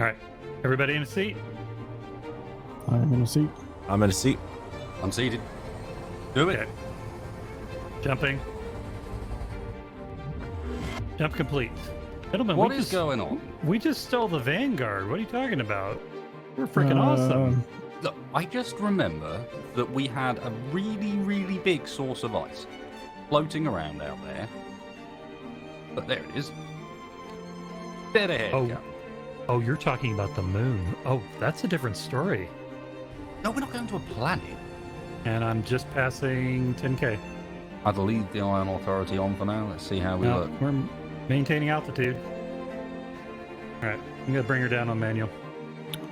All right, everybody in a seat. I'm in a seat. I'm in a seat. I'm seated. Do it. Okay. Jumping. Jump complete. Gentlemen, What is going on? We just stole the Vanguard. What are you talking about? We're freaking awesome. Look, I just remember that we had a really, really big source of ice floating around out there. But there it is. Dead ahead. Oh, you're talking about the moon. Oh, that's a different story. No, we're not going to a planet. And I'm just passing 10K. I'd leave the Iron Authority on for now. Let's see how we No, look. we're maintaining altitude. All right, I'm gonna bring her down on manual.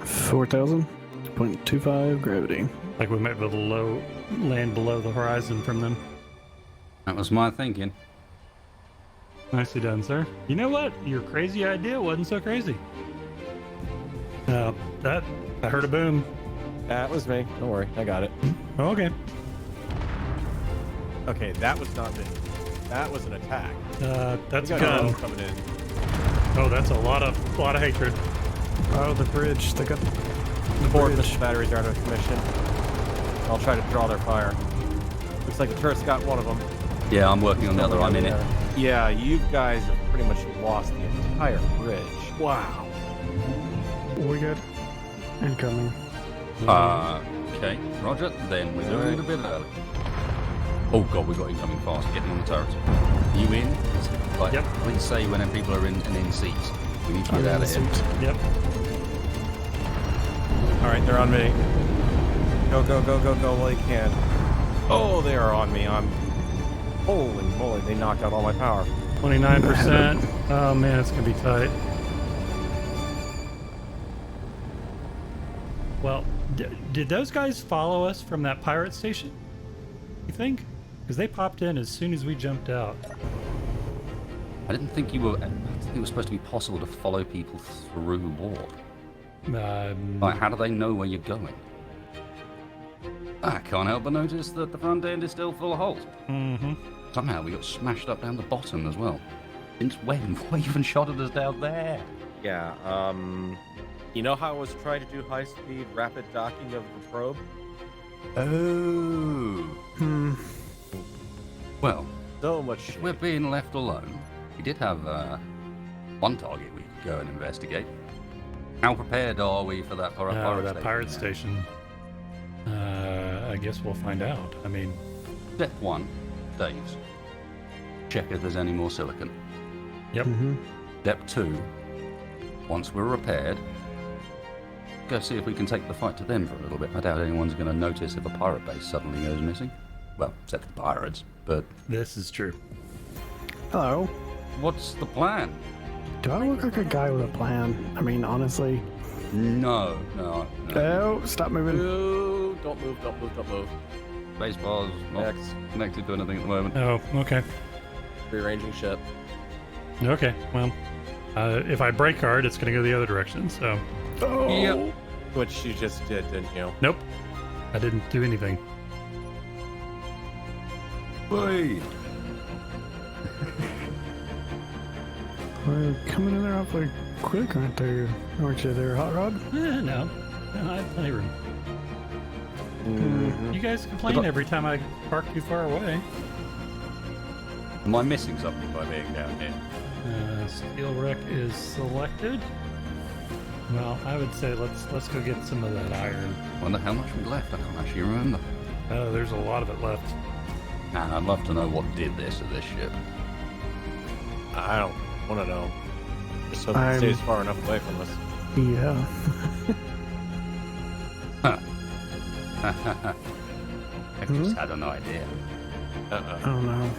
4,000.25 gravity. Like we might be able to land below the horizon from them. That was my thinking. Nicely done, sir. You know what? Your crazy idea wasn't so crazy. I heard a boom. That was me. Don't worry, I got it. Okay. Okay, that was not me. That was an attack. That's We a got gun. an coming in. Oh, that's a lot of hatred. Oh, the bridge. They got the Four bridge. missile batteries are out of commission. I'll try to draw their fire. Looks like the turret's got one of them. Yeah, I'm working on the other. I'm in it. Yeah, you guys have pretty much lost the entire bridge. Wow. We got incoming. Okay, Roger. Then we're doing it a bit early. Oh god, we got incoming fast. Getting on the turret. You in? Like, Yep. Please say when people are in and in seats. We need to get out of here. Yep. All right, they're on me. Go, go, go, go, go while you can. Oh, they are on me. Holy moly, they knocked out all my power. 29%. Oh man, it's gonna be tight. Well, did those guys follow us from that pirate station? You think? Because they popped in as soon as we jumped out. I didn't think it was supposed to be possible to follow people through warp. Like, how do they know where you're going? I can't help but notice that the front end is still full of holes. Mm-hmm. Somehow we got smashed up down the bottom as well. Since when? What even shot at us down there? Yeah, you know how I was trying to do high-speed rapid docking of the probe? Oh. Well, So much if we're being left alone, we did have one target we could go and investigate. How prepared are we for that pirate station? I guess we'll find out. I mean, Step 1, Dave's. Check if there's any more silicon. yep. Step 2, once we're repaired, go see if we can take the fight to them for a little bit. I doubt anyone's going to notice if a pirate base suddenly goes missing. Well, except for the pirates, but... This is true. Hello. What's the plan? Do I look like a guy with a plan? I mean, honestly. No. Oh, stop moving. Ooh, don't move, don't move, don't move. Spacebar's not Next. connected to anything at the moment. Oh, okay. Rearranging ship. Okay, well, if I brake hard, it's going to go the other direction, so... Oh. Yep. Which you just did, didn't you? Nope. I didn't do anything. Wait. We're coming in there awfully quick, aren't you there, Hot Rod? No, I have plenty of room. Mm-hmm. You guys complain every time I park too far away. Am I missing something by being down here? Steel wreck is selected. Well, I would say let's go get some of that iron. Wonder how much we left. I can't actually remember. Oh, there's a lot of it left. And I'd love to know what did this to this ship. I don't want to know. Just hope it stays far enough away from us. Yeah. I just had an idea. I don't know.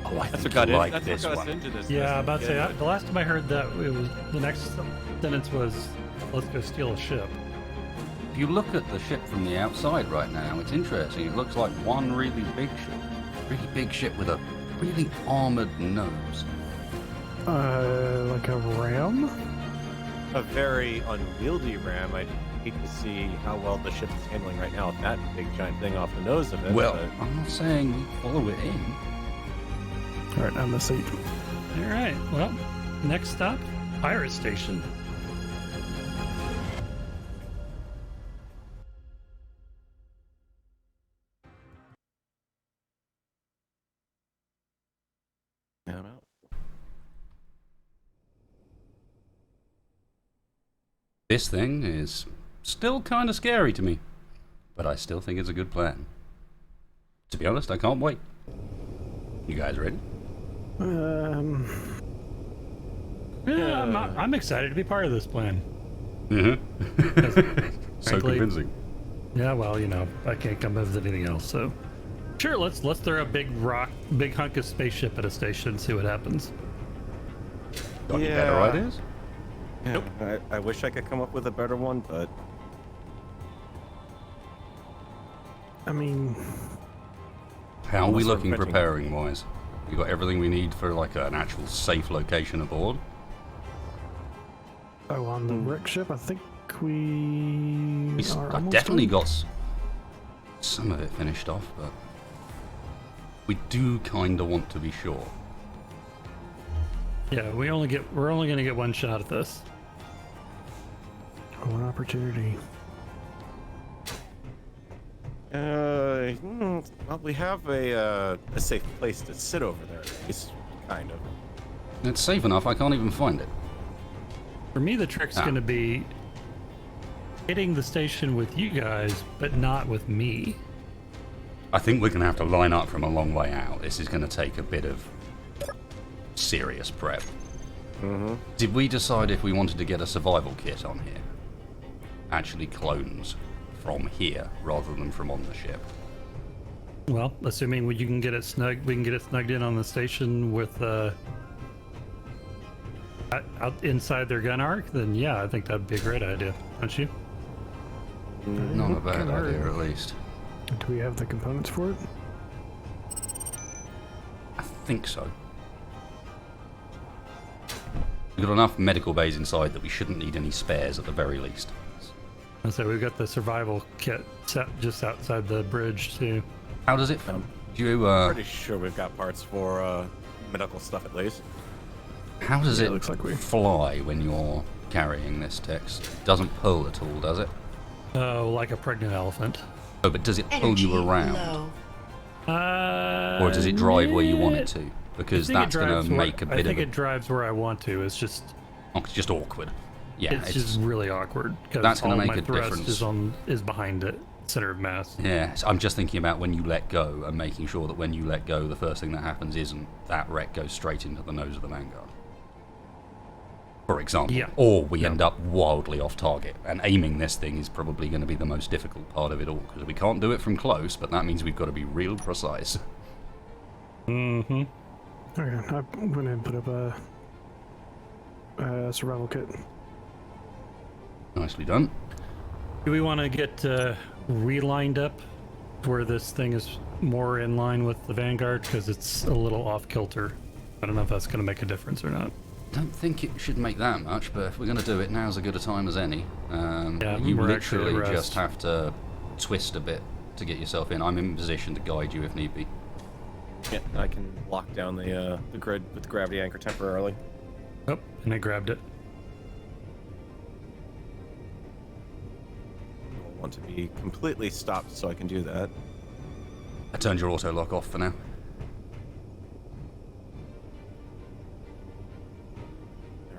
Oh, I That's think what you got like that's this what got one. us into this. Yeah, mess about to say, again. the last time I heard that, it was the next sentence was, let's go steal a ship. If you look at the ship from the outside right now, it's interesting. It looks like one really big ship. Really big ship with a really armored nose. Like a ram? A very unwieldy ram. I'd hate to see how well the ship is handling right now with that big giant thing off the nose of it. Well, but I'm not saying we follow it in. All right, I'm the seat. All right, well, next stop, pirate station. This thing is still kind of scary to me, but I still think it's a good plan. To be honest, I can't wait. You guys ready? Yeah, I'm excited to be part of this plan. Mm-hmm. So Frankly, convincing. Yeah, well, you know, I can't come up with anything else, so sure, let's throw a big hunk of spaceship at a station and see what happens. Got any better ideas? Yeah, Nope. I wish I could come up with a better one, but I mean, How are we Unless we're looking fetching- preparing wise? We got everything we need for like an actual safe location aboard. oh, on the wreck ship, I think we are I've almost definitely done. got some of it finished off, but we do kind of want to be sure. Yeah, we're only gonna get one shot at this. One opportunity. Well, we have a safe place to sit over there, at least, kind of. It's safe enough, I can't even find it. For me, the trick's gonna be hitting the station with you guys, but not with me. I think we're going to have to line up from a long way out. This is going to take a bit of serious prep. Mm-hmm. Did we decide if we wanted to get a survival kit on here? Actually clones from here rather than from on the ship. Well, assuming you can get it snug, we can get it snugged in on the station with out inside their gun arc. Then yeah, I think that'd be a great idea, don't you? Not a bad Kinda hard. idea, at least. Do we have the components for it? I think so. We've got enough medical bays inside that we shouldn't need any spares at the very least. And so we've got the survival kit set just outside the bridge too. How does it? Do you, Pretty sure we've got parts for medical stuff at least. how does Yeah, it it looks like we- fly when you're carrying this text? It doesn't pull at all, does it? Oh, like a pregnant elephant. Oh, but does it pull Energy you around? low. Or does it drive where you want it to? Because that's going to make a I bit think of it drives where I want to. It's just it's just awkward. Yeah, it's just really awkward because that's gonna all make my a thrust difference. is behind it, center of mass. yeah. So I'm just thinking about when you let go and making sure that when you let go, the first thing that happens isn't that wreck goes straight into the nose of the Vanguard. For example, Yeah. or we end up wildly off target. And aiming this thing is probably going to be the most difficult part of it all because we can't do it from close, but that means we've got to be real precise. Mm-hmm. Okay, I'm going to put up a survival kit. Nicely done. Do we want to get relined up where this thing is more in line with the Vanguard because it's a little off kilter? I don't know if that's going to make a difference or not. Don't think it should make that much, but if we're going to do it, now's as good a time as any. Yeah, You we're actually at literally rest. just have to twist a bit to get yourself in. I'm in position to guide you if need be. Yeah, I can lock down the grid with the gravity anchor temporarily. Oh, and I grabbed it. I want to be completely stopped so I can do that. I turned your auto lock off for now.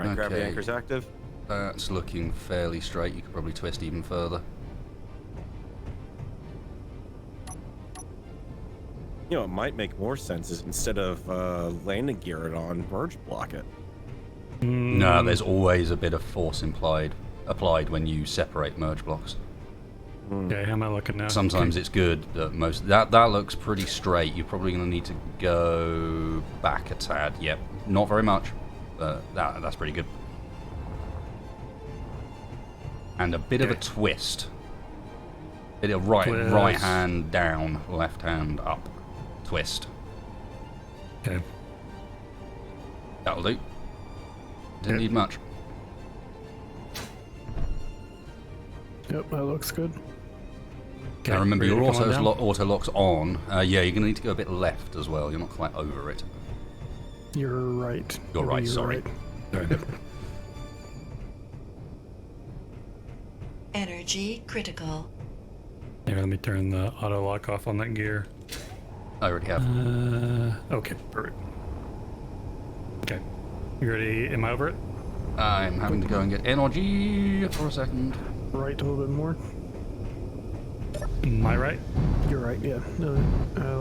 Alright, gravity Okay. anchor's active. That's looking fairly straight. You could probably twist even further. You know, it might make more sense is instead of landing gear it on, merge block it. No, there's always a bit of force applied when you separate merge blocks. Okay, how am I looking now? Sometimes it's good, but that looks pretty straight. You're probably going to need to go back a tad. Yep, not very much, but that's pretty good. And a bit of a twist. Bit of Twist. right hand down, left hand up. Twist. Okay. That'll do. Didn't need much. Yep, that looks good. Okay, Now remember, ready your to come on down? auto lock's on. Yeah, you're going to need to go a bit left as well. You're not quite over it. You're right. You're Maybe right, sorry. right. Energy critical. Here, let me turn the auto lock off on that gear. I already have. Okay, perfect. Okay. You ready? Am I over it? I'm having to go and get energy for a second. Right a little bit more. Am I right? You're right, yeah. A little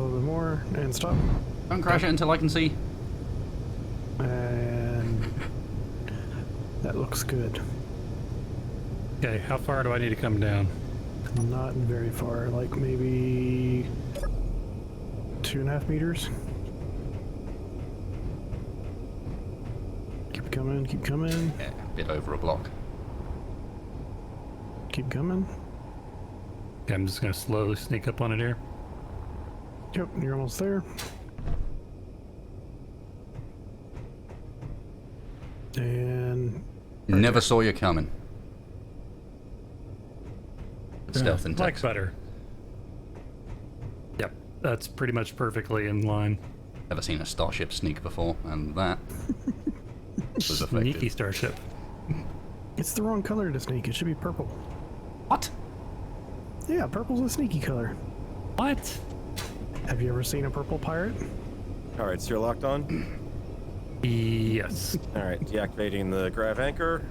bit more, and stop. Don't crash it until I can see. And that looks good. Okay, how far do I need to come down? Not very far, like maybe 2.5 meters. Keep coming, keep coming, Yeah, a bit over a block. keep coming. Okay, I'm just gonna slowly sneak up on it here. Yep, you're almost there. And Never saw you coming. Stealth and like text. butter. Yep, that's pretty much perfectly in line. Never seen a starship sneak before, and that was Sneaky effective. starship. it's the wrong color to sneak. It should be purple. What? Yeah, purple's a sneaky color. What? Have you ever seen a purple pirate? Alright, so you're locked on? Yes. Alright, deactivating the grav anchor,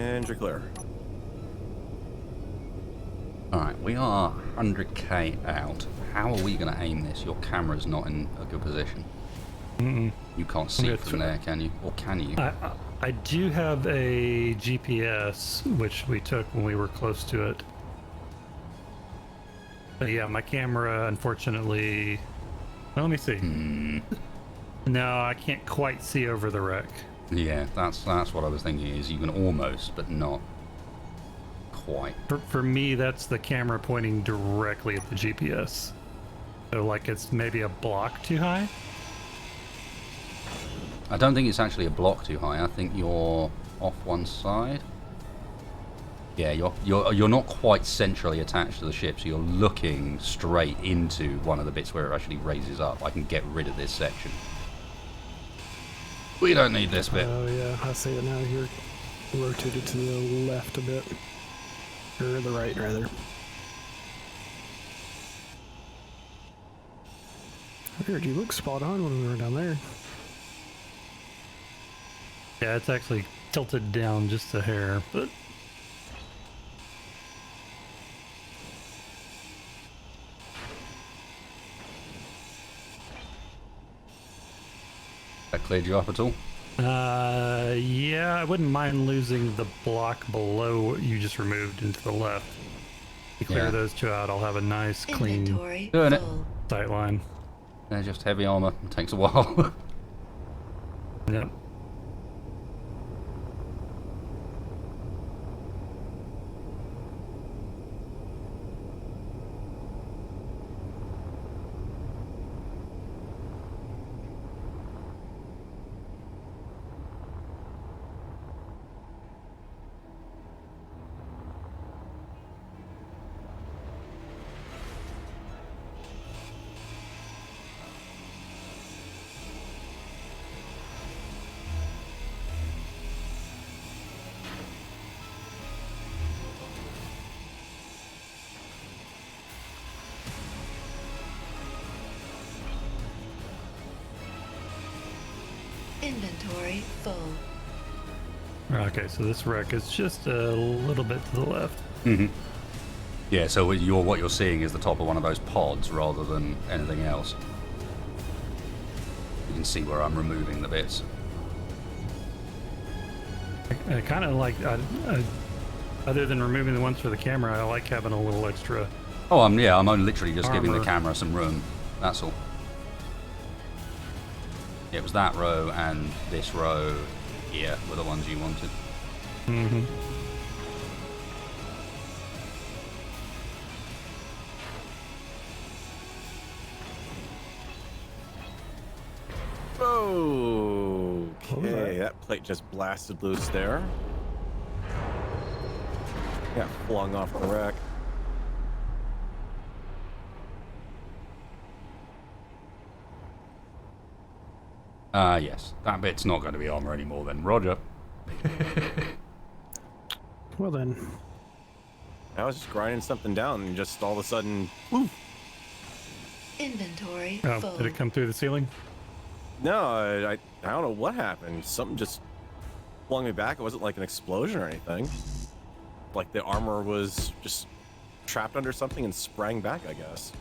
and you're clear. Alright, we are 100k out. How are we going to aim this? Your camera's not in a good position. Mm-mm. You can't see gonna from there, can you? Or can you? I do have a GPS, which we took when we were close to it. But yeah, my camera, unfortunately... Let me see. No, I can't quite see over the wreck. Yeah, that's what I was thinking, is you can almost, but not quite. For me, that's the camera pointing directly at the GPS. So like it's maybe a block too high? I don't think it's actually a block too high. I think you're off one side. Yeah, you're not quite centrally attached to the ship, so you're looking straight into one of the bits where it actually raises up. I can get rid of this section. We don't need this bit. Oh yeah, I see it now. You're rotated to the left a bit. Or the right, rather. Weird, you look spot on when we were down there. Yeah, it's actually tilted down just a hair, but... That cleared you up at all? Yeah, I wouldn't mind losing the block below what you just removed into the left. You clear Yeah. those two out, I'll have a nice, clean Inventory Doing it. full. sight line. They're just heavy armor. It takes a while. Yep. Inventory full. Okay, so this wreck is just a little bit to the left. Yeah, so what you're seeing is the top of one of those pods rather than anything else. You can see where I'm removing the bits. I kind of like, other than removing the ones for the camera, I like having a little extra. Oh, I'm only literally just giving the Armor. camera some room. That's all. It was that row and this row here were the ones you wanted. Mm-hmm. Okay, that plate just blasted loose there. Got flung off the wreck. Yes. That bit's not going to be armor anymore then. Roger. Well then, I was just grinding something down and just all of a sudden, woof. Inventory Oh, full. did it come through the ceiling? No, I don't know what happened. Something just flung me back. It wasn't like an explosion or anything. Like the armor was just trapped under something and sprang back, I guess.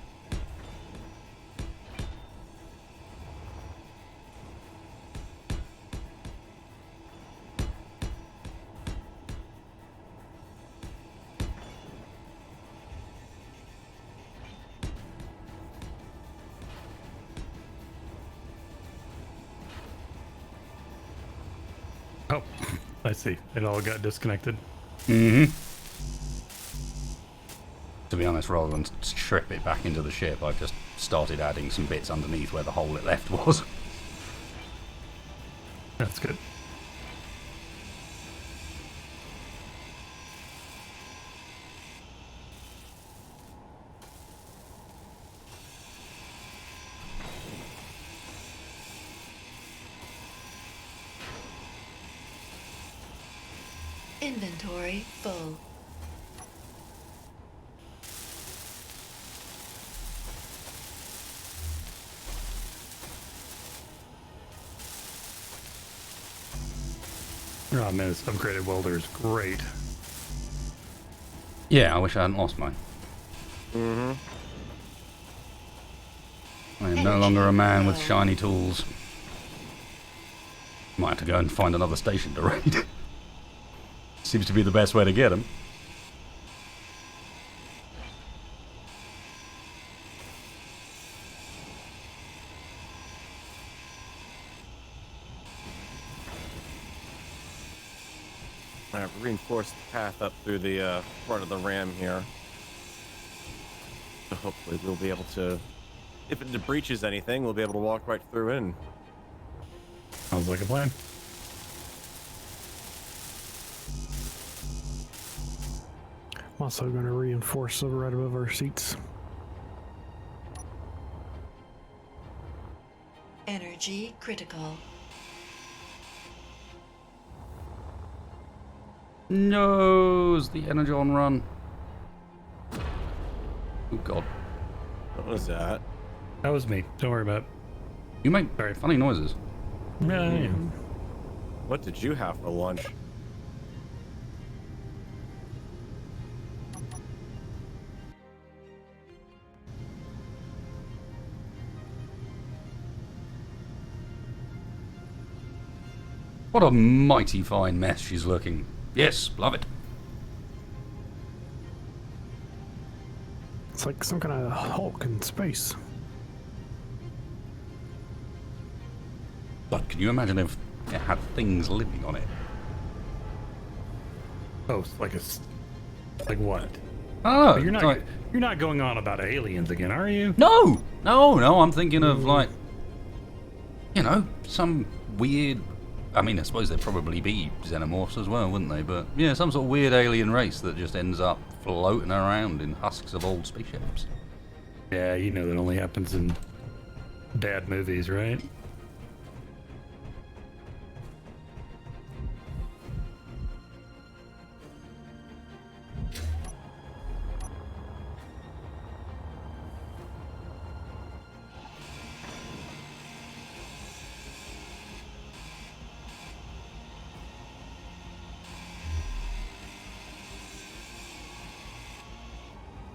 Oh, I see. It all got disconnected. Mm-hmm. To be honest, rather than strip it back into the ship, I've just started adding some bits underneath where the hole it left was. That's good. Inventory full. Oh man, this upgraded welder is great. Yeah, I wish I hadn't lost mine. Mm-hmm. I am no longer a man with shiny tools. Might have to go and find another station to raid. Seems to be the best way to get them. I've reinforced the path up through the front of the ram here. So hopefully we'll be able to, if it breaches anything, we'll be able to walk right through in. Sounds like a plan. I'm also going to reinforce the right above our seats. Energy critical. No, it's the energon run. Oh god. What was that? That was me. Don't worry about it. You make Sorry. funny noises. Yeah, yeah. What did you have for lunch? What a mighty fine mess she's looking. Yes, love it. It's like some kind of Hulk in space. But can you imagine if it had things living on it? Oh, it's like what? Oh, But you're not going on about aliens again, are you? no, I'm thinking of like, you know, some weird. I mean, I suppose there'd probably be xenomorphs as well, wouldn't they? But yeah, some sort of weird alien race that just ends up floating around in husks of old spaceships. Yeah, you know that only happens in bad movies, right?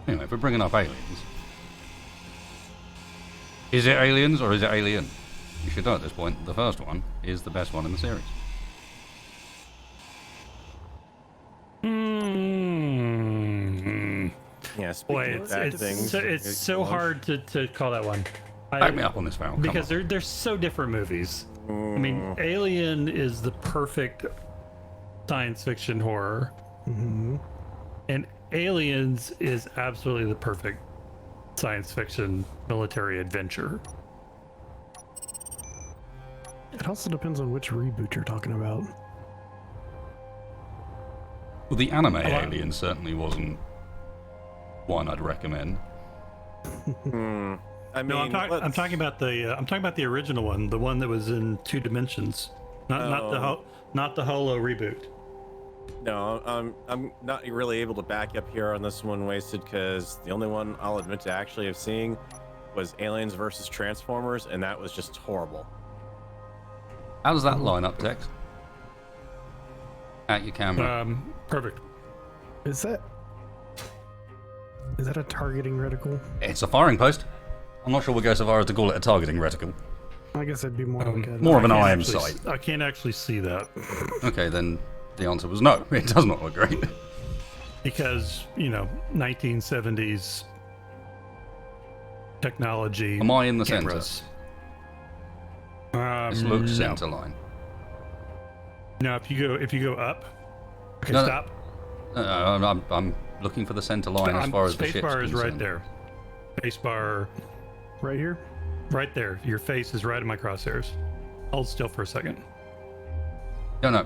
Anyway, if we're bringing up aliens, is it aliens or is it alien? You should know at this point, the first one is the best one in the series. Mm-hmm. Yeah, speaking Boy, of bad things. it's so hard to call that one. Back me up on this, Val. Come Because on. they're so different movies. I mean, Alien is the perfect science fiction horror. Mm-hmm. And Aliens is absolutely the perfect science fiction military adventure. It also depends on which reboot you're talking about. Well, the anime Alien certainly wasn't one I'd recommend. I mean, No, I'm talking about the original one, the one that was in 2 dimensions, not the Holo reboot. No, I'm not really able to back up here on this one, Wasted, because the only one I'll admit to actually have seen was Aliens versus Transformers, and that was just horrible. How does that line up, Tex? At your camera. Perfect. Is that a targeting reticle? It's a firing post. I'm not sure we'll go so far as to call it a targeting reticle. I guess it'd be more like a... More of an can't IM actually sight. I can't actually see that Okay, then the answer was no. It does not look great. because, 1970s technology. Am I in the cameras. This looks No. center line. No, if you go up. Okay, No, no. stop. I'm looking for the center line as far as the ship's Spacebar is right concerned. there. Spacebar Right here? right there. Your face is right in my crosshairs. Hold still for a second. No,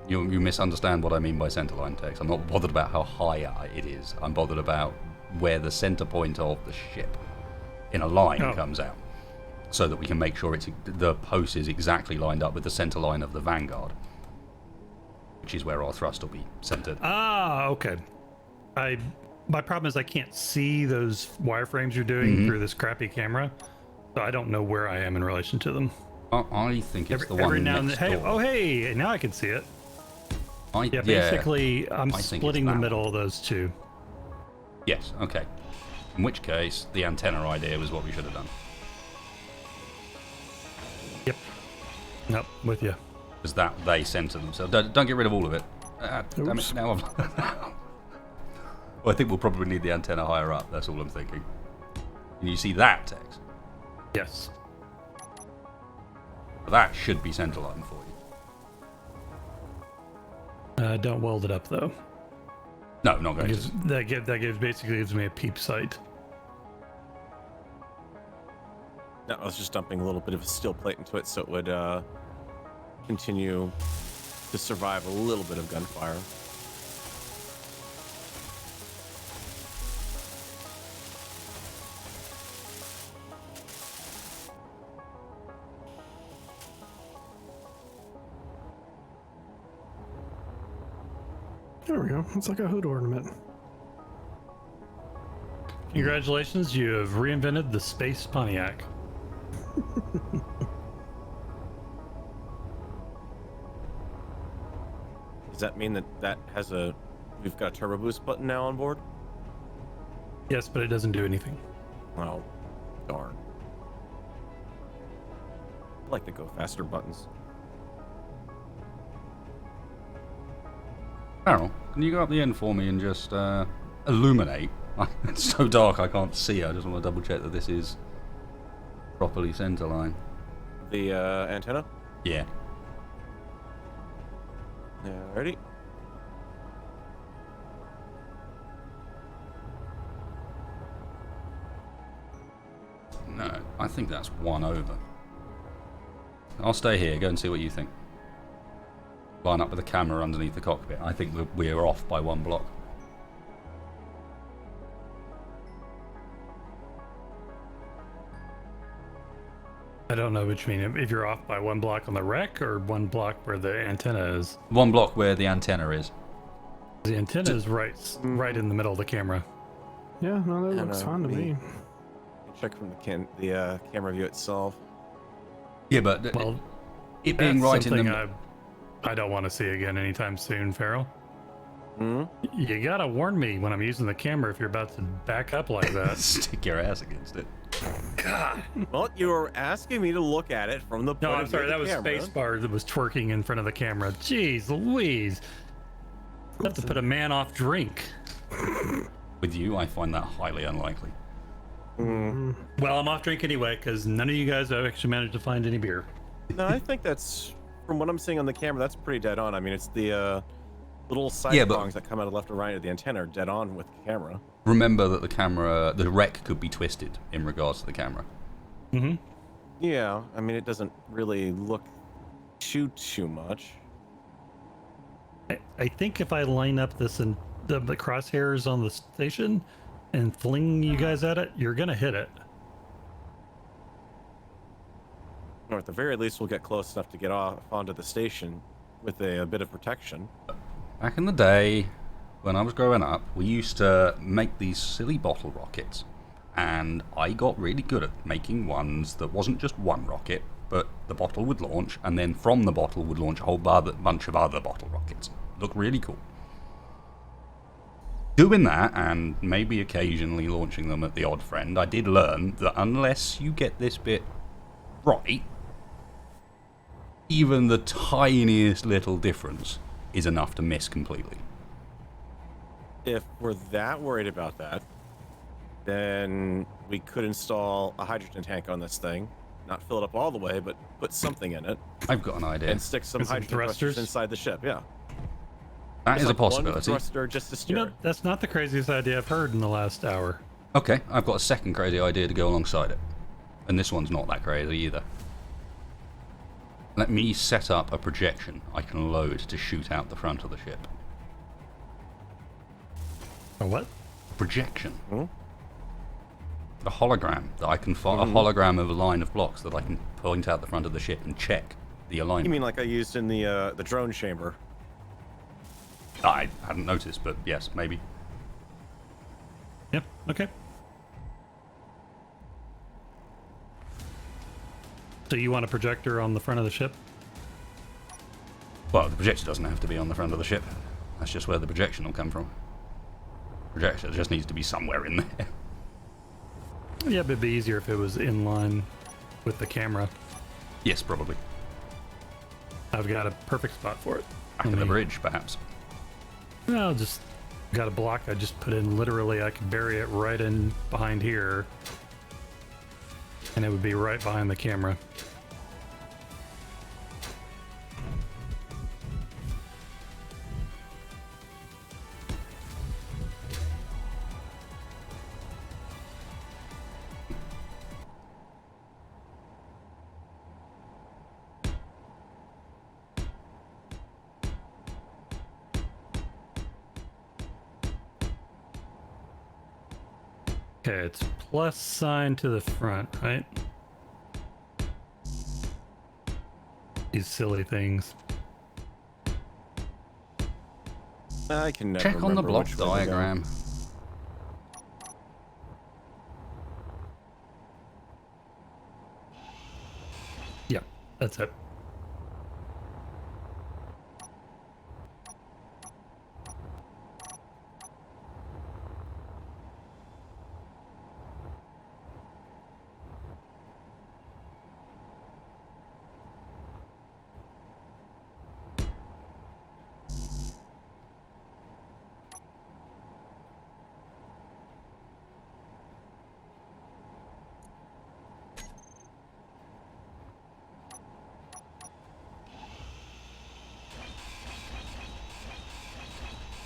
you misunderstand what I mean by center line text. I'm not bothered about how high it is. I'm bothered about where the center point of the ship in a line comes out, so that we can make sure the post is exactly lined up with the center line of the Vanguard, which is where our thrust will be centered. Ah, okay. My problem is I can't see those wireframes you're doing through this crappy camera, so I don't know where I am in relation to them. I think it's the Every one now and next then, door. hey, now I can see it. Yeah, Basically, I'm I think splitting it's the that middle of those two. Yes, okay. In which case, the antenna idea was what we should have done. Yep. Nope, with you. Because they center themselves. Don't get rid of all of it. Damn it, Oops. now I'm... Well, I think we'll probably need the antenna higher up. That's all I'm thinking. Can you see that text? Yes. That should be center line for you. Don't weld it up though. No, not going to. That basically gives me a peep sight. No, I was just dumping a little bit of a steel plate into it so it would continue to survive a little bit of gunfire. There we go. It's like a hood ornament. Congratulations, you have reinvented the space Pontiac. Does that mean that has we've got a turbo boost button now on board? Yes, but it doesn't do anything. Oh, darn. I like the go faster buttons. Carol, can you go up the end for me and just illuminate? It's so dark I can't see. I just want to double check that this is properly center line. The antenna? Yeah. Ready? No, I think that's one over. I'll stay here. Go and see what you think. Line up with the camera underneath the cockpit. I think we're off by one block. I don't know which mean if you're off by one block on the wreck or one block where the antenna is. One block where the antenna is. The antenna is right in the middle of the camera. Yeah, no, that And, looks fine to me. Check from the camera view itself. Yeah, but Well, it being that's right in something the... I don't want to see again anytime soon, Farrell. Hmm? You gotta warn me when I'm using the camera if you're about to back up like that. Stick your ass against it. God. Well, you were asking me to look at it from the point No, of I'm view sorry. of That the was camera. Spacebar that was twerking in front of the camera. Jeez Louise. I have to put a man off drink. With you, I find that highly unlikely. Well, I'm off drink anyway because none of you guys have actually managed to find any beer. No, I think that's, from what I'm seeing on the camera, that's pretty dead on. I mean, it's the little side Yeah, but- prongs that come out of left and right of the antenna are dead on with the camera. Remember that the rec could be twisted in regards to the camera. Mm-hmm. Yeah, I mean, it doesn't really look too much. I think if I line up this and the crosshairs on the station and fling you guys at it, you're gonna hit it. Or at the very least, we'll get close enough to get off onto the station with a bit of protection. Back in the day, when I was growing up, we used to make these silly bottle rockets. And I got really good at making ones that wasn't just one rocket, but the bottle would launch, and then from the bottle would launch a whole bunch of other bottle rockets. Look really cool. Doing that, and maybe occasionally launching them at the odd friend, I did learn that unless you get this bit right, even the tiniest little difference is enough to miss completely. If we're that worried about that, then we could install a hydrogen tank on this thing. Not fill it up all the way, but put something in it. I've got an idea. And stick some hydrogen thrusters inside the ship, yeah. That is like a possibility. One thruster just to steer. You know, that's not the craziest idea I've heard in the last hour. Okay, I've got a second crazy idea to go alongside it. And this one's not that crazy either. Let me set up a projection I can load to shoot out the front of the ship. A what? Projection. A hologram that I can a hologram of a line of blocks that I can point out the front of the ship and check the alignment. You mean like I used in the drone chamber? I hadn't noticed, but yes, maybe. Yep, okay. So you want a projector on the front of the ship? Well, the projector doesn't have to be on the front of the ship. That's just where the projection will come from. Projector just needs to be somewhere in there. Yeah, but it'd be easier if it was in line with the camera. Yes, probably. I've got a perfect spot for it. Back of the bridge, perhaps. No, just got a block I just put in. Literally, I could bury it right in behind here. And it would be right behind the camera. Okay, it's plus sign to the front, right? These silly things. I can never Check on the remember block which way to go. diagram. Yeah, that's it.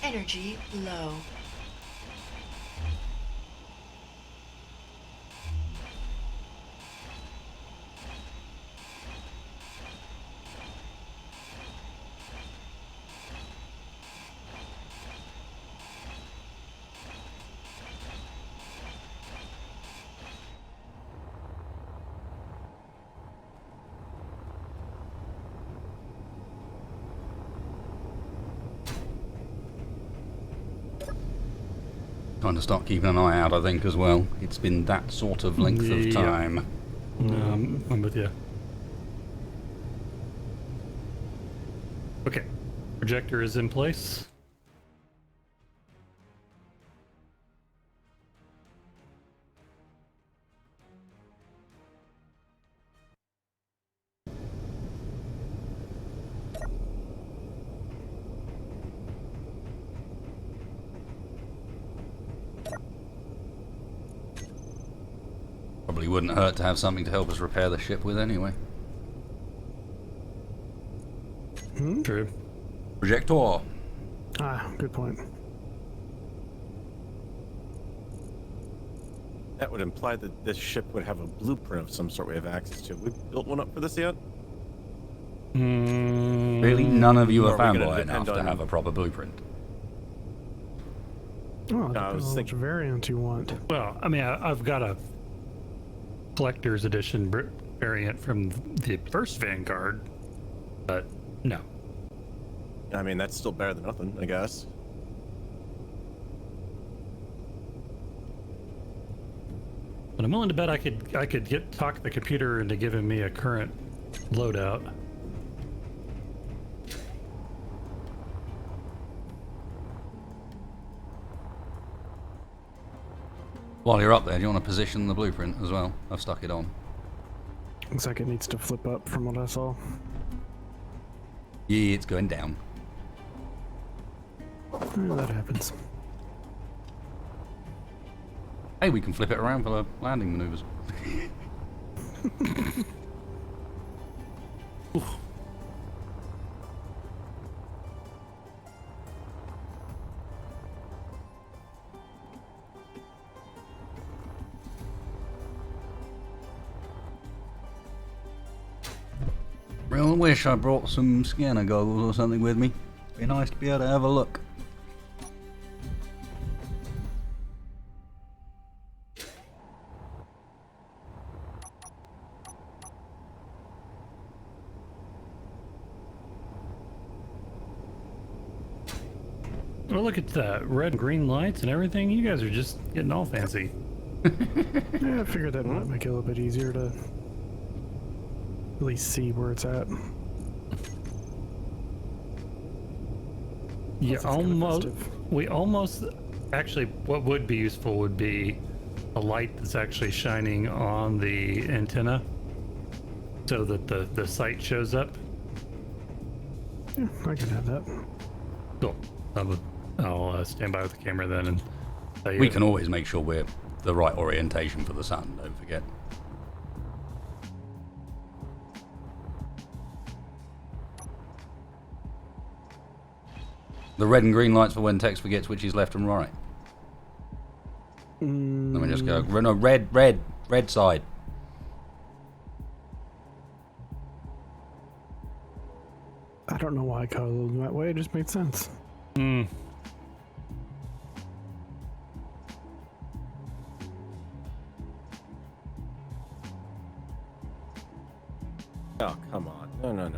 Energy low. Trying to start keeping an eye out, I think, as well. It's been that sort of length of Yeah. time. I'm with you. Okay, projector is in place. Probably wouldn't hurt to have something to help us repair the ship with anyway. True. Projector. Ah, good point. That would imply that this ship would have a blueprint of some sort we have access to. We built one up for this yet? Really? None of you Or are are we gonna fanboy depend enough to on- have a proper blueprint. Oh, I depends was on which thinking- variant you want. Well, I mean, I've got a collector's edition variant from the first Vanguard, but no. I mean, that's still better than nothing, I guess. But I'm willing to bet I could talk the computer into giving me a current loadout. While you're up there, do you want to position the blueprint as well? I've stuck it on. Looks like it needs to flip up from what I saw. Yeah, it's going down. Yeah, that happens. Hey, we can flip it around for the landing maneuvers. Real wish I brought some scanner goggles or something with me. Be nice to be able to have a look. Well, look at that. Red and green lights and everything. You guys are just getting all fancy. Yeah, I figured that might make it a little bit easier to at least see where it's at. Yeah, Plus it's kinda almost. festive. We almost. Actually, what would be useful would be a light that's actually shining on the antenna so that the sight shows up. Yeah, I can have that. Cool. I'll stand by with the camera then and tell you. We can always make sure we're the right orientation for the sun, don't forget. The red and green lights for when text forgets which is left and right. Let me just go. No, red side. I don't know why I colored them that way. It just made sense. Hmm. Oh, come on. No.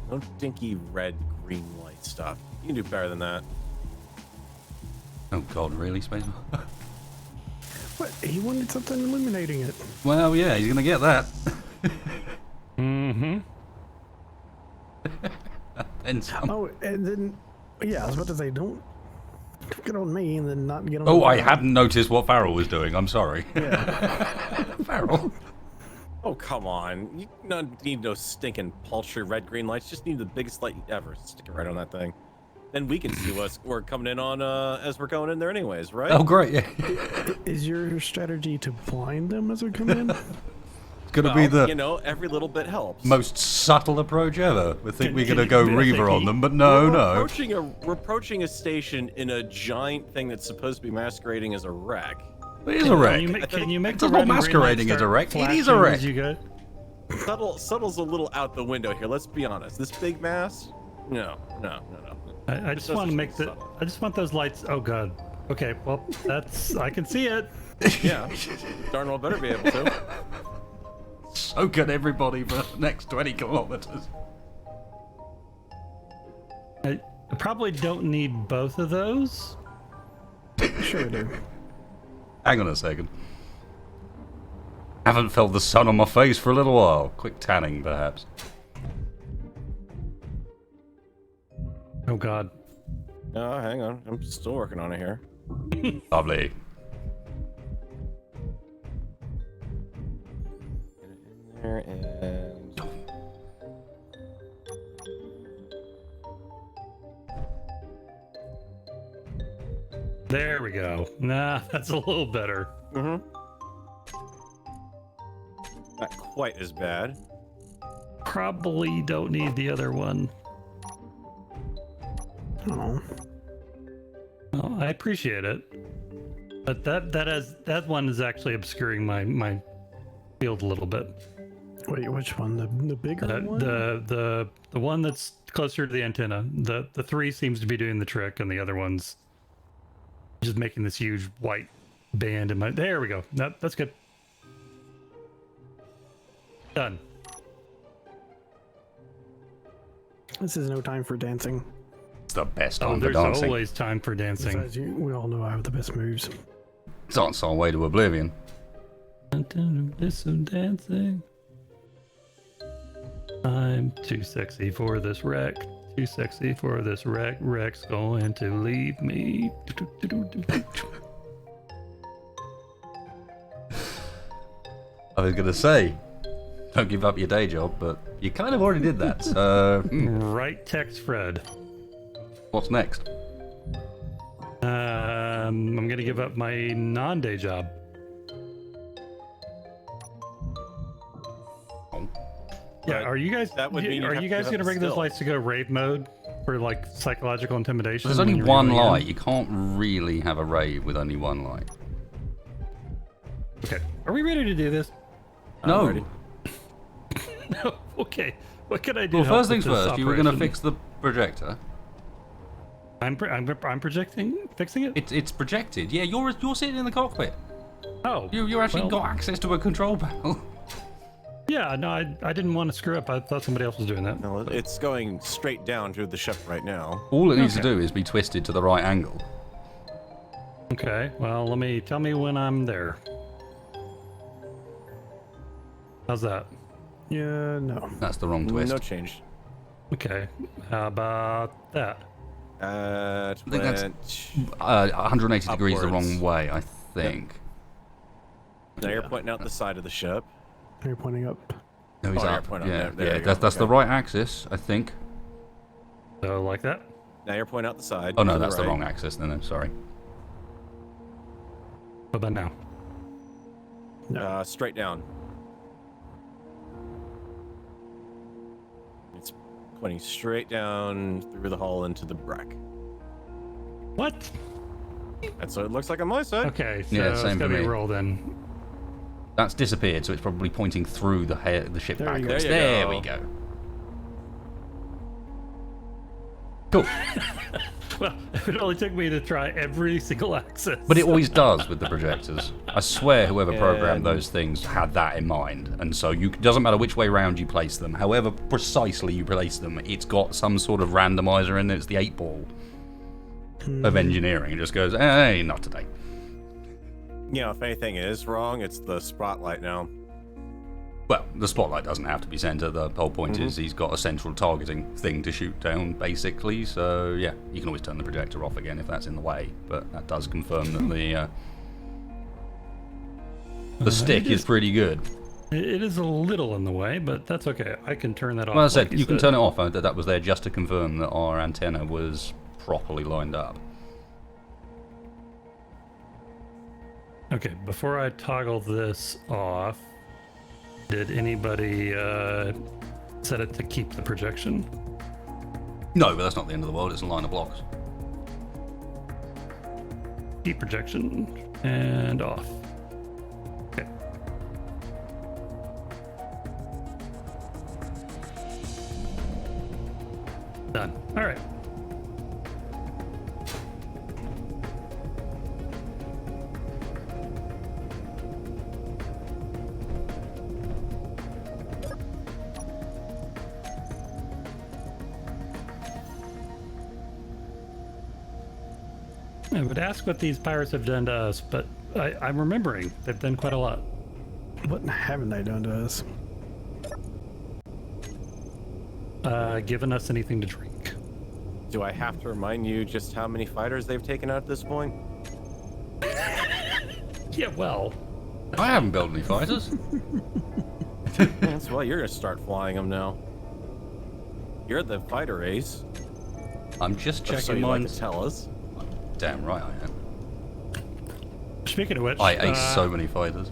No dinky red, green light stuff. You can do better than that. Oh God, really, Spaceman? What? He wanted something illuminating it. Well, yeah, he's gonna get that. Mm-hmm. And some. Oh, and then, yeah, I was about to say, don't get on me and then not get on. Oh, I the- hadn't noticed what Farrell was doing. I'm sorry. Yeah. Farrell. Oh, come on. You don't need no stinking paltry red, green lights. Just need the biggest light ever. Stick it right on that thing. Then we can see what's we're coming in on as we're going in there anyways, right? Oh, great, yeah. Is your strategy to blind them as we come in? It's gonna be the you know, every little bit helps. most subtle approach ever. We think we're gonna can go you- Reaver on them, but no, We're approaching a station in a giant thing that's supposed to be masquerading as a wreck. It is a wreck. Can you make It's the not red and green masquerading lights as a start wreck, it is a flashing wreck. as you go? Subtle's a little out the window here. Let's be honest. This big mass? No. I just want to make the. I just want those lights. Oh God. Okay. Well, that's. I can see it. Yeah. Darn well better be able to. So can everybody for the next 20 kilometers. I probably don't need both of those. Sure do. Hang on a second. Haven't felt the sun on my face for a little while. Quick tanning, perhaps. Oh God. No, hang on. I'm still working on it here. Lovely. Get it in there and... There we go. Nah, that's a little better. Mm-hmm. Not quite as bad. Probably don't need the other one. Oh. Oh, I appreciate it, but that one is actually obscuring my field a little bit. Wait, which one? The bigger one? The one that's closer to the antenna. The 3 seems to be doing the trick, and the other one's just making this huge white band in my. There we go. That's good. Done. This is no time for dancing. It's the best Oh, time for there's dancing. always time for dancing. Besides, we all know I have the best moves. Dance our way to oblivion. There's some dancing. I'm too sexy for this wreck. Too sexy for this wreck. Wreck's going to leave me. I was gonna say, don't give up your day job, but you kind of already did that. So, Right text, Fred. what's next? I'm gonna give up my non-day job. Yeah, But are you guys? that would mean you are have you to guys give up gonna bring the those skill. lights to go rave mode for like psychological intimidation? There's when only you're one going in? light. You can't really have a rave with only one light. Okay, are we ready to do this? No. ready. No. Okay. What can I do? Well, to help first things with this first. You were gonna operation? fix the projector. I'm projecting, fixing it. It's projected. Yeah, you're sitting in the cockpit. Oh, You actually well, got access to a control panel. Yeah, no, I didn't want to screw up. I thought somebody else was doing that. No, it's going straight down through the ship right now. All it needs to Okay. do is be twisted to the right angle. Okay, well, tell me when I'm there. How's that? Yeah, no. That's the wrong twist. No change. Okay, how about that? It think that's- went. 180 degrees the Upwards. wrong way, I think. Now you're pointing out the side of the ship. You're pointing up. No, he's Oh, you're up. pointing up Yeah, there. There yeah. you go. That's the Okay. right axis, I think. So like that? Now you're pointing out the side. Oh no, to that's the right. wrong axis. Then, sorry. What about now? Straight down. It's pointing straight down through the hull into the wreck. What? That's what it looks like on my side. Okay, so Yeah, it's same for gotta be me. rolled in. That's disappeared, so it's probably pointing through the ship There you go. backwards. There you There go. we go. Cool. Well, it only took me to try every single axis. But it always does with the projectors. I swear whoever programmed And- those things had that in mind. And so it doesn't matter which way round you place them, however precisely you place them, it's got some sort of randomizer in it. It's the 8-ball of engineering. It just goes, hey, not today. You know, if anything is wrong, it's the spotlight now. Well, the spotlight doesn't have to be center. The whole point is he's got a central targeting thing to shoot down, basically. So, yeah, you can always turn the projector off again if that's in the way. But that does confirm that the stick is pretty good. It is a little in the way, but that's okay. I can turn that off. Well, as I like said, you can turn it off. That was there just to confirm that our antenna was properly lined up. Okay, before I toggle this off, did anybody set it to keep the projection? No, but that's not the end of the world. It's a line of blocks. Keep projection and off. Okay. Done. All right. I would ask what these pirates have done to us, but I'm remembering they've done quite a lot. What haven't they done to us? Given us anything to drink. Do I have to remind you just how many fighters they've taken out at this point? Yeah, well, I haven't built any fighters. Yes, well, you're gonna start flying them now. You're the fighter ace. I'm just So checking you like mine. to tell us. Damn right I am. speaking of which, I ace so many fighters.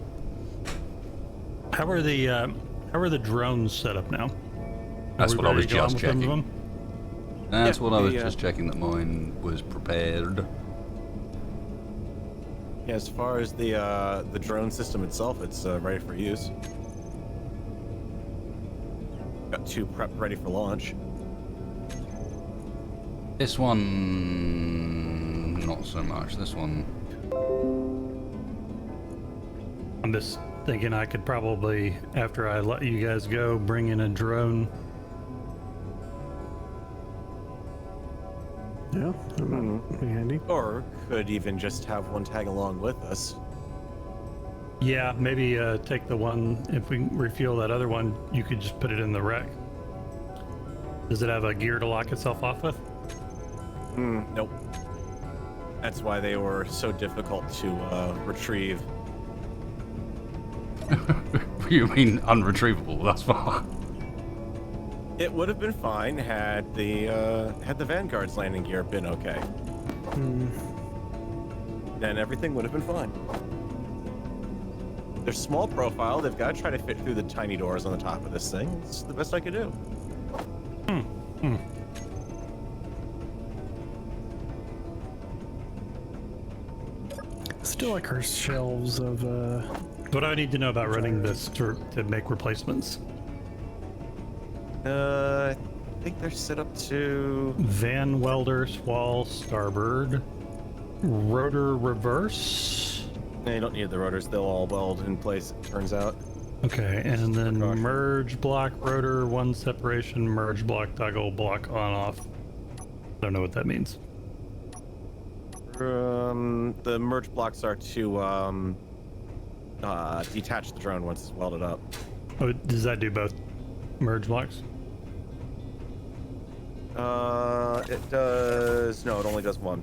how are the drones set up now? That's Are we what I was ready to go on just with some of checking. them? That's Yeah, what I was the, just checking that mine was prepared. Yeah, as far as the drone system itself, it's ready for use. Got 2 prepped ready for launch. This one, not so much. This one, I'm just thinking I could probably, after I let you guys go, bring in a drone. Yeah, that might be handy. Or could even just have one tag along with us. Yeah, maybe take the one, if we refuel that other one, you could just put it in the wreck. Does it have a gear to lock itself off with? Nope. That's why they were so difficult to retrieve. You mean unretrievable thus far? It would have been fine had the Vanguard's landing gear been okay. Then everything would have been fine. They're small profile. They've got to try to fit through the tiny doors on the top of this thing. It's the best I could do. Still like her shelves of What do I need to know about running this to make replacements? I think they're set up to Van welder, swall, starboard, rotor reverse. No, you don't need the rotors. They'll all weld in place, it turns out. Okay, and then Precaution. merge block rotor, one separation, merge block toggle block on off. Don't know what that means. The merge blocks are to detach the drone once it's welded up. Oh, does that do both merge blocks? It does. No, it only does one.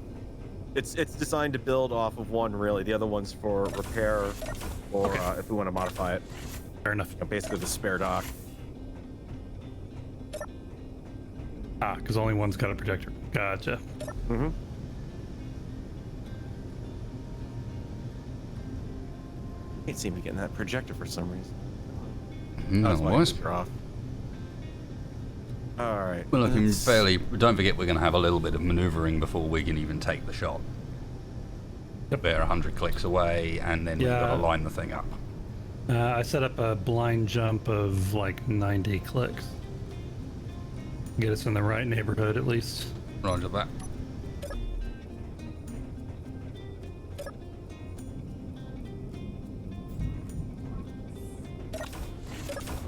It's designed to build off of one, really. The other one's for repair, or if we want to modify it. Fair enough. Basically, the spare dock. Ah, because only one's got a projector. Gotcha. Mm-hmm. Can't seem to get in that projector for some reason. No, That's why was. you're off. All right. We're looking let's- fairly. Don't forget, we're going to have a little bit of maneuvering before we can even take the shot. Yep. They're 100 clicks away, and then we've got Yeah. to line the thing up. I set up a blind jump of like 90 clicks. Get us in the right neighborhood at least. Roger that.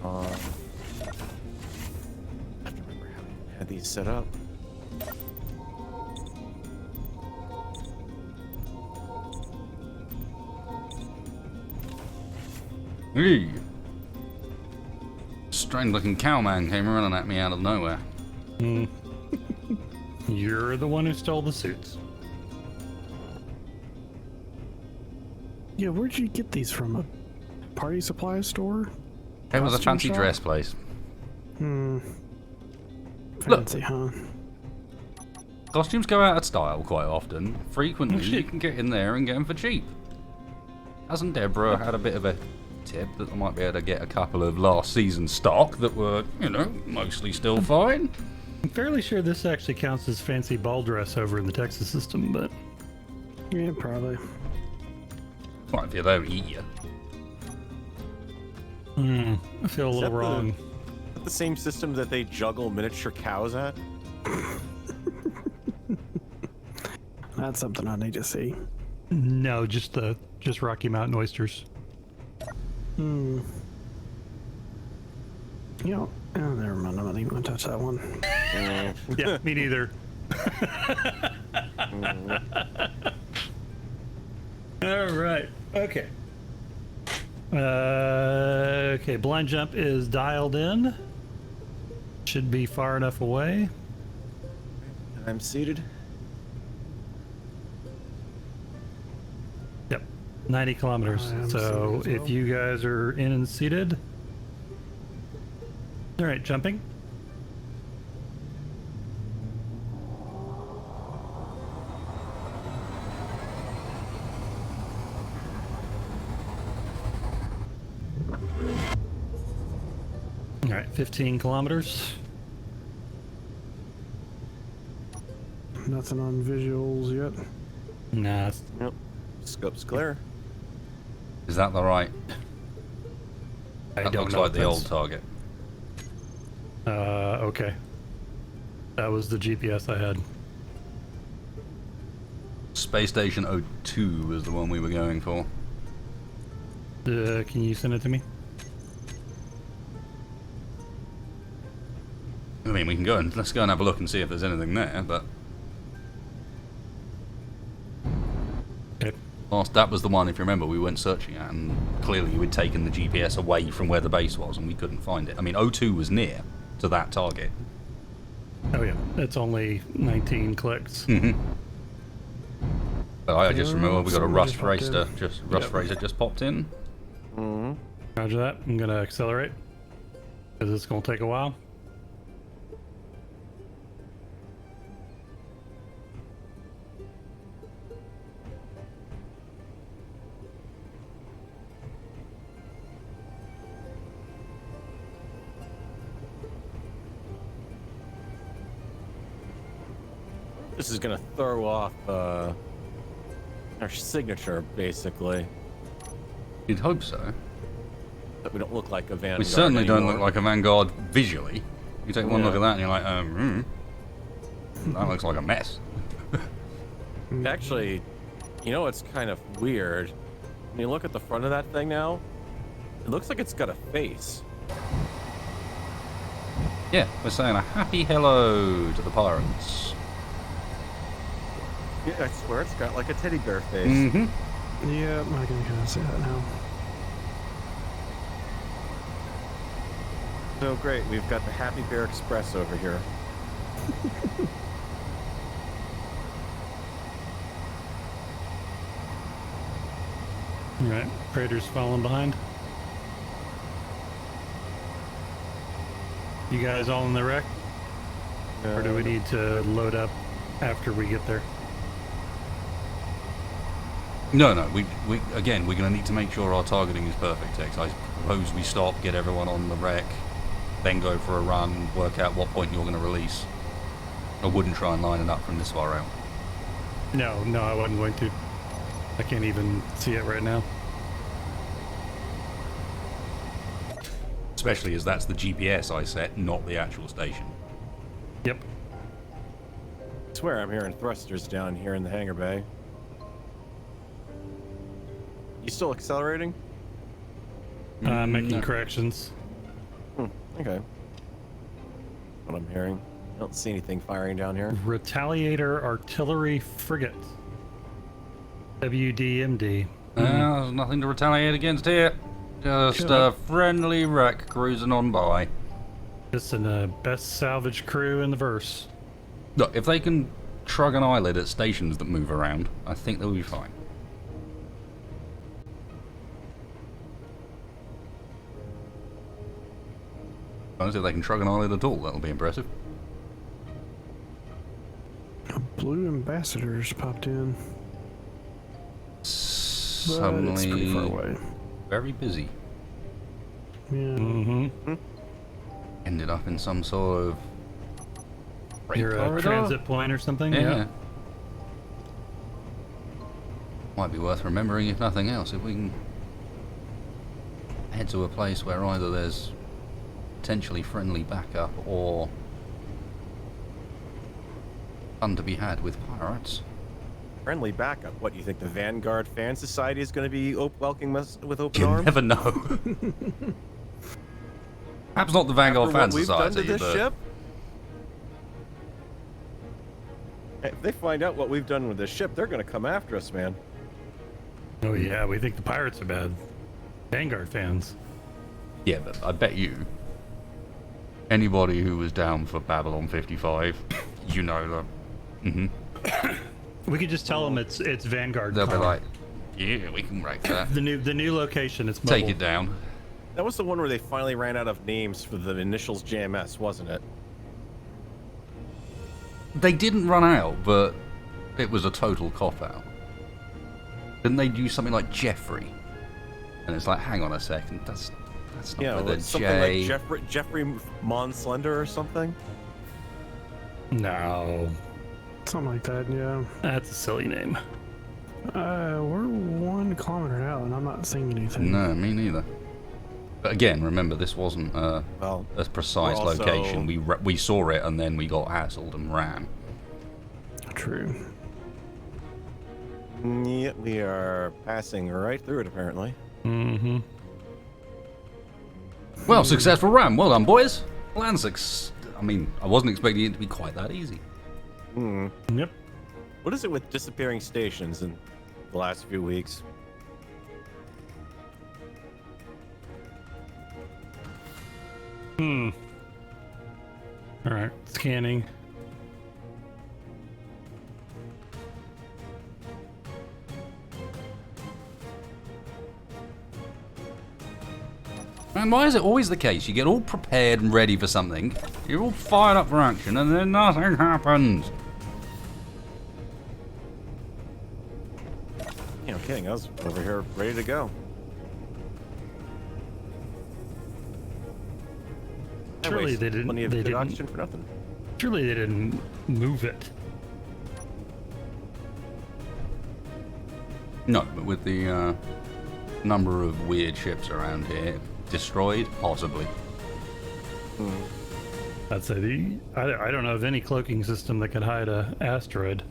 I have to remember how I had these set up. Hey. Strange looking cowman came running at me out of nowhere. You're the one who stole the suits. yeah. Where'd you get these from? A party supply store? It was a Costume fancy shop? dress place. Fancy, huh? Costumes go out of style quite often. Frequently, Oh, shit. you can get in there and get them for cheap. Hasn't Deborah had a bit of a tip that I might be able to get a couple of last season stock that were, you know, mostly still fine? I'm fairly sure this actually counts as fancy ball dress over in the Texas system, but Yeah, probably. Well, if you don't eat you. I feel a Is little that wrong. Is that the same system that they juggle miniature cows at? That's something I need to see. No, just Rocky Mountain oysters. You know, oh, never mind. I'm not even gonna touch that one. Yeah, me neither. All right. Okay. Okay, blind jump is dialed in. Should be far enough away. I'm seated. Yep, 90 kilometers. I am So seated as if well. you guys are in and seated. All right, jumping. All right, 15 kilometers. Nothing on visuals yet. Nah, it's- Yep. Scope's clear. Is that the right? I That don't looks know. like if the that's- old target. Okay. That was the GPS I had. Space Station 02 is the one we were going for. Can you send it to me? I mean, we can go and let's go and have a look and see if there's anything there. But Okay. that was the one, if you remember, we went searching at, and clearly you had taken the GPS away from where the base was, and we couldn't find it. I mean, 02 was near to that target. Oh yeah, it's only 19 clicks. But I just remember we got a Someone rust just popped racer in. just rust racer just popped in. Mm-hmm. Roger that. I'm gonna accelerate. Because it's gonna take a while. This is gonna throw off our signature, basically. You'd hope so. That we don't look like a Vanguard. We certainly don't anymore. look like a Vanguard visually. You take one Yeah. look at that and you're like, that looks like a mess. Actually, you know what's kind of weird? When you look at the front of that thing now, it looks like it's got a face. Yeah, we're saying a happy hello to the pirates. Yeah, I swear it's got like a teddy bear face. Mm-hmm. Yeah, I can kind of see that now. So great, we've got the Happy Bear Express over here. Alright, Praetor's falling behind. You guys all in the wreck? Or do we need to load up after we get there? No, we again, we're going to need to make sure our targeting is perfect, Tex. I suppose we stop, get everyone on the wreck, then go for a run, work out what point you're going to release. I wouldn't try and line it up from this far out. No, I wasn't going to. I can't even see it right now. Especially as that's the GPS I set, not the actual station. Yep. I swear I'm hearing thrusters down here in the hangar bay. You still accelerating? Making No. corrections. Okay. What I'm hearing. I don't see anything firing down here. Retaliator Artillery Frigate. WDMD. There's nothing to retaliate against here. Just a friendly wreck cruising on by. Just in the best salvage crew in the verse. Look, if they can shrug an eyelid at stations that move around, I think they'll be fine. Honestly, if they can shrug an eyelid at all, that'll be impressive. Blue ambassadors popped in. But Suddenly, it's pretty far away. very busy. Yeah. Mm-hmm. Ended up in some sort of freight You're a corridor? transit point or something? Yeah. Might be worth remembering, if nothing else, if we can head to a place where either there's potentially friendly backup or fun to be had with pirates. Friendly backup. What, do you think the Vanguard Fan Society is going to be welcoming us with open You arms? never know. Perhaps not the Vanguard After Fan what we've done Society, to this but ship? Hey, if they find out what we've done with this ship, they're going to come after us, man. Oh yeah, we think the pirates are bad. Vanguard fans. yeah, but I bet you anybody who was down for Babylon 55, you know that. We could just tell them it's Vanguard. They'll be Con. like, yeah, we can break that. the new location. It's mobile. Take it down. That was the one where they finally ran out of names for the initials JMS, wasn't it? They didn't run out, but it was a total cop-out. Didn't they do something like Jeffrey? And it's like, hang on a second, that's not Yeah, with a something J. like Jeffrey Monslender or something. No, Something like that, yeah. that's a silly name. We're 1 kilometer out and I'm not seeing anything. No, me neither. But again, remember, this wasn't a Well, precise we're also- location. We saw it and then we got hassled and ran. True. yeah, we are passing right through it, apparently. Mm-hmm. Well, successful ram. Well done, boys. Plan six. I mean, I wasn't expecting it to be quite that easy. Yep. What is it with disappearing stations in the last few weeks? All right, scanning. And why is it always the case? You get all prepared and ready for something, you're all fired up for action, and then nothing happens. Yeah, I'm kidding. I was over here ready to go. Surely they didn't. Plenty of They good didn't. oxygen for nothing. Surely they didn't move it. No, but with the number of weird ships around here, destroyed, possibly. I'd say I don't know of any cloaking system that could hide a asteroid.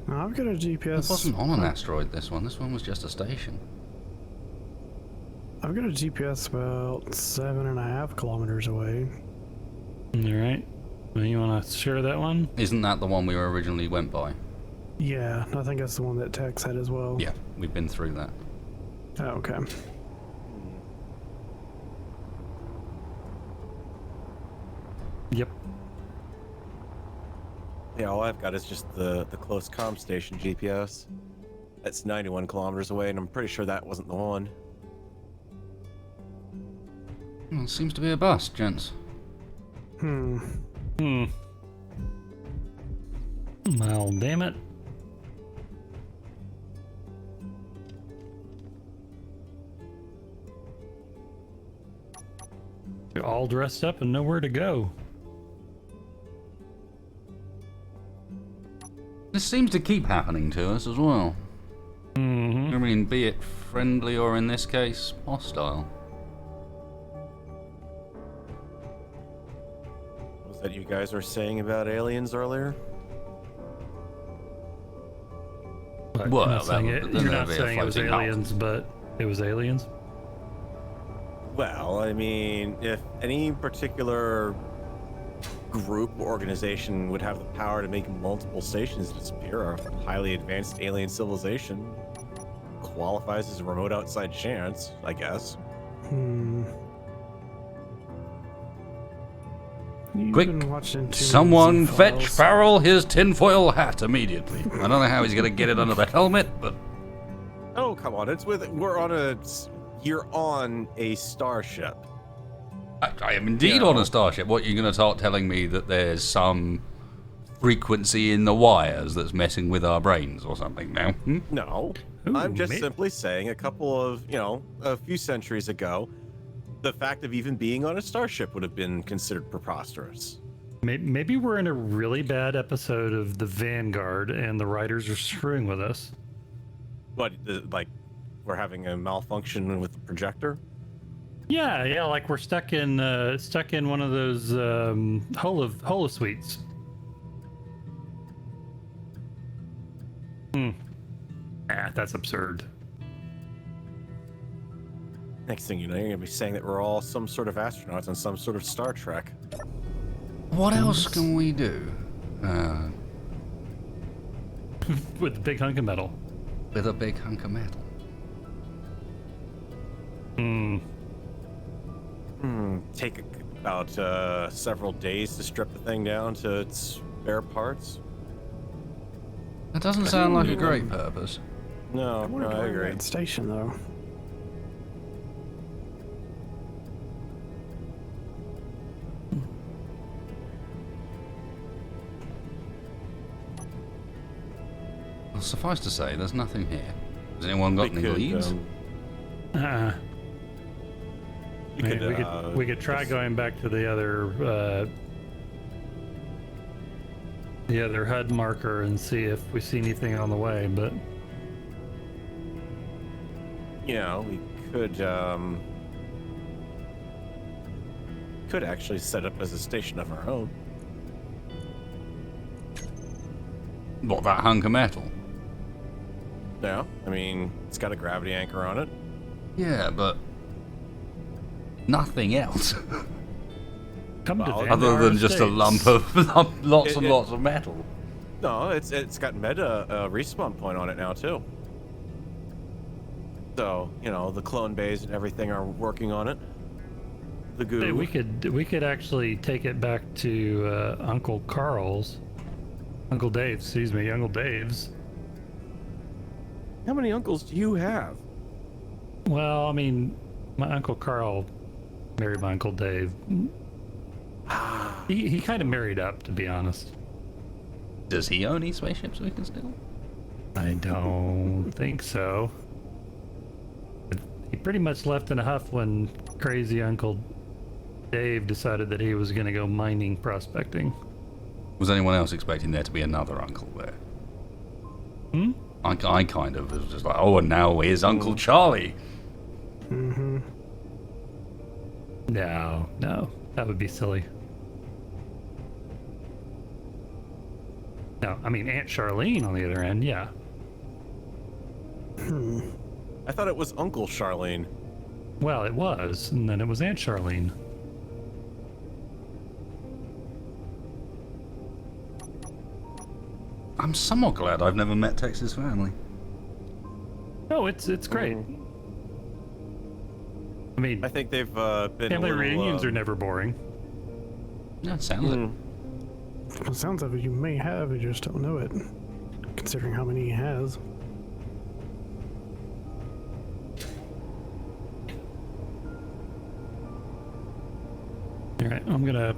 No, I've got a GPS. It wasn't on an asteroid, this one. This one was just a station. I've got a GPS about 7.5 kilometers away. All right. Well, you want to share that one? Isn't that the one we originally went by? Yeah, I think that's the one that Tex had as well. Yeah, we've been through that. Oh, okay. Yep. Yeah, all I've got is just the close comm station GPS. That's 91 kilometers away, and I'm pretty sure that wasn't the one. Well, it seems to be a bust, gents. Well, damn it. You're all dressed up and nowhere to go. This seems to keep happening to us as well. Mm-hmm. I mean, be it friendly or in this case, hostile. Was that you guys were saying about aliens earlier? Well, You're not saying that it, would- then you're there'd not be a saying it was floating hut. aliens, but it was aliens. Well, I mean, if any particular group or organization would have the power to make multiple stations disappear, a highly advanced alien civilization qualifies as a remote outside chance, I guess. You've Quick, been watching too many someone Z fetch files. Farrell his tinfoil hat immediately. I don't know how he's going to get it under the helmet, but... Oh, come on. You're on a starship. I am indeed Yeah. on a starship. What, you're going to start telling me that there's some frequency in the wires that's messing with our brains or something now? No. Ooh, I'm just maybe. simply saying a few centuries ago, the fact of even being on a starship would have been considered preposterous. Maybe we're in a really bad episode of the Vanguard and the writers are screwing with us. But, we're having a malfunction with the projector? Yeah, like we're stuck in one of those holosuites. That's absurd. Next thing you know, you're going to be saying that we're all some sort of astronauts on some sort of Star Trek. What else can we do? With the big hunk of metal. With a big hunk of metal. Take about several days to strip the thing down to its spare parts. That doesn't sound like a great purpose. No, I wonder I if we're in agree. that station though. Well, suffice to say, there's nothing here. Has anyone got any leads? Uh-uh. We could, We could try going back to the other HUD marker and see if we see anything on the way, but we could actually set up as a station of our own. What, that hunk of metal? Yeah, I mean, it's got a gravity anchor on it. Yeah, but nothing else. come to Well, Vanguard Other than just a Estates. lump of lots and It- lots of metal. No, it's got meta respawn point on it now too. So the clone bays and everything are working on it. The goo. Hey, we could actually take it back to Uncle Dave's. How many uncles do you have? Well, I mean, my Uncle Carl married my Uncle Dave. He kind of married up, to be honest. Does he own any spaceships we can steal? I don't think so. He pretty much left in a huff when crazy Uncle Dave decided that he was going to go mining prospecting. Was anyone else expecting there to be another uncle there? Hmm? I kind of was just like, oh, and now here's Uncle Charlie. Mm-hmm. No, that would be silly. No, I mean, Aunt Charlene, on the other end, yeah. I thought it was Uncle Charlene. Well, it was, and then it was Aunt Charlene. I'm somewhat glad I've never met Tex's family. Oh, it's great. I mean, I think they've been family a little, reunions are never boring. Yeah, it sounds it. Well, it sounds like you may have, you just don't know it. Considering how many he has. Alright, I'm gonna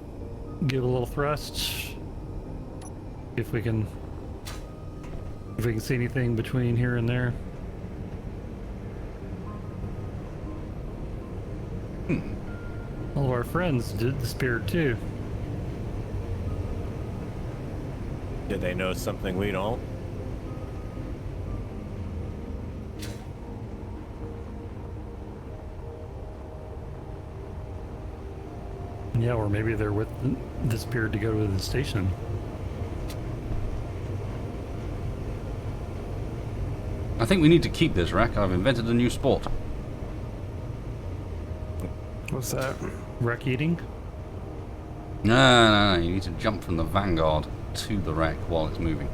give a little thrust. See if we can see anything between here and there. All of our friends disappeared too. Did they know something we don't? Yeah, or maybe they're disappeared to go to the station. I think we need to keep this, Rack. I've invented a new sport. What's that? Wreck eating? No. You need to jump from the Vanguard to the wreck while it's moving.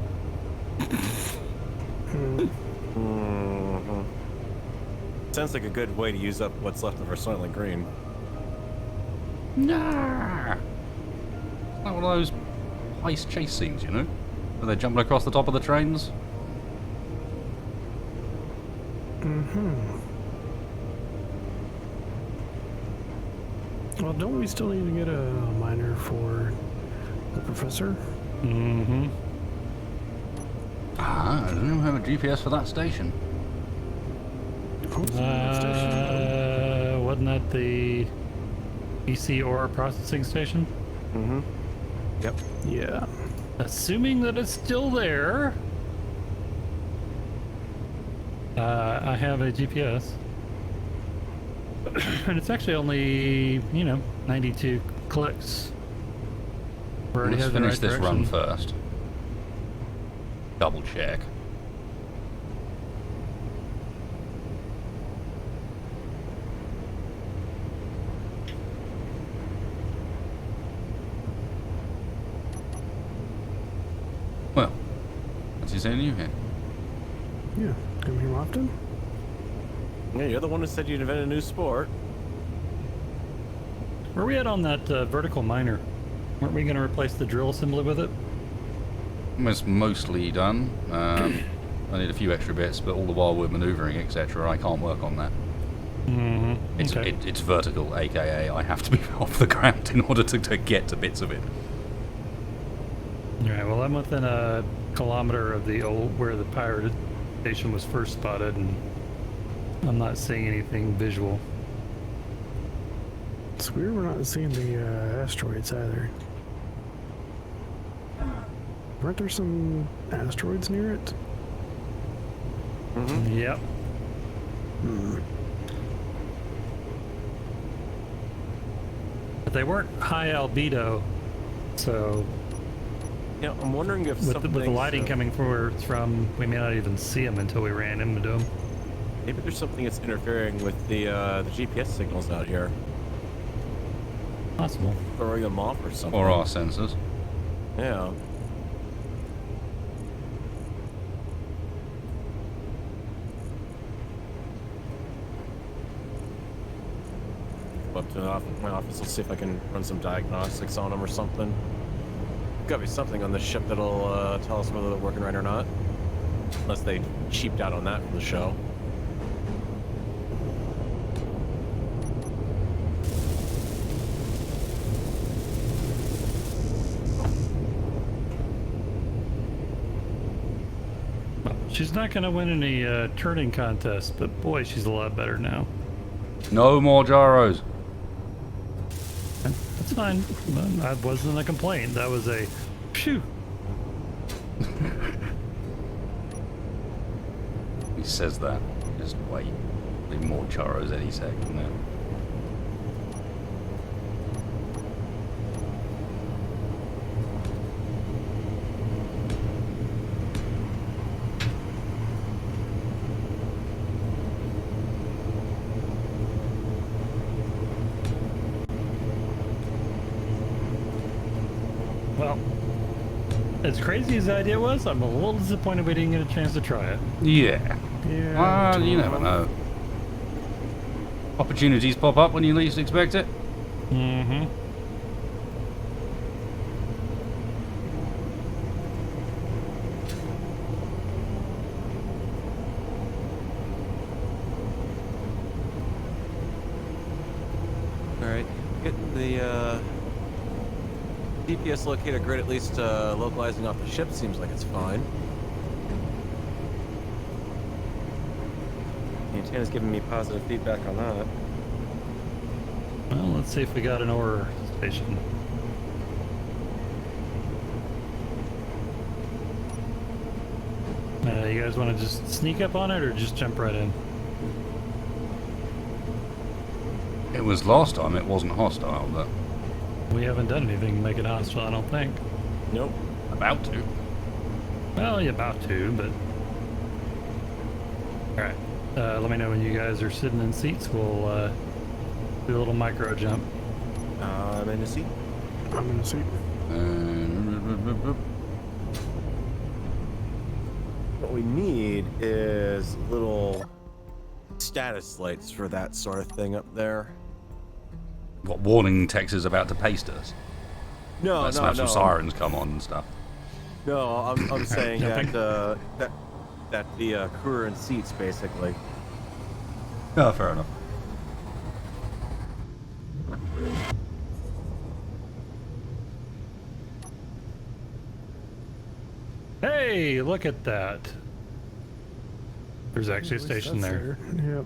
Sounds like a good way to use up what's left of our Soylent Green. Nah. It's like one of those heist chase scenes, you know? Where they're jumping across the top of the trains. Well, don't we still need to get a miner for the professor? Mm-hmm. Ah, I don't even have a GPS for that station. Wasn't that the EC ore processing station? Mm-hmm. Yep. Yeah. Assuming that it's still there. I have a GPS. And it's actually only, 92 clicks. We're already Let's headed in the finish right this run direction. first. Double check. Well, what's he saying to you here? Yeah. Come here often? Yeah, you're the one who said you'd invent a new sport. Where are we at on that vertical miner? Weren't we going to replace the drill assembly with it? It's mostly done. I need a few extra bits, but all the while we're maneuvering, etc., I can't work on that. Mm-hmm. It's vertical, aka I have to be off the ground in order to get to bits of it. Alright, well I'm within a kilometer of the where the pirate station was first spotted, and I'm not seeing anything visual. It's weird we're not seeing the asteroids either. Weren't there some asteroids near it? Mm-hmm. Yep. But they weren't high albedo, so Yeah, I'm wondering if with the lighting coming from, we may not even see them until we ran into them. maybe there's something that's interfering with the GPS signals out here. Possible. Throwing them off or something. Or our sensors. Yeah. Up to my office, let's see if I can run some diagnostics on them or something. Gotta be something on this ship that'll tell us whether they're working right or not. Unless they cheaped out on that from the show. She's not going to win any turning contests, but boy, she's a lot better now. No more gyros. That's fine. That wasn't a complaint. That was a phew. He says that. Just wait. There'll be more gyros any second now. Well, as crazy as the idea was, I'm a little disappointed we didn't get a chance to try it. Yeah. Yeah. Well, you never know. Opportunities pop up when you least expect it. Mm-hmm. All right, get the GPS locator grid at least localizing off the ship seems like it's fine. The antenna's giving me positive feedback on that. Well, let's see if we got an ore station. You guys want to just sneak up on it or just jump right in? It was last time, it wasn't hostile, but We haven't done anything to make it hostile, I don't think. Nope. about to. Well, you're about to, but... Alright. Let me know when you guys are sitting in seats. We'll do a little micro jump. I'm in a seat. I'm in the seat. What we need is little status lights for that sort of thing up there. What, warning text is about to paste us? No, Let's no, have no. some sirens come on and stuff. No, I'm saying Jumping. that the crew are in seats basically. Oh, fair enough. Hey, look at that. There's actually a station there. Yep.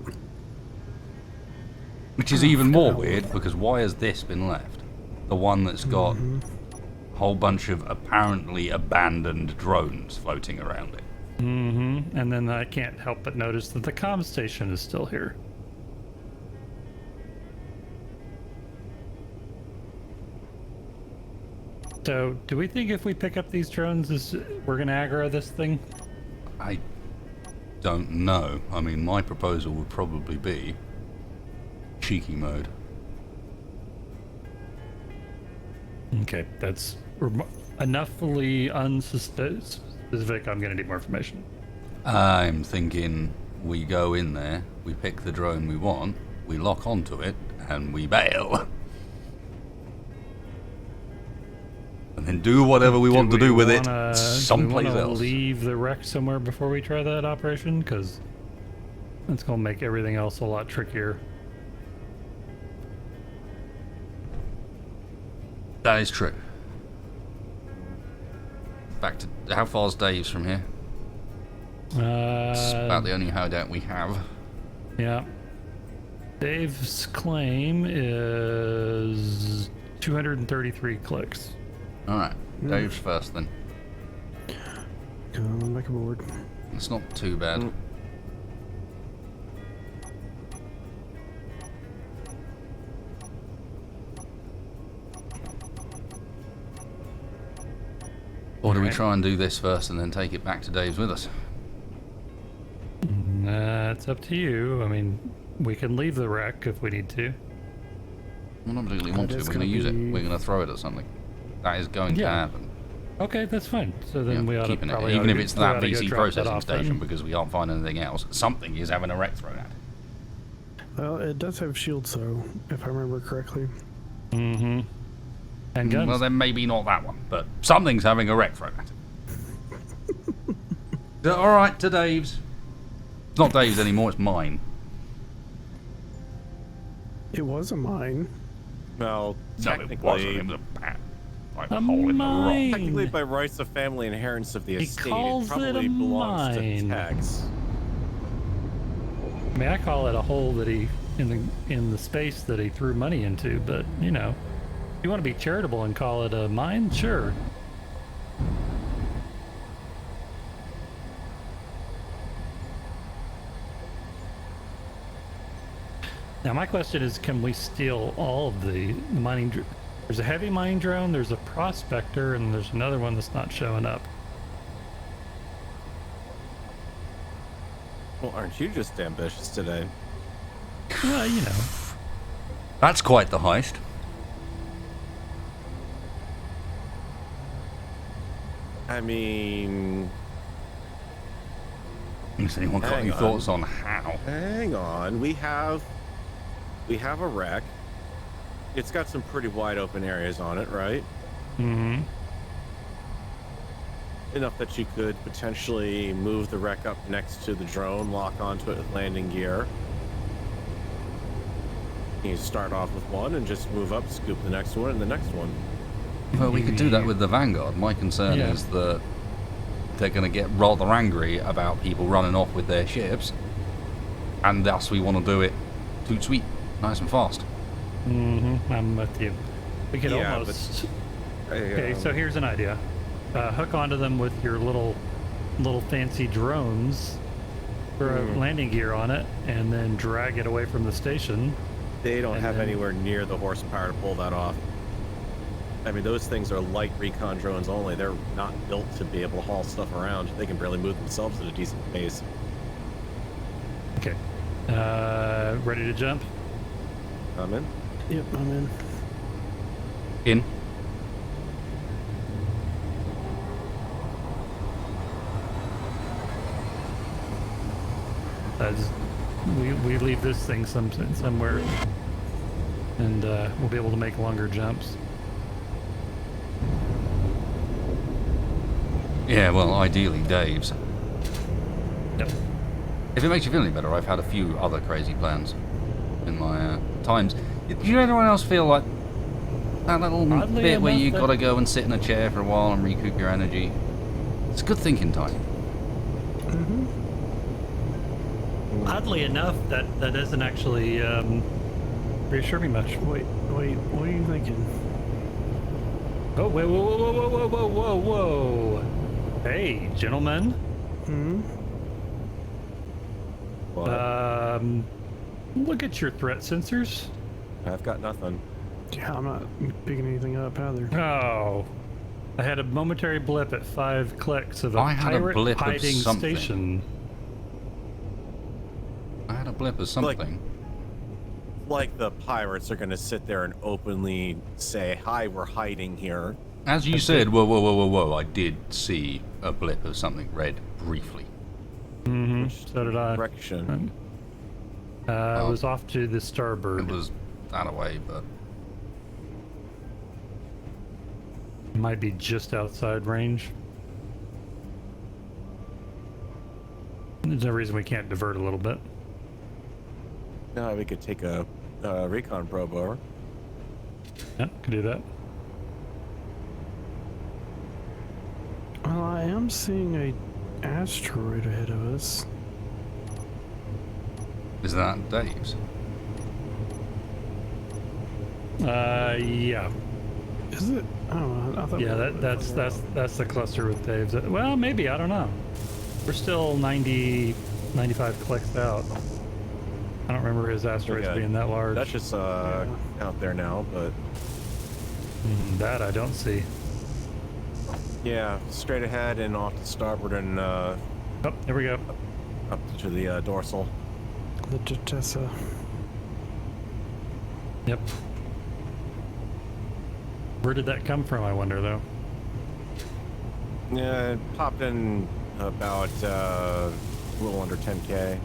Which is even more weird, because why has this been left? The one that's got a whole bunch of apparently abandoned drones floating around it. Mm-hmm. And then I can't help but notice that the comm station is still here. So, do we think if we pick up these drones, we're going to aggro this thing? I don't know. I mean, my proposal would probably be cheeky mode. Okay, that's enoughly unspecific. I'm going to need more information. I'm thinking we go in there, we pick the drone we want, we lock onto it, and we bail. And then do whatever we want to do with it someplace do we else. Leave the wreck somewhere before we try that operation, because that's going to make everything else a lot trickier. That is true. Back to how far's Dave's from here? It's about the only hideout we have. Yeah. Dave's claim is 233 clicks. Alright, Dave's first then. Come back aboard. It's not too bad. Or do we try and do this first and then take it back to Dave's with us? It's up to you. I mean, we can leave the wreck if we need to. We don't particularly want to. That is We're going to use it. gonna be- We're going to throw it at something. That is going to Yeah. happen. Okay, that's fine. So then Yeah, we ought to keeping it. probably... Even if it's that we oughta go VC drop that processing off then. station, because we can't find anything else. Something is having a wreck thrown at it. Well, it does have shields, though, if I remember correctly. Mm-hmm. And guns. Well, then maybe not that one, but something's having a wreck thrown at it. Alright, to Dave's. It's not Dave's anymore, it's mine. It was a mine. Well, No, it wasn't. It was a bat. Like a A hole in the rock. mine. technically, by rights of family inheritance of the He estate, calls it it probably a belongs mine. to Tex. I mean, I call it a hole that he in the space that he threw money into. But you know, if you want to be charitable and call it a mine, sure. Now my question is, can we steal all of the mining? There's a heavy mining drone, there's a prospector, and there's another one that's not showing up. Well, aren't you just ambitious today? Well, you know. That's quite the heist. I mean, Has anyone got Hang any on. thoughts on how? hang on. We have a wreck. It's got some pretty wide open areas on it, right? Mm-hmm. Enough that you could potentially move the wreck up next to the drone, lock onto it with landing gear. You start off with one and just move up, scoop the next one, and the next one. Well, we could do that with the Vanguard. My concern Yeah. is that they're going to get rather angry about people running off with their ships, and thus we want to do it toot sweet, nice and fast. Mm-hmm. I'm with you. We could Yeah, almost. but Okay, so here's an idea. Hook onto them with your little fancy drones, throw landing gear on it, and then drag it away from the station. they don't and have then- anywhere near the horsepower to pull that off. I mean, those things are light recon drones only. They're not built to be able to haul stuff around. They can barely move themselves at a decent pace. Okay. Ready to jump? I'm in. Yep, I'm in. In. We leave this thing somewhere, and we'll be able to make longer jumps. Yeah, well, ideally Dave's. Yep. If it makes you feel any better, I've had a few other crazy plans in my times. Did you anyone else feel like that little Oddly bit where enough, you that- got to go and sit in a chair for a while and recoup your energy? It's good thinking time. Mm-hmm. Oddly enough, that doesn't actually reassure me much. Wait, what are you thinking? Oh, wait, whoa. Hey, gentlemen. Hmm? But Look at your threat sensors. I've got nothing. Yeah, I'm not picking anything up either. Oh. I had a momentary blip at 5 clicks of a I had a pirate blip of hiding something. station. I had a blip of something. Like the pirates are going to sit there and openly say, "Hi, we're hiding here." As you said, whoa, I did see a blip of something red briefly. Mm-hmm. So did I. Direction. It was off to the It starboard. was that away, but It might be just outside range. There's no reason we can't divert a little bit. No, we could take a recon probe over. Yeah, could do that. Well, I am seeing a asteroid ahead of us. is that Dave's? Yeah. Is it? I don't know. I thought Yeah, that's the cluster with Dave's. Well, maybe, I don't know. We're still 90, 95 clicks out. I don't remember his asteroids Okay. being that large. That's just out there now, but That I don't see. yeah, straight ahead and off to starboard and Oh, there we go. up to the dorsal. the Jatessa. Yep. Where did that come from, I wonder, though? Yeah, it popped in about a little under 10K.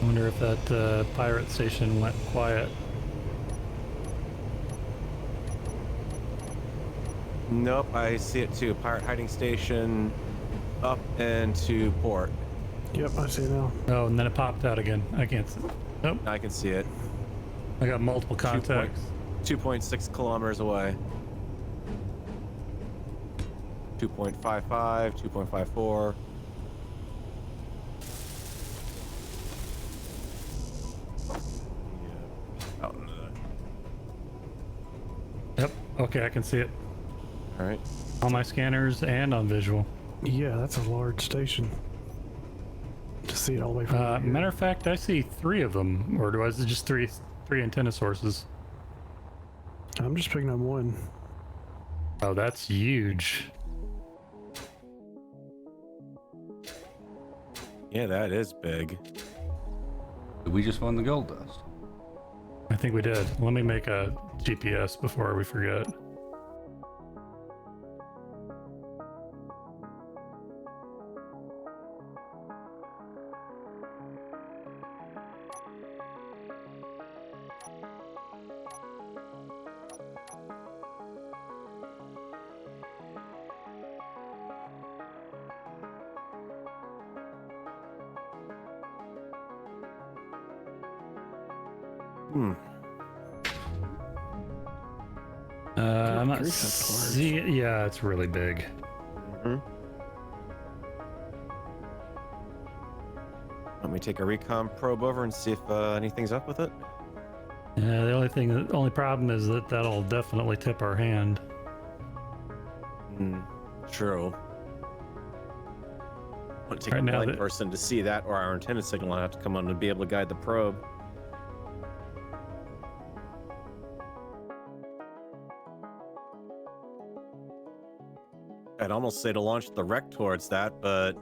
I wonder if that pirate station went quiet. Nope, I see it too. Pirate hiding station up and to port. Yep, I see it now. Oh, and then it popped out again. I can't see. Nope. I can see it. I got multiple contacts. 2.6 kilometers away. 2.55, 2.54. Yeah. Out into the... Yep. Okay, I can see it. All right. On my scanners and on visual. Yeah, that's a large station. To see it all the way from here. Matter of fact, I see 3 of them. Or do I see just three antenna sources? I'm just picking up one. Oh, that's huge. Yeah, that is big. Did we just find the gold dust? I think we did. Let me make a GPS before we forget. I'm not grief, that's large. see. Yeah, it's really big. Let me take a recon probe over and see if anything's up with it. Yeah, the only problem is that that'll definitely tip our hand. True. Would take Right a now blind that- person to see that, or our antenna signal. I have to come on and be able to guide the probe. I'd almost say to launch the wreck towards that, but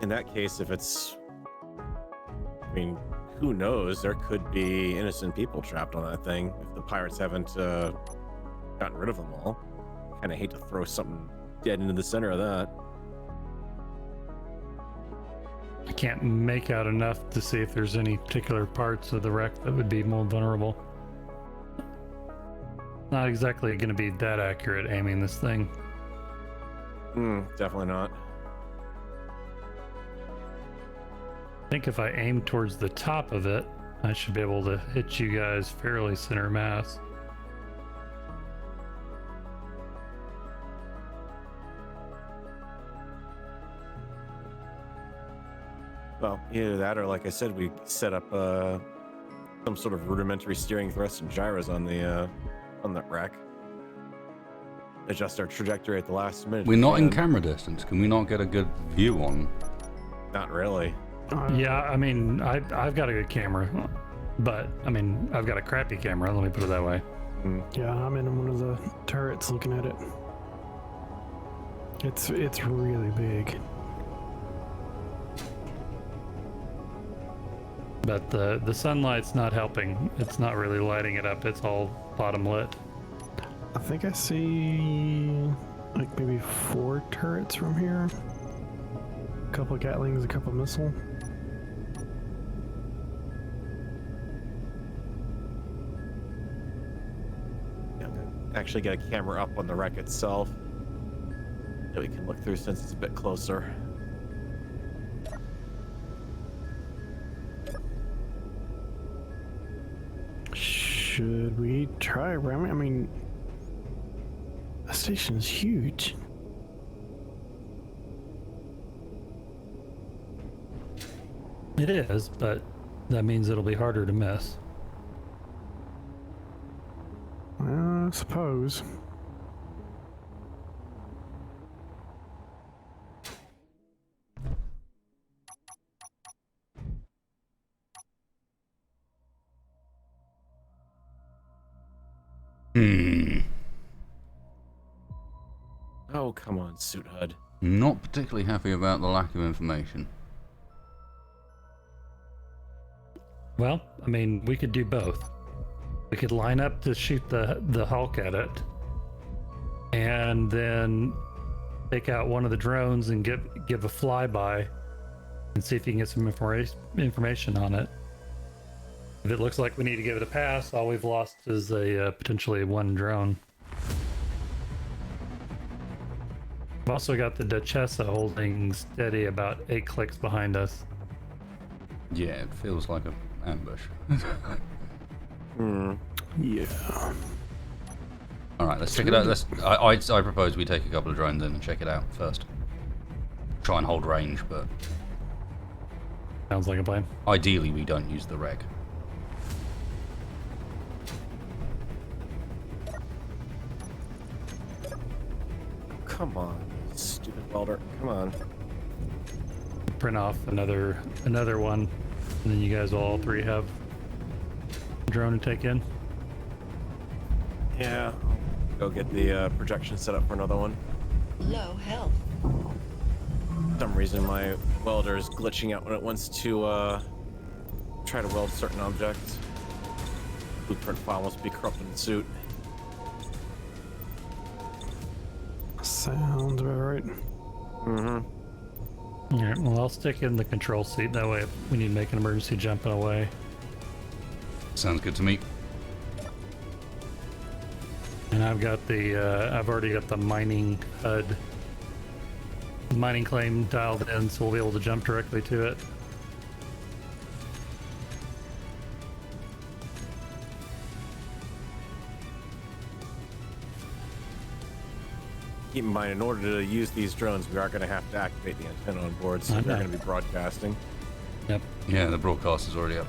in that case, if it's, I mean, who knows? There could be innocent people trapped on that thing if the pirates haven't gotten rid of them all. Kind of hate to throw something dead into the center of that. I can't make out enough to see if there's any particular parts of the wreck that would be more vulnerable. Not exactly going to be that accurate aiming this thing. Definitely not. I think if I aim towards the top of it, I should be able to hit you guys fairly center mass. Well, either that or, like I said, we set up some sort of rudimentary steering thrust and gyros on that rack. Adjust our trajectory at the last minute. We're if not we in can. camera distance. Can we not get a good view on? Not really. Yeah, I mean, I've got a good camera, but I mean, I've got a crappy camera. Let me put it that way. Yeah, I'm in one of the turrets looking at it. It's really big. But the sunlight's not helping. It's not really lighting it up. It's all bottom lit. I think I see like maybe 4 turrets from here. A couple of Gatlings, a couple of missile. Yeah, actually get a camera up on the wreck itself that we can look through since it's a bit closer. Should we try ramming? I mean, the station is huge. It is, but that means it'll be harder to miss. I suppose. Oh, come on, Suit HUD. Not particularly happy about the lack of information. Well, I mean, we could do both. We could line up to shoot the Hulk at it, and then take out one of the drones and give a flyby and see if you can get some information on it. If it looks like we need to give it a pass, all we've lost is a potentially one drone. We've also got the Duchessa holding steady about 8 clicks behind us. Yeah, it feels like an ambush. Yeah. All right, let's check it out. I propose we take a couple of drones in and check it out first. Try and hold range, but Sounds like a plan. ideally we don't use the reg. Come on, stupid welder. Come on. Print off another one, and then you guys will all three have a drone to take in. Yeah. I'll go get the projection set up for another one. Low health. For some reason, my welder is glitching out when it wants to try to weld certain objects. Blueprint file must be corrupted in the suit. Sounds about right. Mm-hmm. Alright, well I'll stick in the control seat, that way if we need to make an emergency jump away. Sounds good to me. And I've got I've already got the mining HUD, mining claim dialed in, so we'll be able to jump directly to it. Keep in mind, in order to use these drones, we are going to have to activate the antenna on board, so they're going to be broadcasting. Yep. Yeah, the broadcast is already up.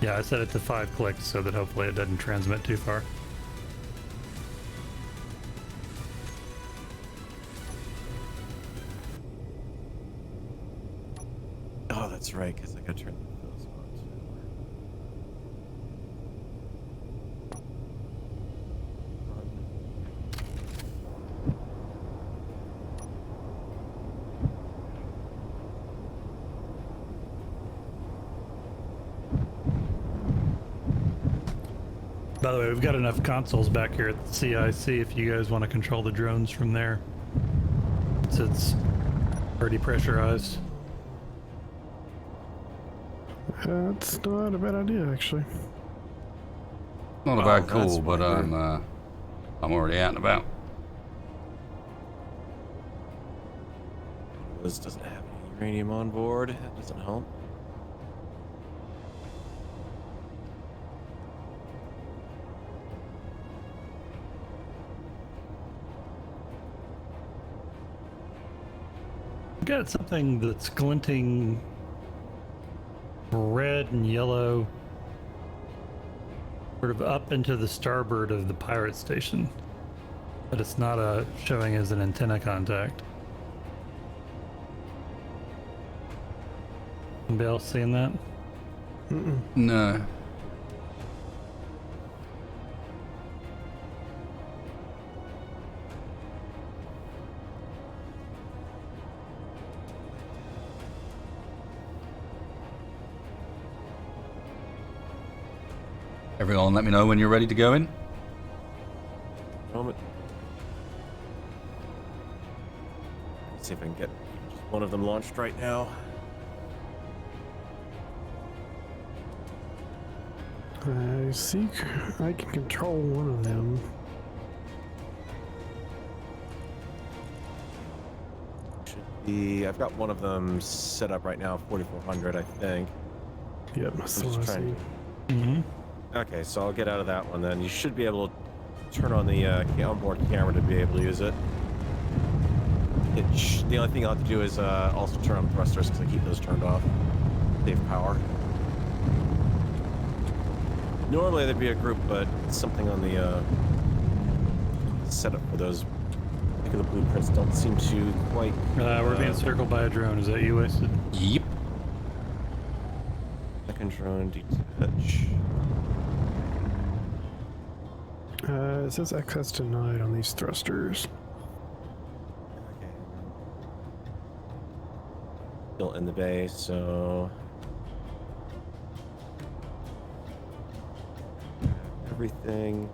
Yeah, I set it to 5 clicks so that hopefully it doesn't transmit too far. Oh, that's right, because I got to turn those on too. By the way, we've got enough consoles back here at the CIC if you guys want to control the drones from there. It's already pressurized. That's not a bad idea, actually. Not a Oh, bad that's call, but why I'm already out and about. This doesn't have any uranium on board. That doesn't help. We've got something that's glinting red and yellow sort of up into the starboard of the pirate station, but it's not showing as an antenna contact. Anybody else seeing that? No. Everyone, let me know when you're ready to go in. Moment. Let's see if I can get just one of them launched right now. I see. I can control one of them. Should be. I've got one of them set up right now, 4400, I think. Yep, that's the I'm one I just see. trying. Mm-hmm. Okay, so I'll get out of that one then. You should be able to turn on the onboard camera to be able to use it. The only thing I'll have to do is also turn on thrusters because I keep those turned off. Save power. Normally there'd be a group, but something on the setup for those particular blueprints don't seem to quite. We're being circled by a drone. Is that you, Wasted? Yep. Second drone detach. It says access denied on these thrusters. Okay. Still in the bay, so. everything.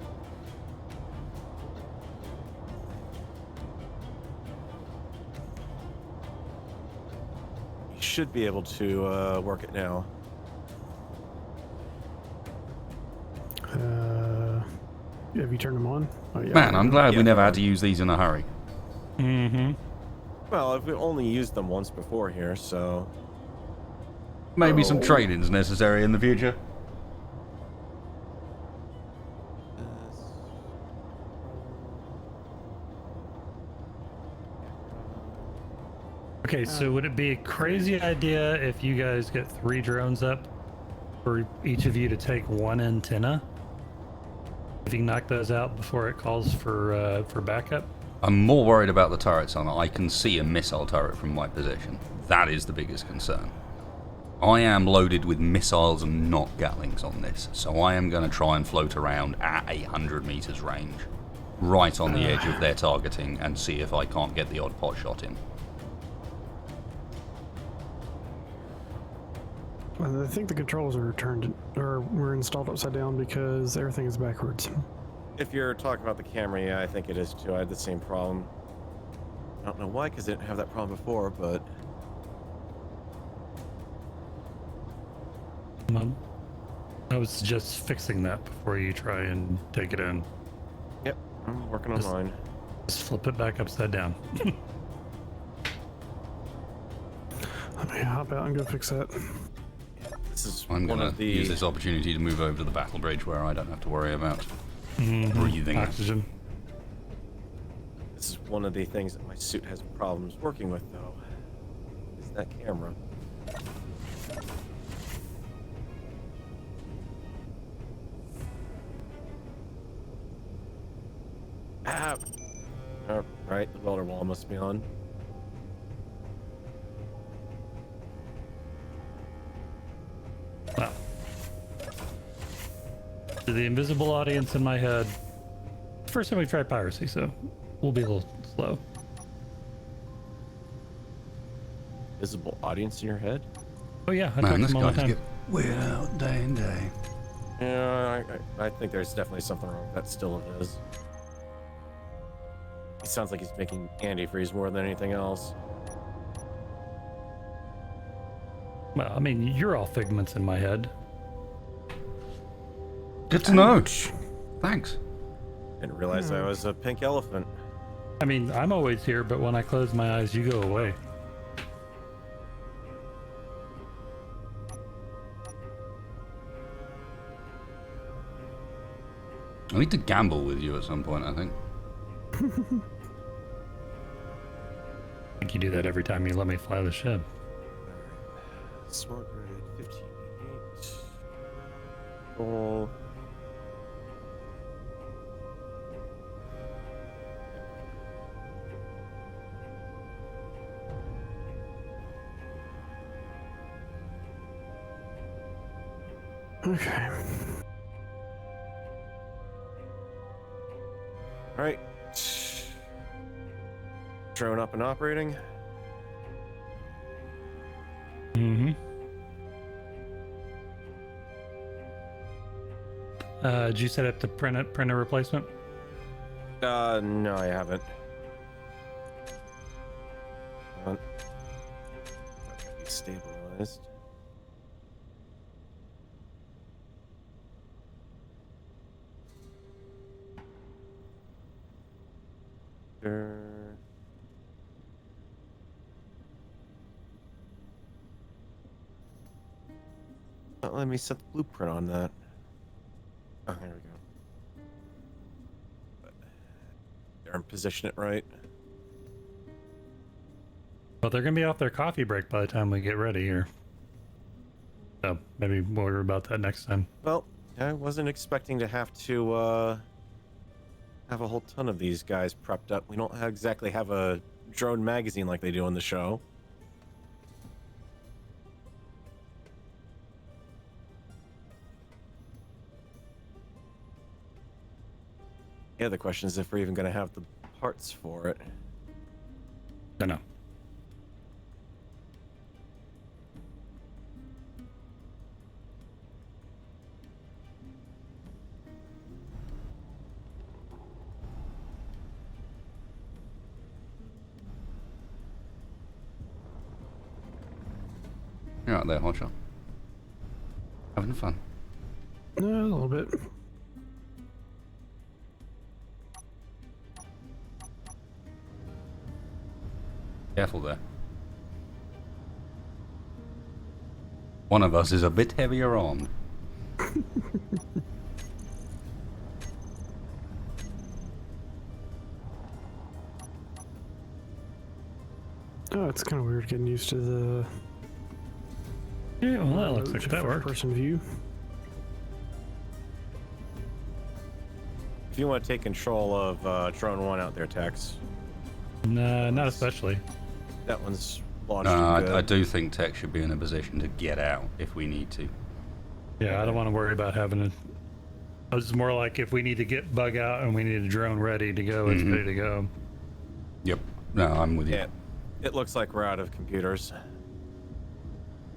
You should be able to work it now. Have you turned them on? Oh, yeah. Man, I'm glad we Yeah. never had to use these in a hurry. Mm-hmm. Well, I've only used them once before here, so... Maybe some training's necessary in the future. Okay, so would it be a crazy idea if you guys get 3 drones up for each of you to take 1 antenna? If you can knock those out before it calls for backup? I'm more worried about the turrets on it. I can see a missile turret from my position. That is the biggest concern. I am loaded with missiles and not Gatlings on this, so I am going to try and float around at 800 meters range, right on the edge of their targeting, and see if I can't get the odd pot shot in. I think the controls are turned or were installed upside down because everything is backwards. If you're talking about the camera, yeah, I think it is too. I had the same problem. I don't know why, because I didn't have that problem before, but... I would suggest fixing that before you try and take it in. Yep, I'm working on mine. Just flip it back upside down. Let me hop out and go fix that. This is I'm one going of to the... use this opportunity to move over to the battle bridge where I don't have to worry about breathing. Oxygen. This is one of the things that my suit has problems working with, though. Is that camera. Ah! Oh, right, the welder wall must be on. Wow. To the invisible audience in my head, first time we tried piracy, so we'll be a little slow. Visible audience in your head? Oh yeah, I Man, talk to this them all the guy's time. get weird out day and day. Yeah, I think there's definitely something wrong with that still of his. He sounds like he's making antifreeze more than anything else. Well, I mean, you're all figments in my head. Good to know. Thanks. Didn't realize I was a pink elephant. I mean, I'm always here, but when I close my eyes, you go away. I need to gamble with you at some point, I think. I think you do that every time you let me fly the ship. Smart grid 1588. Oh. Okay. All right. Drone up and operating. Mm-hmm. Did you set up the printer replacement? No, I haven't. Hold on. Stabilized. Let me set the blueprint on that. Oh, there we go. Darn, position it right. Well, they're gonna be off their coffee break by the time we get ready here. So maybe we'll worry about that next time. Well, I wasn't expecting to have to have a whole ton of these guys prepped up. We don't exactly have a drone magazine like they do on the show. Yeah, the question is if we're even going to have the parts for it. Don't know. You're out there, Hotshot. Having fun. A little bit. Careful there. One of us is a bit heavier armed. Oh, it's kind of weird getting used to the Yeah, well, that looks like that worked. person view. If you want to take control of drone 1 out there, Tex. Nah, not especially. That one's launched. I do think Tech should be in a position to get out if we need to. Yeah, I don't want to worry about having it. It's more like if we need to get bug out and we need a drone ready to go, it's ready to go. Yep. No, I'm with you. Yeah, it looks like we're out of computers.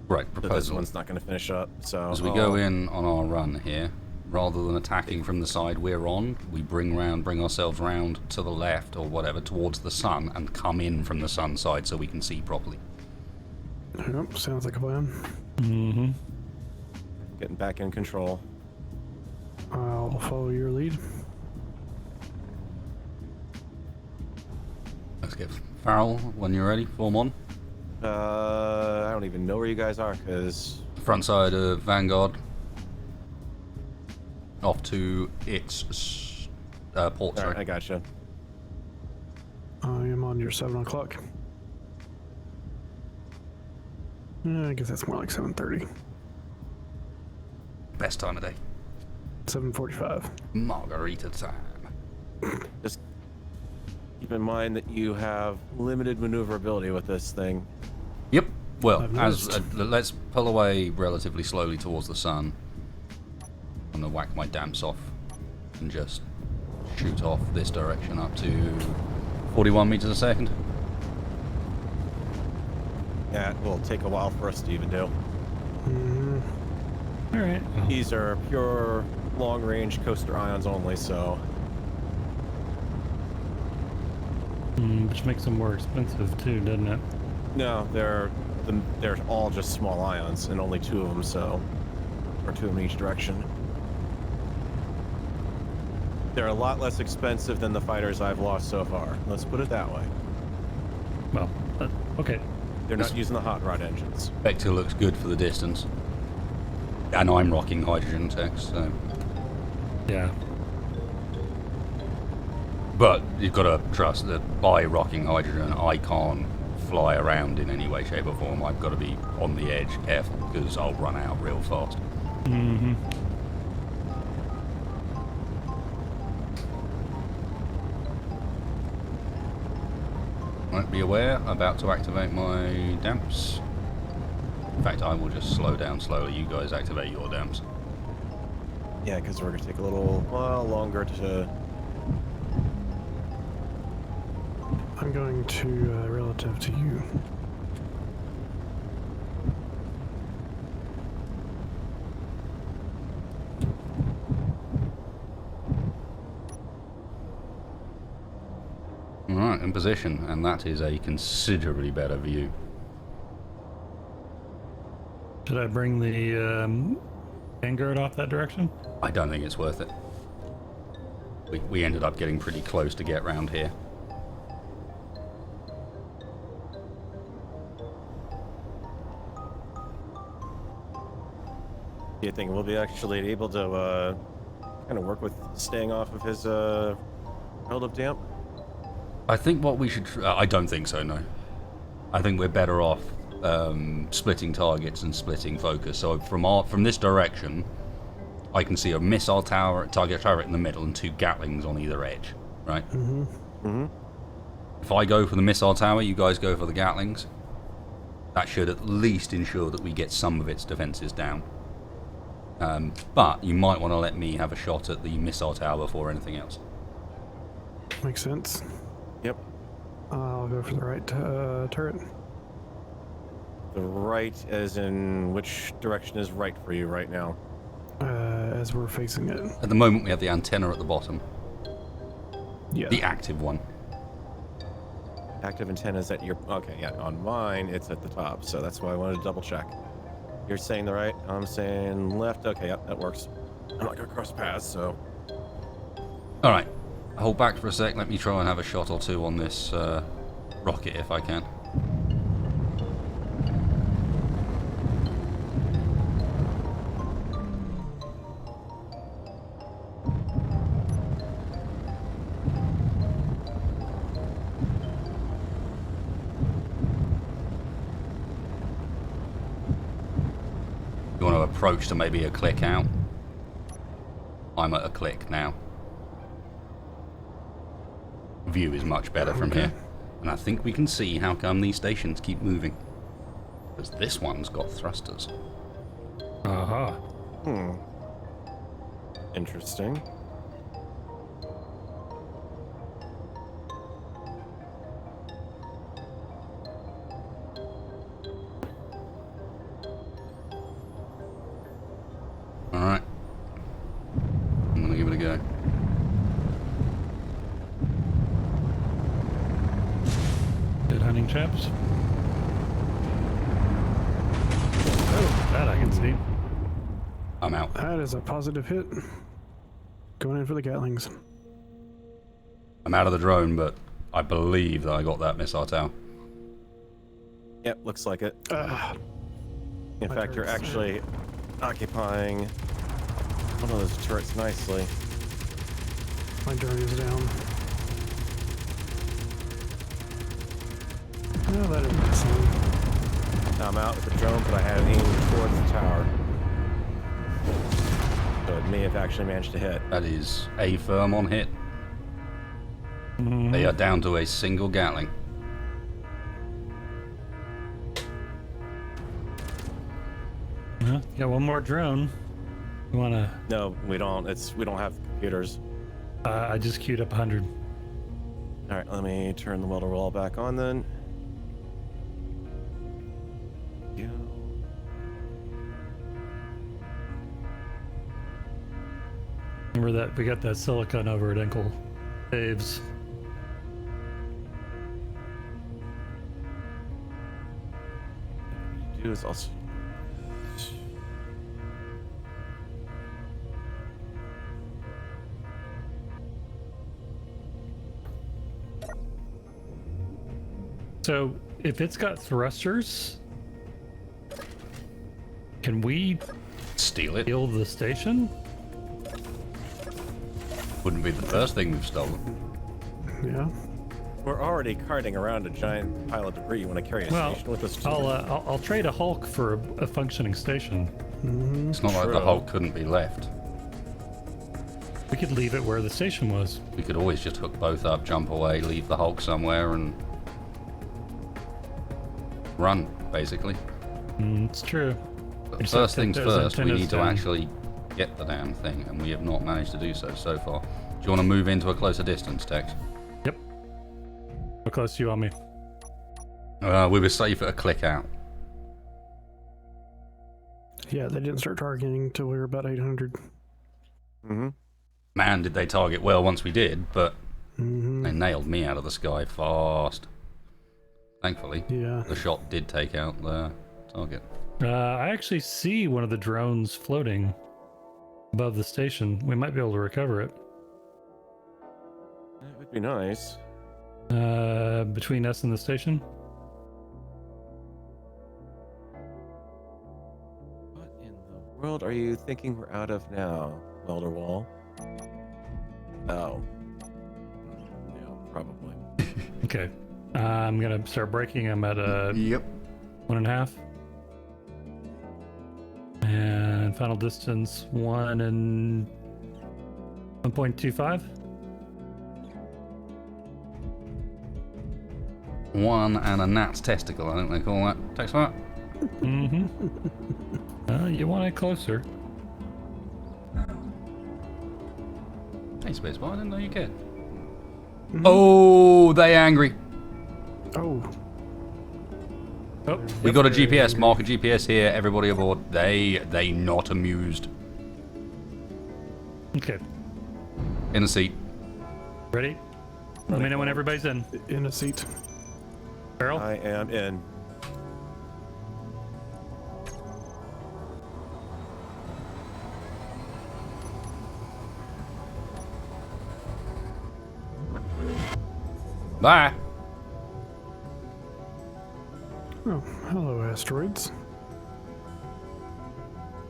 Right, So this proposal. one's not going to finish up. So As we go in on our run here, rather than attacking from the side we're on, we bring ourselves round to the left or whatever towards the sun and come in from the sun side so we can see properly. Yep, sounds like a plan. Mm-hmm. getting back in control. I'll follow your lead. Let's get Farrell when you're ready. Form on. I don't even know where you guys are, because... Front side of Vanguard. Off to its port, All sorry. right, I gotcha. I am on your 7 o'clock. I guess that's more like 7:30. Best time of day. 7:45. Margarita time. Just keep in mind that you have limited maneuverability with this thing. Yep. Well, I've as noticed. let's pull away relatively slowly towards the sun. I'm gonna whack my damps off and just shoot off this direction up to 41 meters a second. Yeah, it will take a while for us to even do. All right. Well, These are pure long-range coaster ions only, so... which makes them more expensive too, doesn't it? No, they're all just small ions, and only 2 of them, so... Or 2 in each direction. They're a lot less expensive than the fighters I've lost so far. Let's put it that way. Well, okay. They're not using the hot rod engines. Vector looks good for the distance. And I'm rocking hydrogen text, so. Yeah. But you've got to trust that by rocking hydrogen, I can't fly around in any way, shape, or form. I've got to be on the edge, careful, because I'll run out real fast. Mm-hmm. Right, be aware, about to activate my damps. In fact, I will just slow down slowly. You guys activate your damps. Yeah, because we're going to take a little while longer to... I'm going to relative to you. Alright, in position, and that is a considerably better view. Should I bring the Vanguard off that direction? I don't think it's worth it. We ended up getting pretty close to get round here. Do you think we'll be actually able to kind of work with staying off of his build-up damp? I think what we should... I don't think so, no. I think we're better off splitting targets and splitting focus. So from this direction, I can see a missile tower, target turret in the middle, and 2 Gatlings on either edge, right? Mm-hmm. Mm-hmm. If I go for the missile tower, you guys go for the Gatlings. That should at least ensure that we get some of its defenses down. But you might want to let me have a shot at the missile tower before anything else. Makes sense. Yep. I'll go for the right turret. The right, as in which direction is right for you right now? As we're facing it. At the moment, we have the antenna at the bottom. Yeah. The active one. Active antennas at your... Okay, yeah, on mine, it's at the top, so that's why I wanted to double check. You're saying the right. I'm saying left. Okay, yep, that works. I'm not gonna cross paths, so. All right, hold back for a sec. Let me try and have a shot or two on this rocket if I can. You want to approach to maybe a click out? I'm at a click now. View is much better from here. And I think we can see how come these stations keep moving. Because this one's got thrusters. Aha. Interesting. Alright. I'm gonna give it a go. Good hunting, chaps. Oh, that I can see. I'm out. That is a positive hit. Going in for the Gatlings. I'm out of the drone, but I believe that I got that missile tower. Yep, looks like it. In My fact, you're turret's actually occupying one of those turrets nicely. My drone is down. Oh, that is missing. I'm out with the drone, but I had it aimed towards the tower. So it may have actually managed to hit. That is a firm on hit. They are down to a single Gatling. Got one more drone. You wanna? No, we don't. We don't have computers. I just queued up 100. All right, let me turn the welder wall back on then. Yeah. Remember that we got that silicon over at Uncle Dave's. What you do is also. So if it's got thrusters, can we Steal it. steal the station? Wouldn't be the first thing we've stolen. Yeah. We're already carting around a giant pile of debris. You want to carry a Well, station with us too? I'll trade a Hulk for a functioning station. It's not like the True. Hulk couldn't be left. We could leave it where the station was. We could always just hook both up, jump away, leave the Hulk somewhere, and run, basically. It's true. But Except first that things those first, we antennas need to down. actually get the damn thing, and we have not managed to do so far. Do you want to move into a closer distance, Tex? Yep. How close to you on me? We were safe at a click out. Yeah, they didn't start targeting until we were about 800. Mm-hmm. Man, did they target well once we did, but Mm-hmm. they nailed me out of the sky fast. Thankfully, Yeah. the shot did take out the target. I actually see one of the drones floating above the station. We might be able to recover it. That would be nice. Between us and the station. What in the world are you thinking we're out of now, welder wall? Oh. No, probably. Okay. I'm gonna start braking. I'm at a Yep. 1.5. And final distance 1.25. 1 and a gnat's testicle, I think they call that. Text that. Mm-hmm. You want it closer. Hey, Spacebar, I didn't know you cared. Oh, they angry. Oh, Oh, We got a GPS, mark a GPS here, everybody aboard. They not amused. okay. In a seat. Ready? Let me know when everybody's in. in a seat. Carol? I am in. Bye. Oh, hello, asteroids.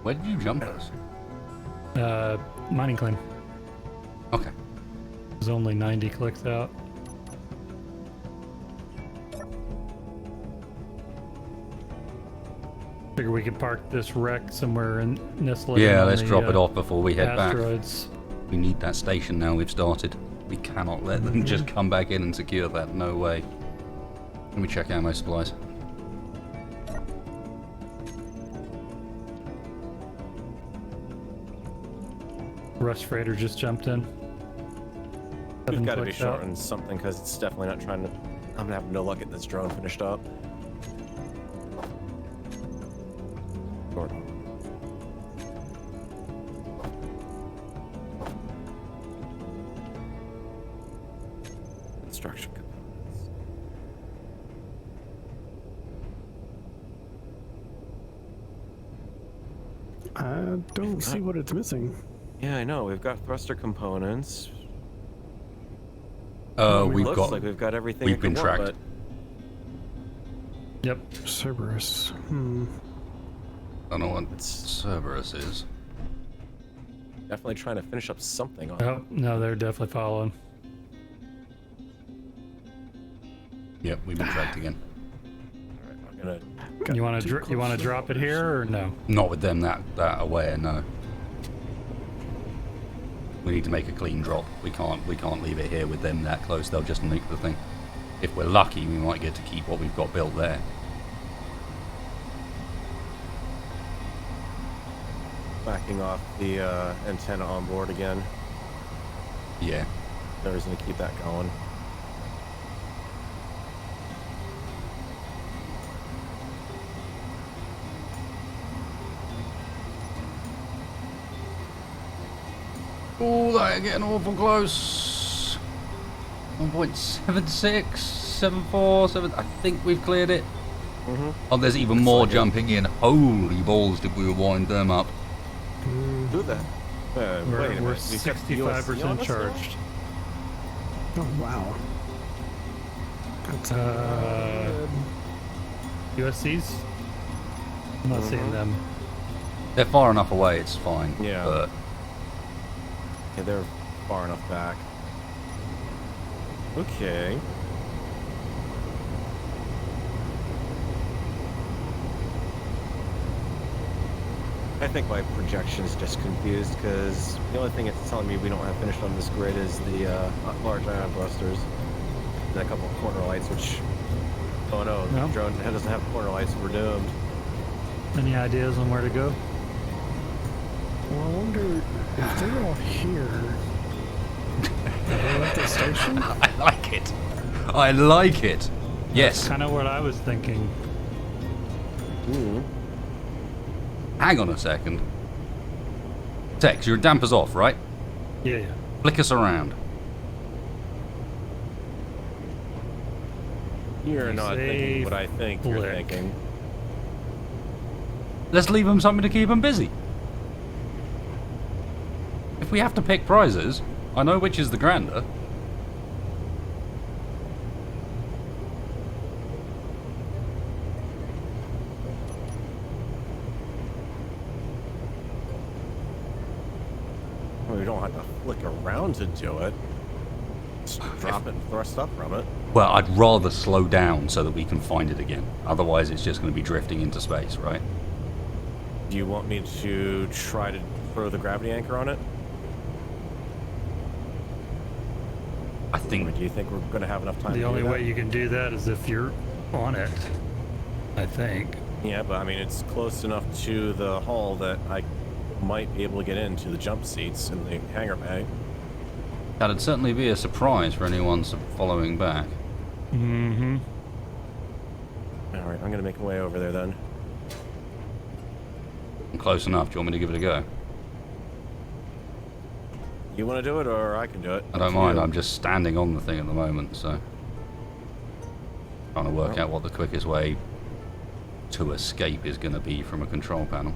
Where did you jump us? Mining claim. Okay. There's only 90 clicks out. Figure we could park this wreck somewhere and nestle it in Yeah, on let's the, drop it off before we head back. asteroids. We need that station now we've started. We cannot let them just come back in and secure that. No way. Let me check ammo supplies. Rust Freighter just jumped in. We've 7 got to be clicks out. shorting something because it's definitely not trying to. I'm gonna have no luck getting this drone finished up. Short. Construction components. I don't see what it's missing. Yeah, I know. We've got thruster components. We've Looks got. like we've got everything. we've it been could want, tracked. Yep. Cerberus. I don't know what Cerberus is. Definitely trying to finish up something on. Oh, no, they're definitely following. Yep, we've been tracked again. All right, I'm gonna. Got You want too to close to the drop it here or no? Not with them that aware, no. We need to make a clean drop. We can't leave it here with them that close. They'll just nuke the thing. If we're lucky, we might get to keep what we've got built there. Backing off the antenna on board again. Yeah. No reason to keep that going. Oh, they're getting awful close. 1.76, 74, 7. I think we've cleared it. Oh, there's even more jumping in. Holy balls, did we wind them up? Do that. Wait a We're minute. We've got the USC on 65% us now? charged. Oh, wow. That's USCs? I'm not seeing them. They're far enough away, it's fine. Yeah. But Yeah, they're far enough back. Okay. I think my projection's just confused because the only thing it's telling me we don't have finished on this grid is the large ion thrusters and a couple of corner lights, which, oh no, No. the drone doesn't have corner lights, we're doomed. Any ideas on where to go? Well, I wonder if they're all here. Are they at the station? I like it. I like it. Yes. Kind of what I was thinking. Hang on a second. Tex, your damper's off, right? Yeah. Flick us around. You're You not say thinking what I think you're flick. thinking. Let's leave them something to keep them busy. If we have to pick prizes, I know which is the grander. Well, we don't have to flick around to do it. Just drop it and thrust up from it. Well, I'd rather slow down so that we can find it again. Otherwise, it's just going to be drifting into space, right? Do you want me to try to throw the gravity anchor on it? I Or think do you think we're going to have enough time The to only do that? way you can do that is if you're on it, I think. Yeah, but I mean, it's close enough to the hull that I might be able to get into the jump seats in the hangar bay. that'd certainly be a surprise for anyone following back. Mm-hmm. All right, I'm going to make my way over there then. I'm close enough. Do you want me to give it a go? You want to do it, or I can do it? I don't Up to mind. you. I'm just standing on the thing at the moment, so trying to work out what the quickest way to escape is going to be from a control panel.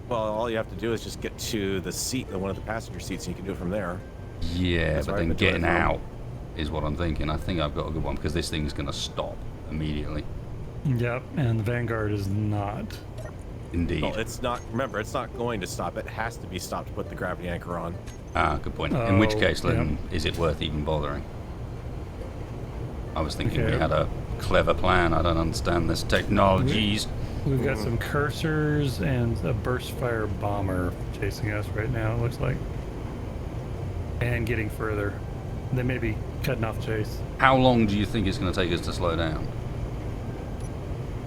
Well, all you have to do is just get to the seat, one of the passenger seats, and you can do it from there. Yeah, That's but right, then but do it getting from- out. is what I'm thinking. I think I've got a good one because this thing's going to stop immediately. Yep, and the Vanguard is not. Indeed. Well, it's not. Remember, it's not going to stop. It has to be stopped to put the gravity anchor on. Ah, good point. In which Oh, case, then, yep. is it worth even bothering? I was thinking we Okay. had a clever plan. I don't understand this technologies. We've got some cursors and a burst fire bomber chasing us right now, it looks like. And getting further. They may be cutting off chase. How long do you think it's going to take us to slow down?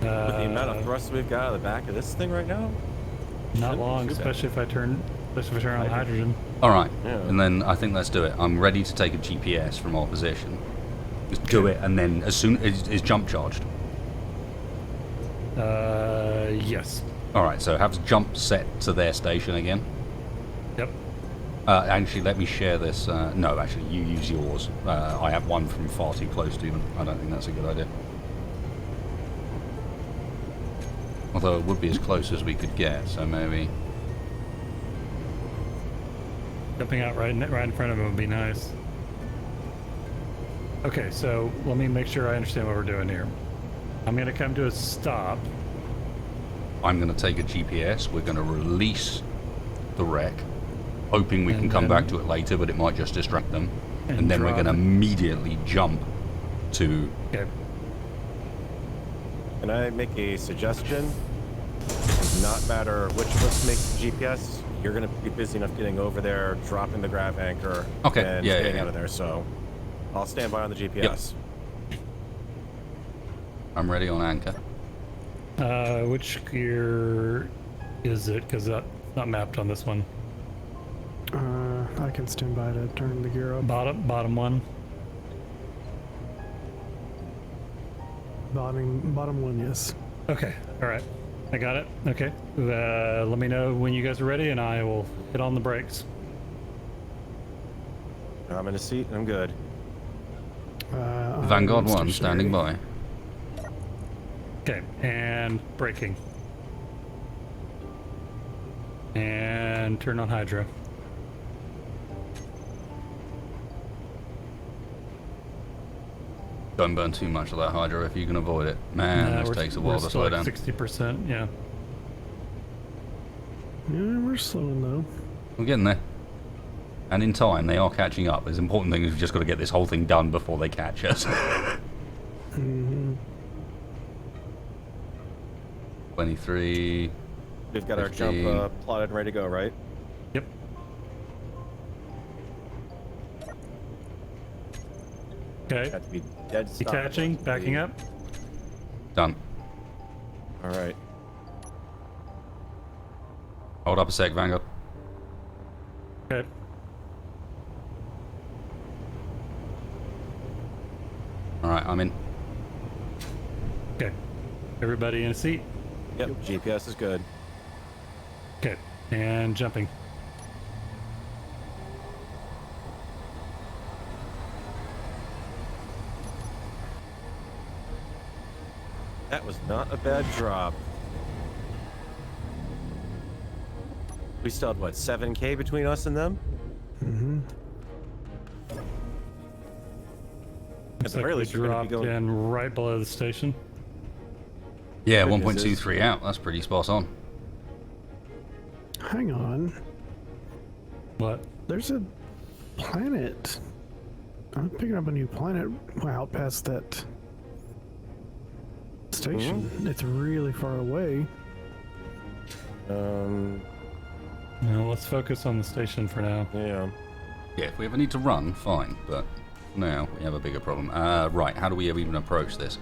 With the amount of thrust we've got out of the back of this thing right now, Not shouldn't be long, too bad. especially if I turn on hydrogen. All right, Yeah. and then I think let's do it. I'm ready to take a GPS from our position. Just do it, and then as soon as is jump charged. Yes. All right, so have jump set to their station again. Yep. Actually, let me share this. No, actually, you use yours. I have one from far too close to them. I don't think that's a good idea. Although it would be as close as we could get, so maybe. Jumping out right in front of him would be nice. Okay, so let me make sure I understand what we're doing here. I'm going to come to a stop. I'm going to take a GPS. We're going to release the wreck, hoping we can And come then- back to it later, but it might just distract them. And And then we're drop going to it. immediately jump to. Okay. Can I make a suggestion? It does not matter which of us makes the GPS. You're going to be busy enough getting over there, dropping the grav anchor, Okay, and yeah, getting yeah. out of there. So I'll stand by on the GPS. I'm ready on anchor. Which gear is it? Because that's not mapped on this one. I can stand by to turn the gear up. Bottom one. Bottom one, yes. Okay. All right. I got it. Okay. Let me know when you guys are ready, and I will hit on the brakes. I'm in a seat. I'm good. Vanguard I'm 1 standing by. Okay. And braking. And turn on hydro. Don't burn too much of that hydro if you can avoid it. Man, this takes a while to slow down. 60%. Yeah. Yeah, we're slowing though. We're getting there. And in time, they are catching up. The important thing is we've just got to get this whole thing done before they catch us. Mm-hmm. 23. We've got our 15. jump plotted and ready to go, right? Yep. Okay. Got to be dead stop. Detaching. Backing up. Done. All right. Hold up a sec, Vanguard. Okay. Alright, I'm in. Okay. Everybody in a seat. Yep. GPS is good. Okay. And jumping. That was not a bad drop. We still had, what, 7K between us and them? Mm-hmm. At Looks the like very we least, we're going to dropped be going... in right below the station. Yeah, Good news 1.23 out. That's pretty spot on. Hang on. What? There's a planet. I'm picking up a new planet out past that station. It's really far away. No, let's focus on the station for now. Yeah. Yeah, if we ever need to run, fine, but now we have a bigger problem. Right, how do we even approach this?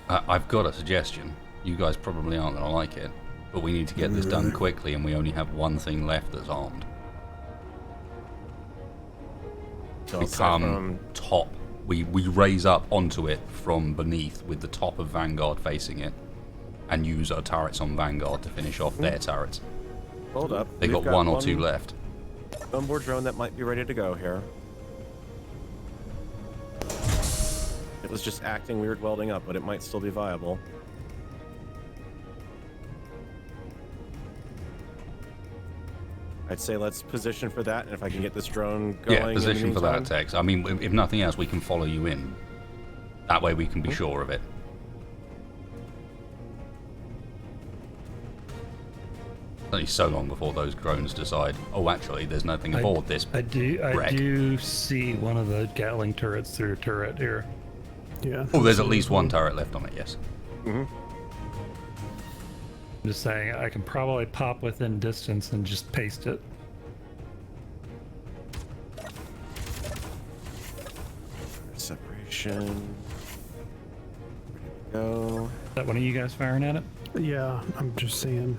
I've got a suggestion. You guys probably aren't going to like it, but we need to get this done quickly, and we only have one thing left that's armed. So We aside come from- top. We raise up onto it from beneath with the top of Vanguard facing it, and use our turrets on Vanguard to finish off their turrets. Hold up. They We've got one or two left. Onboard drone that might be ready to go here. It was just acting weird welding up, but it might still be viable. I'd say let's position for that, and if I can get this drone going. Yeah, in the position for that, meantime- Tex. I mean, if nothing else, we can follow you in. That way we can be sure of it. Only so long before those drones decide, oh, actually, there's nothing aboard this. I wreck. do see one of the Gatling turrets through a turret here. Yeah. Oh, there's at least one turret left on it, yes. I'm just saying, I can probably pop within distance and just paste it. Separation. Ready to go. Is that one of you guys firing at it? Yeah, I'm just saying.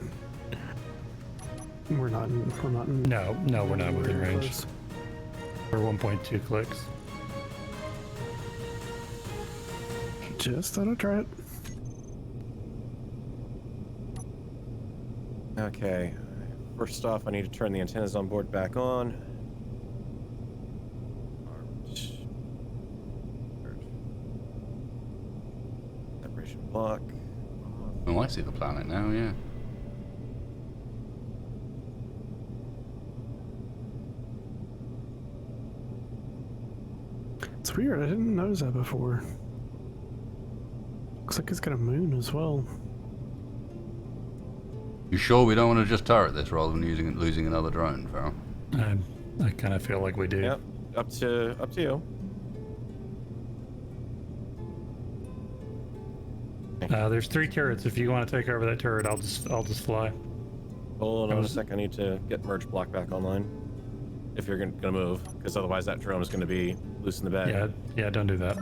We're not in. No, we're not within we're range. close. We're 1.2 clicks. Just thought I'd try it. Okay. First off, I need to turn the antennas on board back on. Armed. Separation block. Oh, I see the planet now, yeah. It's weird. I didn't notice that before. Looks like it's got a moon as well. You sure we don't want to just turret this rather than losing another drone, Farrell? I kind of feel like we do. Yep. Up to you. There's 3 turrets. If you want to take over that turret, I'll just fly. Hold on a sec. I need to get merge block back online. If you're gonna move, because otherwise that drone is gonna be loose in the bag. Yeah, don't do that.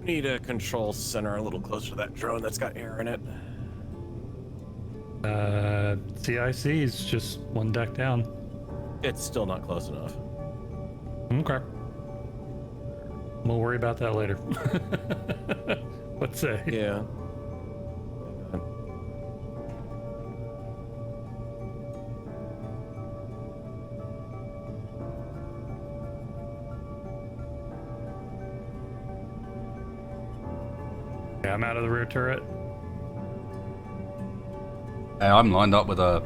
Need a control center a little closer to that drone that's got air in it. CIC is just 1 deck down. It's still not close enough. Okay. We'll worry about that later. Let's say. Yeah. Yeah, I'm out of the rear turret. Hey, I'm lined up with a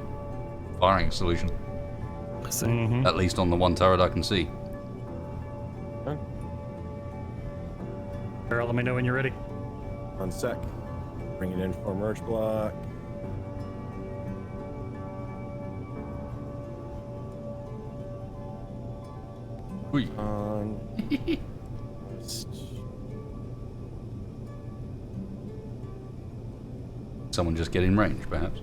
firing solution. Mm-hmm. At least on the one turret I can see. Carol, let me know when you're ready. 1 sec. Bring it in for merge block. Oi. On. Someone just get in range, perhaps.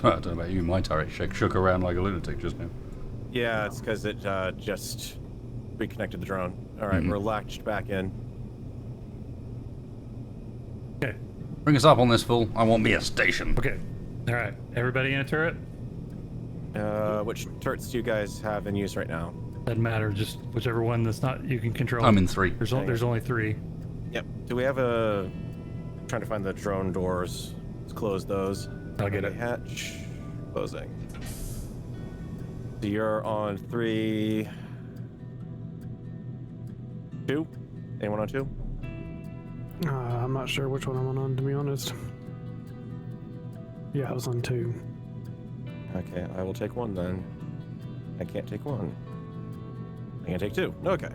I don't know about you, my turret shook around like a lunatic just now. Yeah, it's because it just reconnected the drone. All right, we're latched back in. Okay. Bring us up on this, fool. I want me a station. Okay. All right. Everybody in a turret? Which turrets do you guys have in use right now? Doesn't matter. Just whichever one that's not you can control. I'm in 3. There's only 3. Yep. Do we have a... trying to find the drone doors. Let's close those. I'll get it. Hatch. Closing. So you're on 3... 2? Anyone on 2? I'm not sure which one I'm on, to be honest. Yeah, I was on 2. Okay, I will take 1 then. I can't take 1. I can't take 2. Okay,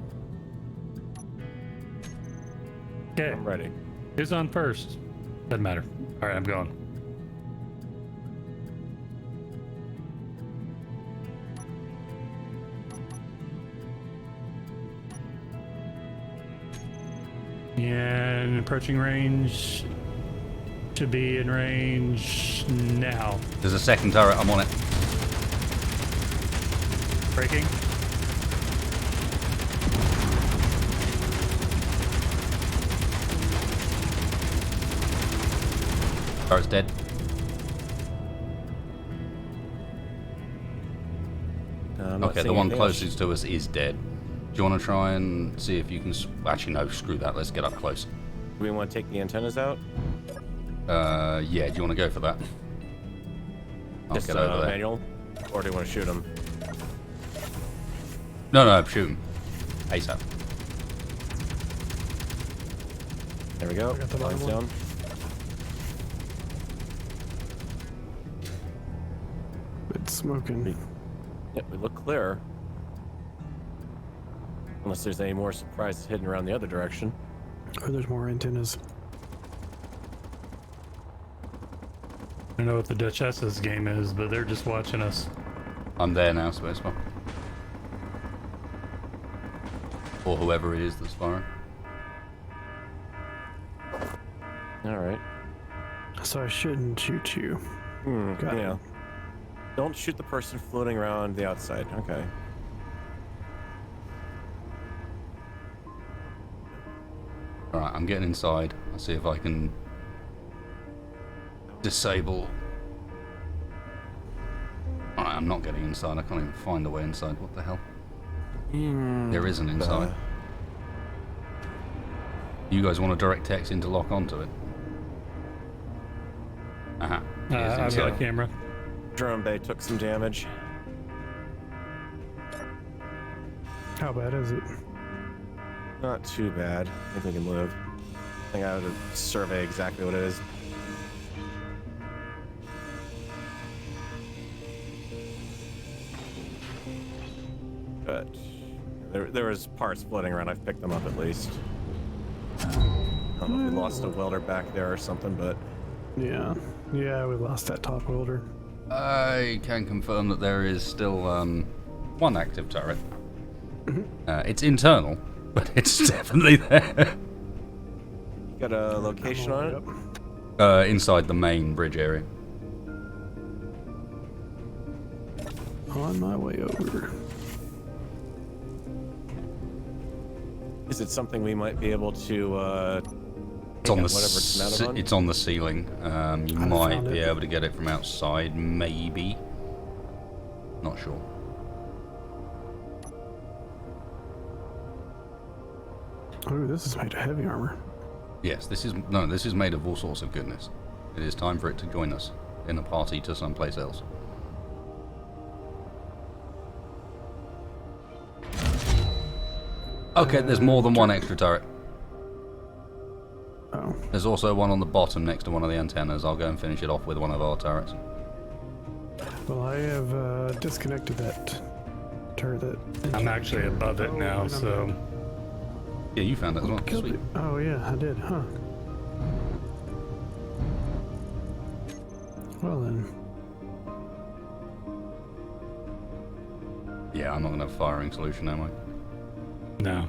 Okay. I'm ready. Who's on first? Doesn't matter. All right, I'm going. And approaching range. Should be in range now. There's a second turret. I'm on it. Braking. Turret's dead. I'm not Okay, the seeing one anything else. closest to us is dead. Do you want to try and see if you can... Actually, no, screw that. Let's get up close. Do we want to take the antennas out? Yeah, do you want to go for that? I'll Just get over there. manual? Or do you want to shoot them? No, shoot him. ASAP. There we go. I got the bottom Line's one. down. It's smoking. Yep, we look clear. Unless there's any more surprises hidden around the other direction. Oh, there's more antennas. I don't know what the Duchess's game is, but they're just watching us. I'm there now, Spacebar. Or whoever it is that's firing. Alright. So I shouldn't shoot you. Got it. Yeah. Don't shoot the person floating around the outside. Okay. Alright, I'm getting inside. I'll see if I can disable. Alright, I'm not getting inside. I can't even find a way inside. What the hell? There isn't inside. You guys want a direct text into lock onto it? Aha. It is I've got a inside. camera. Drone bay took some damage. How bad is it? Not too bad. I think we can live. I think I have to survey exactly what it is. But there was parts floating around. I've picked them up at least. I don't know if we lost a welder back there or something, but Yeah. Yeah, we lost that top welder. I can confirm that there is still one active turret. It's internal, but it's definitely there. you got a location on it? Yep. Inside the main bridge area. On my way over. Is it something we might be able to It's on the whatever it's mounted on? it's on the ceiling. You I might found be it. able to get it from outside, maybe. Not sure. Oh, this is made of heavy armor. Yes, this is made of all sorts of goodness. It is time for it to join us in a party to someplace else. Okay, there's more than one extra turret. Oh. There's also one on the bottom next to one of the antennas. I'll go and finish it off with one of our turrets. Well, I have disconnected that turret. I'm actually above it now, and I'm so dead. Yeah, you found it as well. Killed Sweet. it. Oh yeah, I did, huh? Well then. Yeah, I'm not going to have a firing solution, am I? no.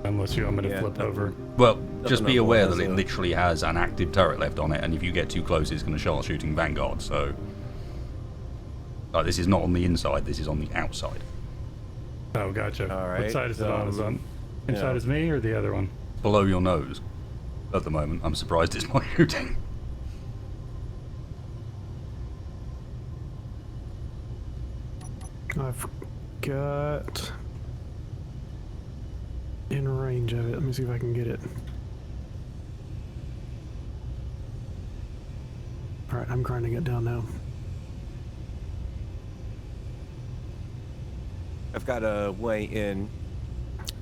Unless you want me to Yeah, flip no. over. Well, just be know aware what that it it is, literally has an active turret left on it, and if you get too close, it's going to start shooting Vanguard, so... Like, this is not on the inside, this is on the outside. Oh, gotcha. All What right, side is it on? Is it on inside yeah. is me or the other one? Below your nose. At the moment, I'm surprised it's not shooting. I've got in range of it. Let me see if I can get it. Alright, I'm grinding it down now. I've got a way in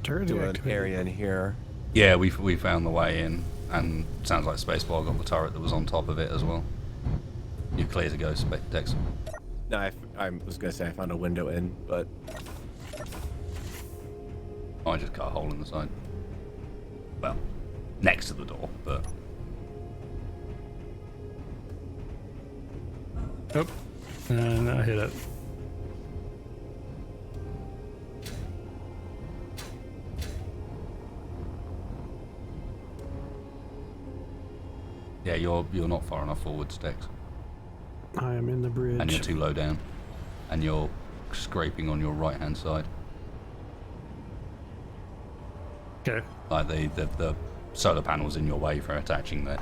Turret to an deactivated. area in here. Yeah, we found the way in, and sounds like Spacebar got the turret that was on top of it as well. You're clear to go, Dex. No, I was gonna say I found a window in, but I just cut a hole in the side. Well, next to the door, but... Oh, and I hit it. Yeah, you're not far enough forward, Dex. I am in the bridge. And you're too low down. And you're scraping on your right-hand side. Okay. Like the solar panel's in your way for attaching there.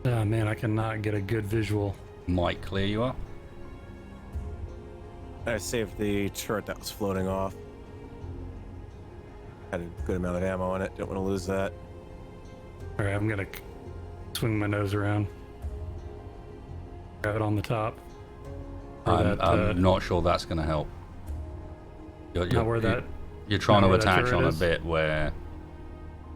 Oh man, I cannot get a good visual. Might clear you up. I saved the turret that was floating off. Had a good amount of ammo on it. Don't want to lose that. Alright, I'm gonna swing my nose around. Grab it on the top. I'm not sure that's going to help. You're trying to attach on a bit where...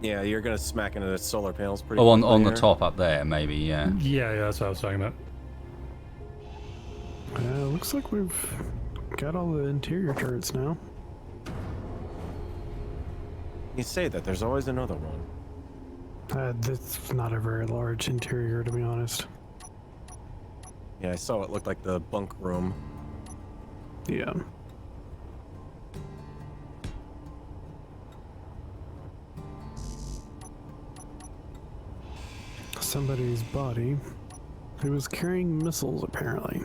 Yeah, you're gonna smack into the solar panels pretty. Oh, on the here. top up there, maybe, yeah. Yeah, that's what I was talking about. Looks like we've got all the interior turrets now. You say that, there's always another one. That's not a very large interior, to be honest. Yeah, I saw it looked like the bunk room. Yeah. Somebody's body who was carrying missiles, apparently.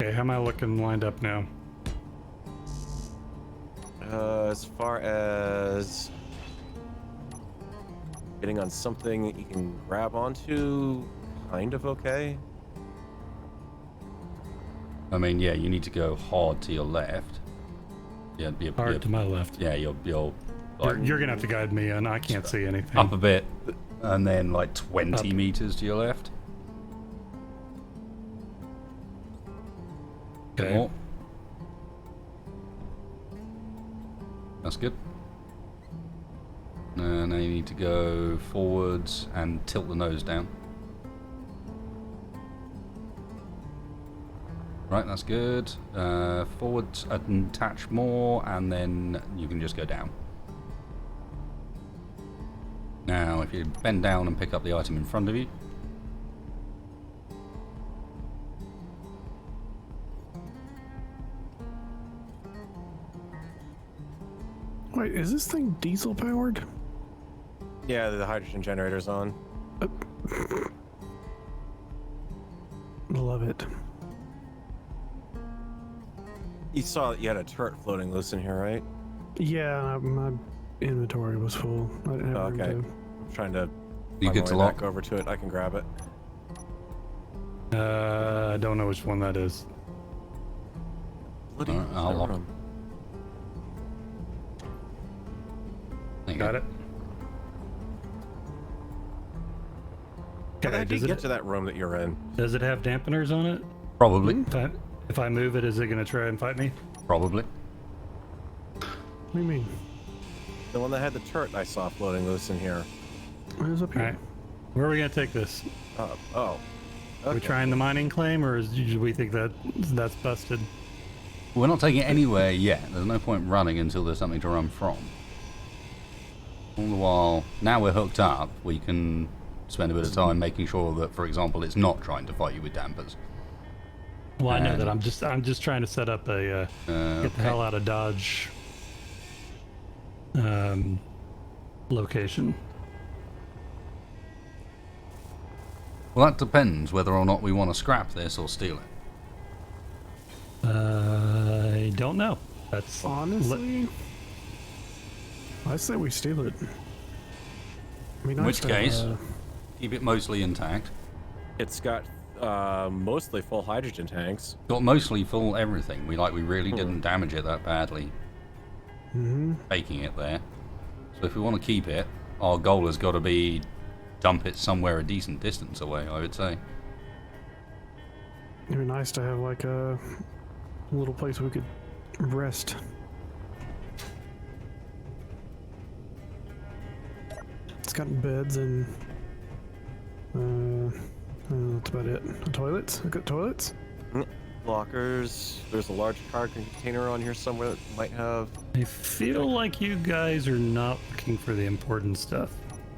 Okay, how am I looking lined up now? As far as getting on something that you can grab onto, kind of okay. I mean, yeah, you need to go hard to your left. Yeah, Hard to my left. Yeah, you're You're gonna have to guide me in. I can't see anything. up a bit, and then like 20 Up. meters to your left. Okay. More. That's good. Now you need to go forwards and tilt the nose down. Right, that's good. Forwards, attach more, and then you can just go down. Now, if you bend down and pick up the item in front of you. Wait, is this thing diesel powered? Yeah, the hydrogen generator's on. Love it. You saw that you had a turret floating loose in here, right? Yeah, my inventory was full. I didn't have room Okay. to... I'm trying to You find get my to way lock? back over to it. I can grab it. I don't know which one that is. Bloody Alright, I'll lock. room. There you Got go. it. How the heck did does you it, get to that room that you're in? does it have dampeners on it? Probably. If I move it, is it gonna try and fight me? Probably. What do you mean? The one that had the turret I saw floating loose in here. Where's up here? Alright. Where are we gonna take this? Oh. Are we Okay. trying the mining claim, or do we think that that's busted? We're not taking it anywhere yet. There's no point running until there's something to run from. All the while, now we're hooked up, we can spend a bit of time making sure that, for example, it's not trying to fight you with dampers. Well, I know And- that. I'm just trying to set up a get the okay. hell out of Dodge location. Well, that depends whether or not we want to scrap this or steal it. I don't know. That's Honestly, I say we steal it. I mean, In I which said, case, keep it mostly intact. It's got mostly full hydrogen tanks. Got mostly full everything. We really didn't damage it that badly. Taking it there. So if we want to keep it, our goal has got to be dump it somewhere a decent distance away, I would say. it'd be nice to have like a little place we could rest. It's got beds and that's about it. Toilets? I got toilets? Lockers. There's a large cargo container on here somewhere that might have. I feel like you guys are not looking for the important stuff.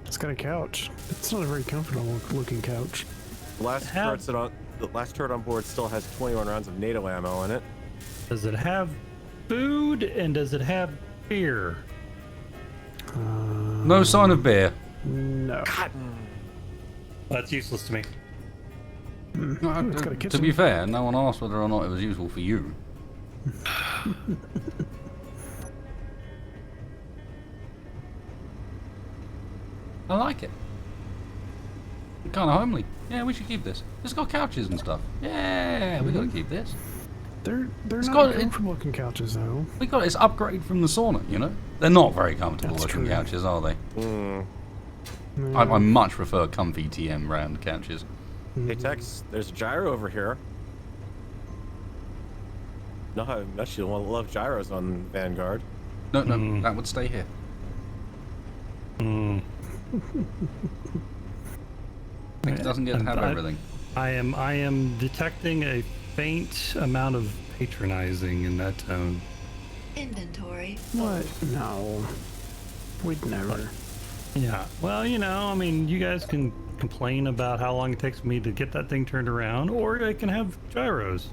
It's got a couch. It's not a very comfortable looking couch. The last turret on board still has 21 rounds of NATO ammo in it. Does it have food and does it have beer? No sign of beer. No. That's useless to me. It's got a To kitchen. be fair, no one asked whether or not it was useful for you. I like it. Kind of homely. Yeah, we should keep this. It's got couches and stuff. Yeah, we gotta keep this. They're It's not got- comfortable looking couches though. We got its upgrade from the sauna, you know? They're not very comfortable That's looking true. couches, are they? Mm. I much prefer comfy TM round couches. Hey Tex, there's a gyro over here. No, I actually love gyros on Vanguard. No, that would stay here. It doesn't get to have everything. I am detecting a faint amount of patronizing in that tone. Inventory. What? No. We'd never. Yeah. Well, you know, I mean, you guys can complain about how long it takes me to get that thing turned around, or I can have gyros.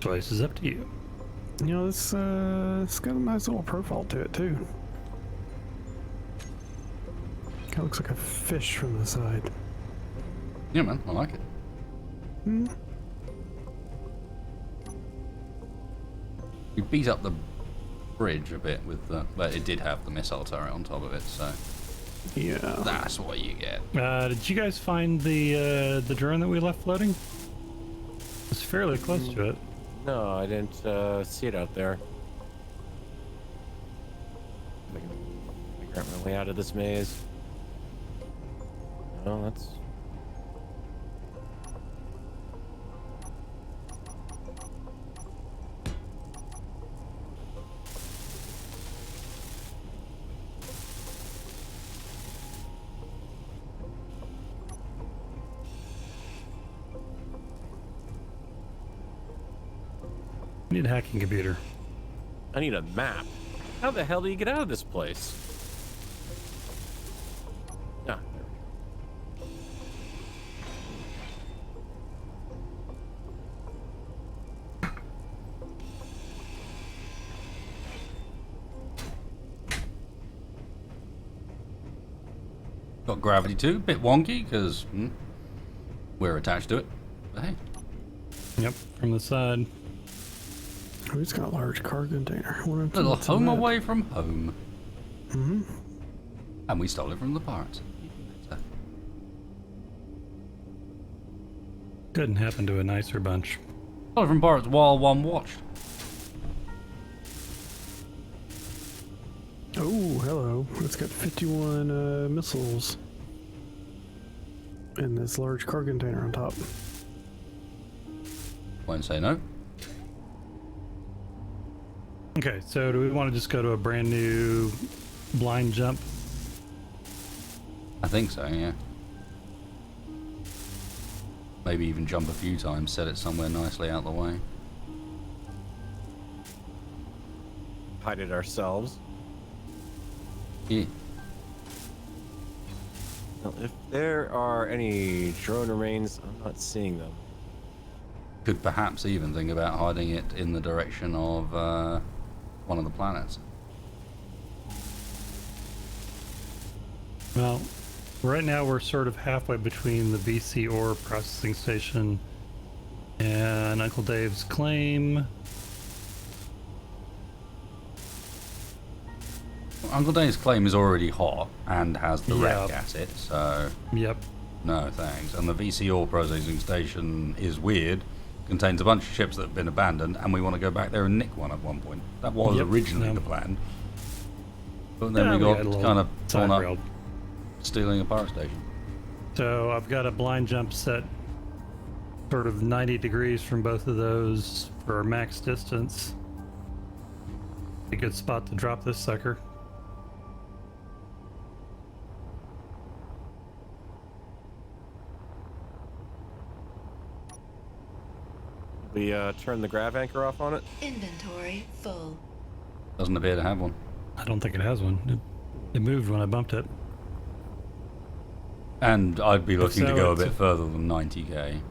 Choice is up to you. You know, it's got a nice little profile to it too. Kind of looks like a fish from the side. Yeah, man, I like it. You beat up the bridge a bit with the, but it did have the missile turret on top of it, so Yeah. that's what you get. Did you guys find the drone that we left floating? It's fairly close to it. No, I didn't see it out there. I can figure out my way out of this maze. No, that's... We need a hacking computer. I need a map. How the hell do you get out of this place? Ah, there we go. Got gravity too, bit wonky because we're attached to it. But hey, Yep, from the side. Oh, it's got a large cargo container. a little home away from home. And we stole it from the pirates. Couldn't happen to a nicer bunch. Stole it from pirates while one watched. Oh, hello. It's got 51 missiles. And this large cargo container on top. Won't say no. Okay, so do we want to just go to a brand new blind jump? I think so, yeah. Maybe even jump a few times, set it somewhere nicely out the way. Hide it ourselves. Yeah. Well, if there are any drone remains, I'm not seeing them. Could perhaps even think about hiding it in the direction of one of the planets. Well, right now we're sort of halfway between the VC ore processing station and Uncle Dave's claim. Uncle Dave's claim is already hot and has the wreck Yeah. at it, so Yep. no thanks. And the VC ore processing station is weird, contains a bunch of ships that have been abandoned, and we want to go back there and nick one at one point. That was Yep, originally yeah. the plan. But then we Yeah, got had a little kind of torn side up rail. stealing a power station. So I've got a blind jump set sort of 90 degrees from both of those for our max distance. A good spot to drop this sucker. We turn the grav anchor off on it. Inventory full. Doesn't appear to have one. I don't think it has one. It moved when I bumped it. And I'd be looking to so, go a it's bit further than 90k. I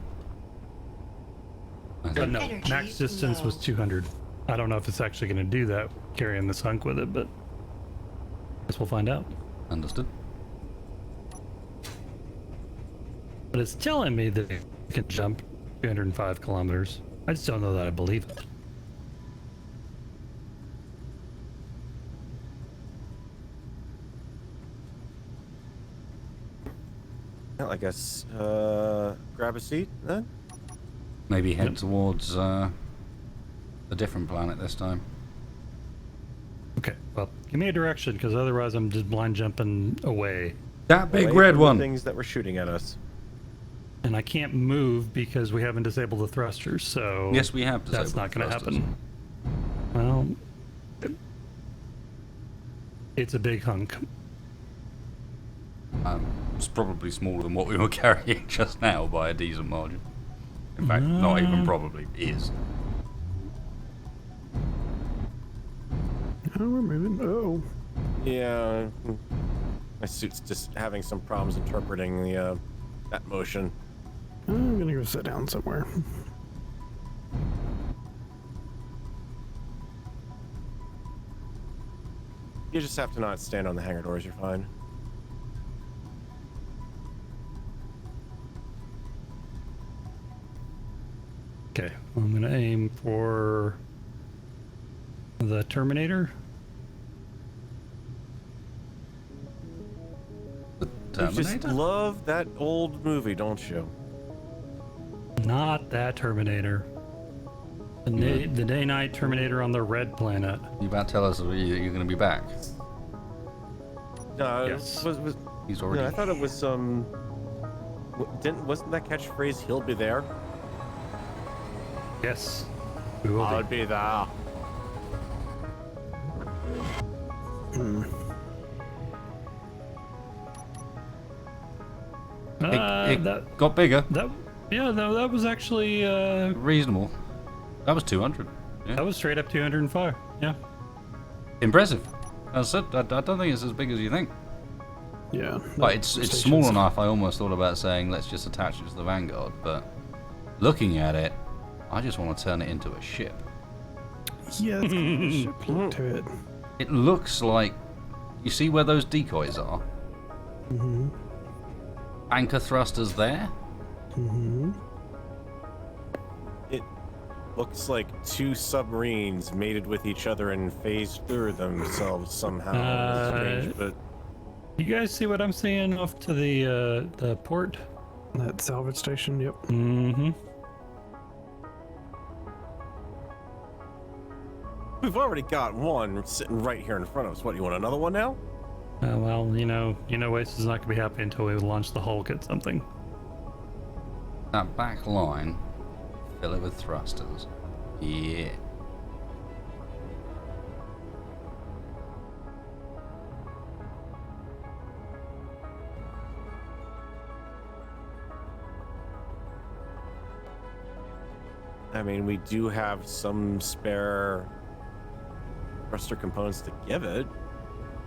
But think. no, Energy max distance was low. 200. I don't know if it's actually going to do that carrying this hunk with it, but guess we'll find out. Understood. But it's telling me that it can jump 205 kilometers. I just don't know that I believe it. Well, I guess grab a seat then. Maybe head towards a different planet this time. Okay, well, give me a direction, because otherwise I'm just blind jumping away. That big Away red from the one. things that were shooting at us. And I can't move because we haven't disabled the thrusters, so... Yes, we have That's disabled not going to thrusters. happen. Well... It's a big hunk. It's probably smaller than what we were carrying just now by a decent margin. In fact, not even probably, is. Oh, we're moving. Oh. Yeah. My suit's just having some problems interpreting the that motion. I'm gonna go sit down somewhere. You just have to not stand on the hangar doors, you're fine. Okay, I'm going to aim for the Terminator. The You just Terminator? love that old movie, don't you? Not that Terminator. The day-night Terminator on the red planet. You about to tell us that you're going to be back? No, Yes. He's already... No, I thought it was wasn't that catchphrase "He'll be there"? Yes, we will I'll be. be there. It That got bigger. that was actually Reasonable. That was 200. Yeah. that was straight up 205. Yeah. Impressive. As I said, I don't think it's as big as you think. Yeah. But it's small enough, I almost thought about saying, let's just attach it to the Vanguard. But looking at it, I just want to turn it into a ship. Yeah, it's got a ship look to it. It looks like... You see where those decoys are? Mm-hmm. Anchor thrusters there? Mm-hmm. It looks like two submarines mated with each other and phased through themselves somehow. It's strange, but You guys see what I'm seeing off to the port? That salvage station, yep. Mm-hmm. we've already got one sitting right here in front of us. What, you want another one now? Well, you know, Waste is not gonna be happy until we launch the Hulk at something. That back line, fill it with thrusters. Yeah. I mean, we do have some spare thruster components to give it.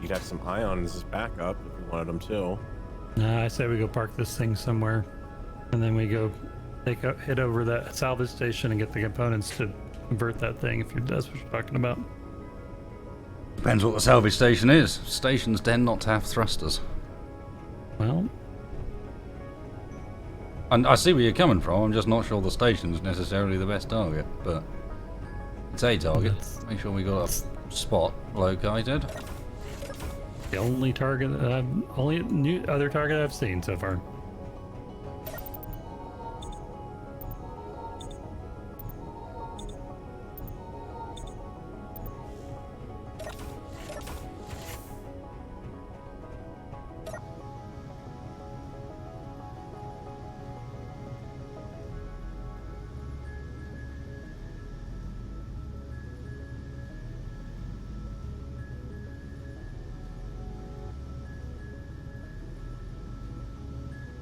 You'd have some ions as backup if you wanted them too. I say we go park this thing somewhere, and then we go hit over that salvage station and get the components to convert that thing. If that's what you're talking about. Depends what the salvage station is. Stations tend not to have thrusters. Well, And I see where you're coming from, I'm just not sure the station's necessarily the best target, but it's a target. That's- Make sure we got a spot located. the only target, only new other target I've seen so far.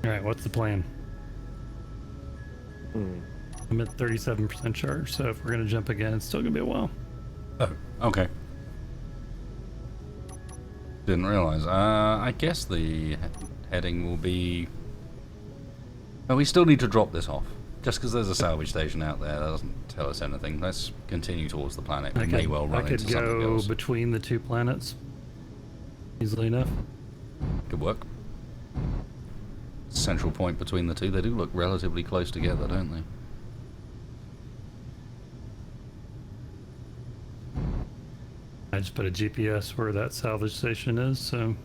All right, what's the plan? I'm at 37% charge, so if we're gonna jump again, it's still gonna be a while. Oh, okay. Didn't realize. I guess the heading will be... Oh, we still need to drop this off. Just because there's a salvage station out there, that doesn't tell us anything. Let's continue towards the planet. We may well run I could into something go else. between the two planets easily enough. Could work. Central point between the two. They do look relatively close together, don't they? I just put a GPS where that salvage station is, so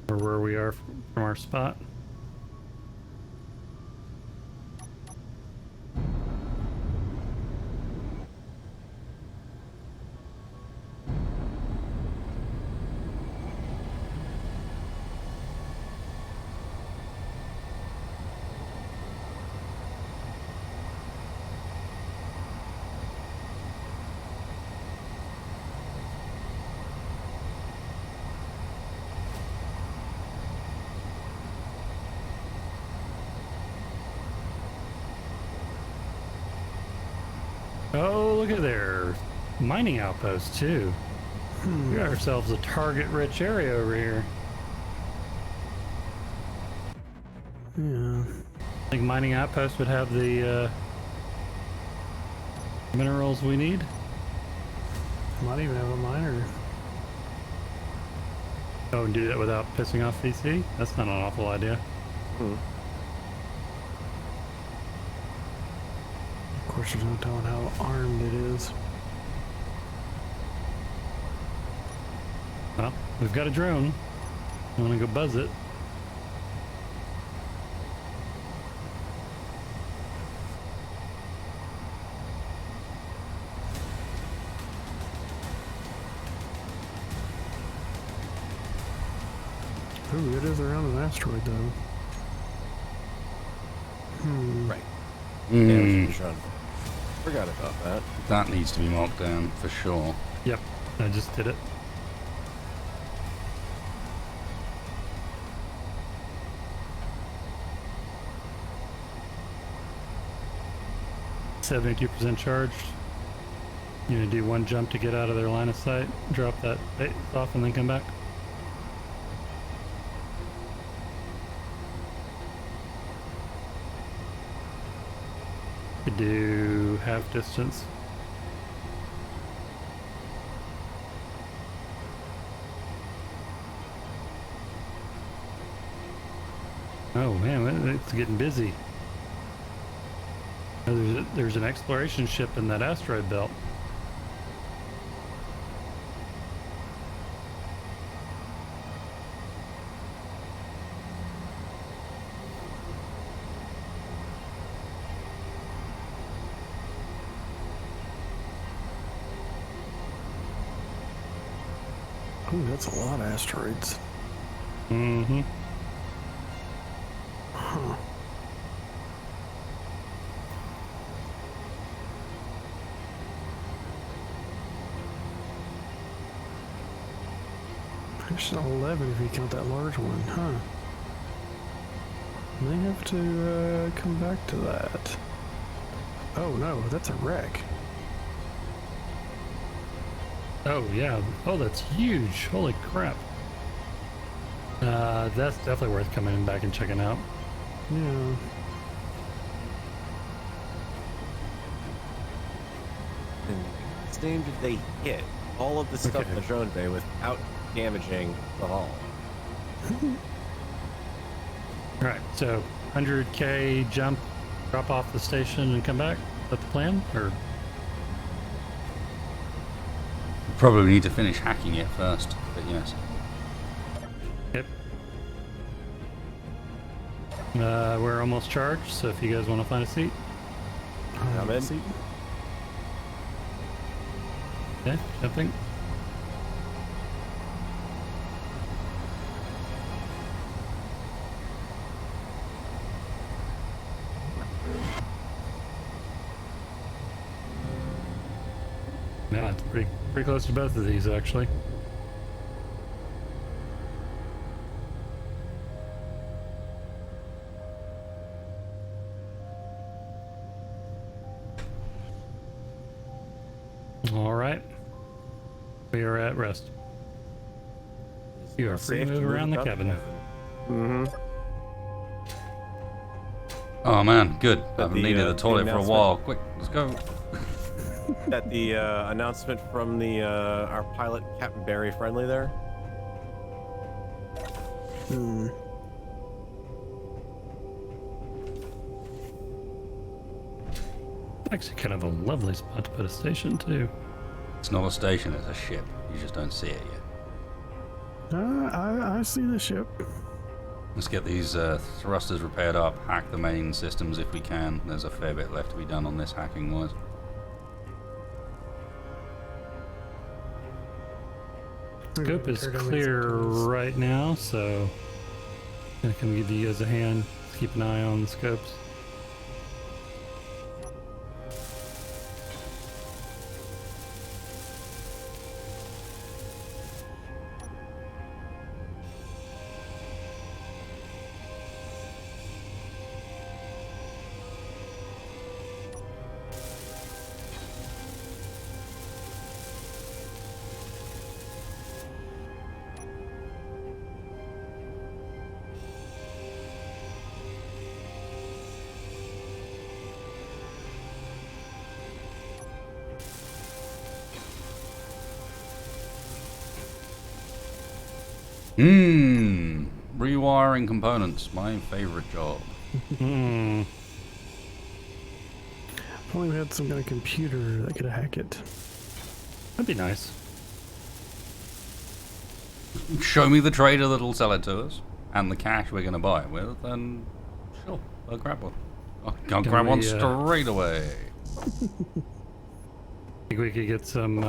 or where we are from our spot. Oh, look at there. Mining outposts, too. We got ourselves a target-rich area over here. Yeah. I think mining outpost would have the minerals we need. Might even have a miner. Oh, and do that without pissing off VC? That's not an awful idea. Hmm. Of course, there's no telling how armed it is. Well, we've got a drone. I want to go buzz it. Ooh, it is around an asteroid, though. Right. Hmm. Yeah, we should run. Forgot about that. That needs to be marked down for sure. Yep, I just did it. %72% charged. You're gonna do one jump to get out of their line of sight, drop that base off, and then come back. Could do half distance. Oh man, it's getting busy. There's an exploration ship in that asteroid belt. Ooh, that's a lot of asteroids. Mm-hmm. Huh. There's 11 if you count that large one, huh? May have to come back to that. Oh no, that's a wreck. Oh yeah. Oh, that's huge. Holy crap. That's definitely worth coming back and checking out. Yeah. And whose name did they hit all of the stuff in the drone bay without damaging the hull? All right, so 100K jump, drop off the station and come back. Is that the plan? Or Probably need to finish hacking it first, but yes. yep. We're almost charged, so if you guys want to find a seat. I'm in. See? Okay, jumping. Yeah, it's pretty close to both of these actually. All right, we are at rest. You are free to move around the cabin. Mm-hmm. Oh man, good. I But haven't the, needed the the toilet for a announcement- while. Quick, let's go. That the announcement from the our pilot Captain Barry friendly there. Hmm. Actually, kind of a lovely spot to put a station too. It's not a station, it's a ship. You just don't see it yet. I see the ship. Let's get these thrusters repaired up, hack the main systems if we can. There's a fair bit left to be done on this hacking-wise. Scope is clear right now, so I'm gonna come give you guys a hand. Keep an eye on the scopes. Rewiring components, my favorite job. Hmm. If only we had some kind of computer that could hack it. That'd be nice. Show me the trader that'll sell it to us, and the cash we're going to buy it with, and sure, I'll grab one. I'll grab one straight away. Think we could get some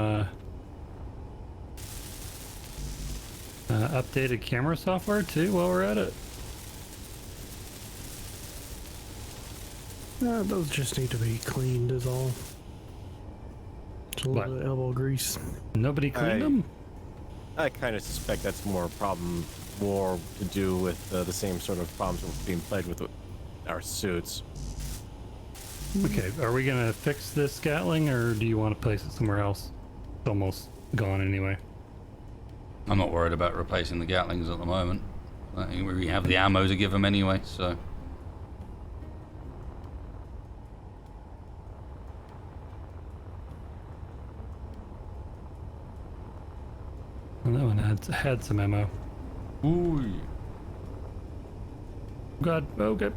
updated camera software too while we're at it. Those just need to be cleaned is all. Just a little bit of elbow grease. Nobody cleaned them? I kind of suspect that's more to do with the same sort of problems we're being plagued with our suits. Okay, are we gonna fix this Gatling, or do you want to place it somewhere else? It's almost gone anyway. I'm not worried about replacing the Gatlings at the moment. I think we have the ammo to give them anyway, so... Well, that one had some ammo. Ooh. God, okay.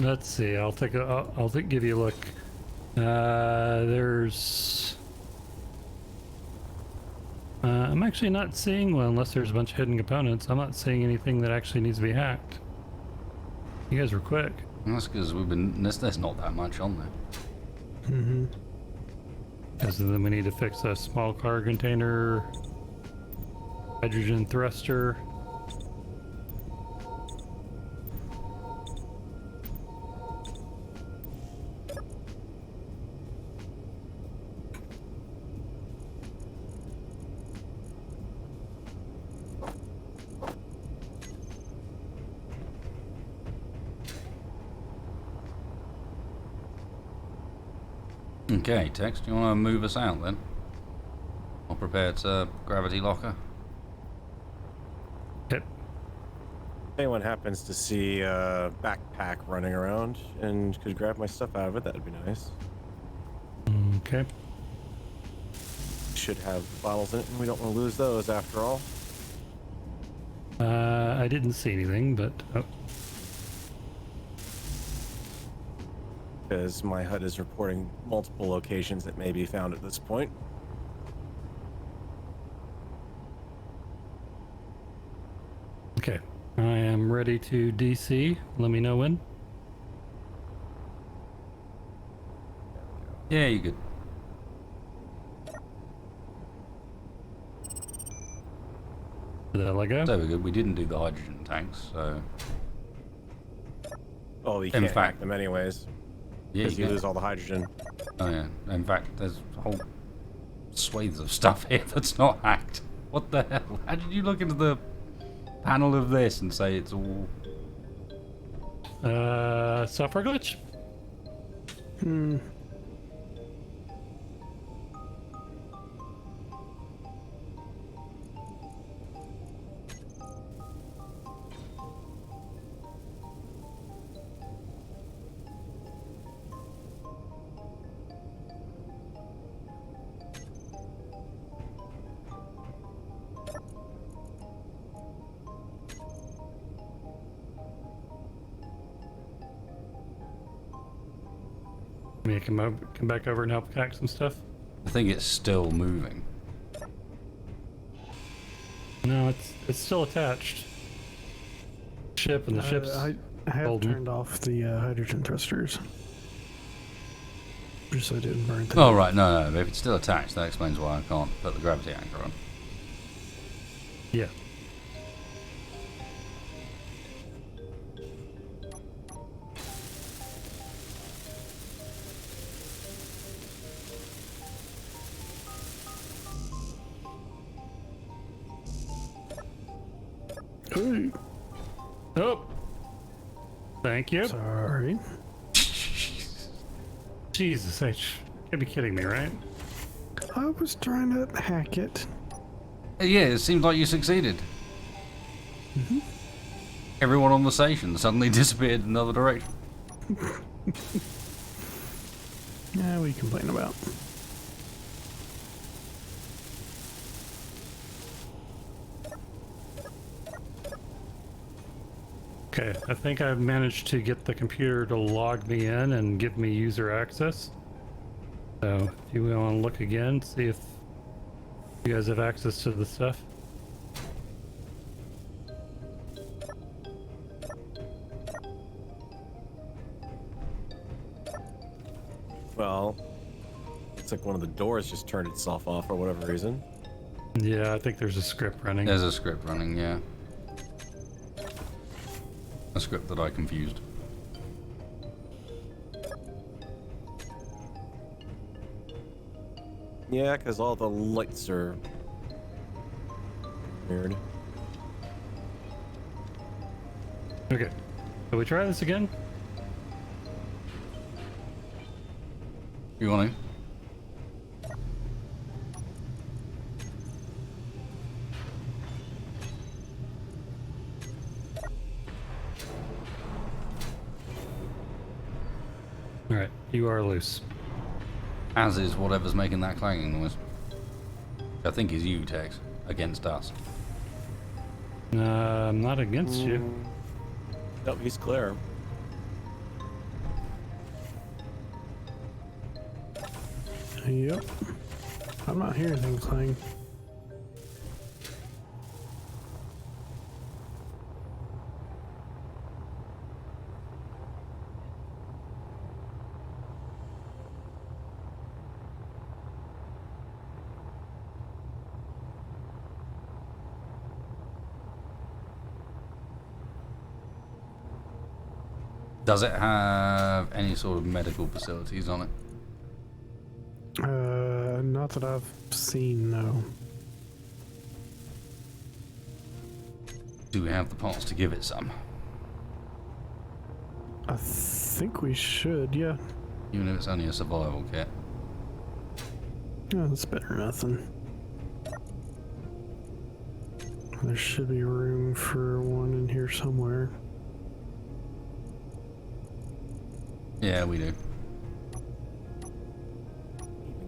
Let's see. I'll give you a look. There's. I'm actually not seeing one unless there's a bunch of hidden components. I'm not seeing anything that actually needs to be hacked. You guys were quick. That's because we've been. There's not that much on there. Mm-hmm. Because then we need to fix a small car container, hydrogen thruster. Okay, Tex, do you want to move us out then? I'll prepare to gravity locker. Yep. If anyone happens to see a backpack running around and could grab my stuff out of it, that'd be nice. Okay. Should have bottles in it, and we don't want to lose those after all. I didn't see anything, but Because my HUD is reporting multiple locations that may be found at this point. okay. I am ready to DC. Let me know when. Yeah, you good. Did I let go? So we're good. We didn't do the hydrogen tanks, so... Oh, you In can't fact- hack them anyways. Yeah, Because you can. lose all the hydrogen. Oh yeah. In fact, there's whole swathes of stuff here that's not hacked. What the hell? How did you look into the panel of this and say it's all... Software glitch? Hmm. May I come back over and help hack some stuff? I think it's still moving. No, it's still attached. Ship and the ship's I have holding. turned off the hydrogen thrusters. Just so I didn't burn things. Oh, right, no. If it's still attached, that explains why I can't put the gravity anchor on. Yeah. Hey. Oh. Thank you. Sorry. Jesus H. You can't be kidding me, right? I was trying to hack it. Yeah, it seems like you succeeded. Everyone on the station suddenly disappeared in another direction. Yeah, we complain about. Okay, I think I've managed to get the computer to log me in and give me user access. So, if you want to look again, see if you guys have access to the stuff. Well, looks like one of the doors just turned itself off for whatever reason. Yeah, I think there's a script running. There's a script running, yeah. A script that I confused. Yeah, because all the lights are weird. Okay, so we try this again? You want to? Alright, you are loose. As is whatever's making that clanging noise. I think is you, Tex, against us. I'm not against you. Nope, he's clear. Yep. I'm not hearing anything clang. Does it have any sort of medical facilities on it? Not that I've seen, no. Do we have the parts to give it some? I think we should, yeah. Even if it's only a survival kit. Yeah, that's better than nothing. There should be room for one in here somewhere. Yeah, we do.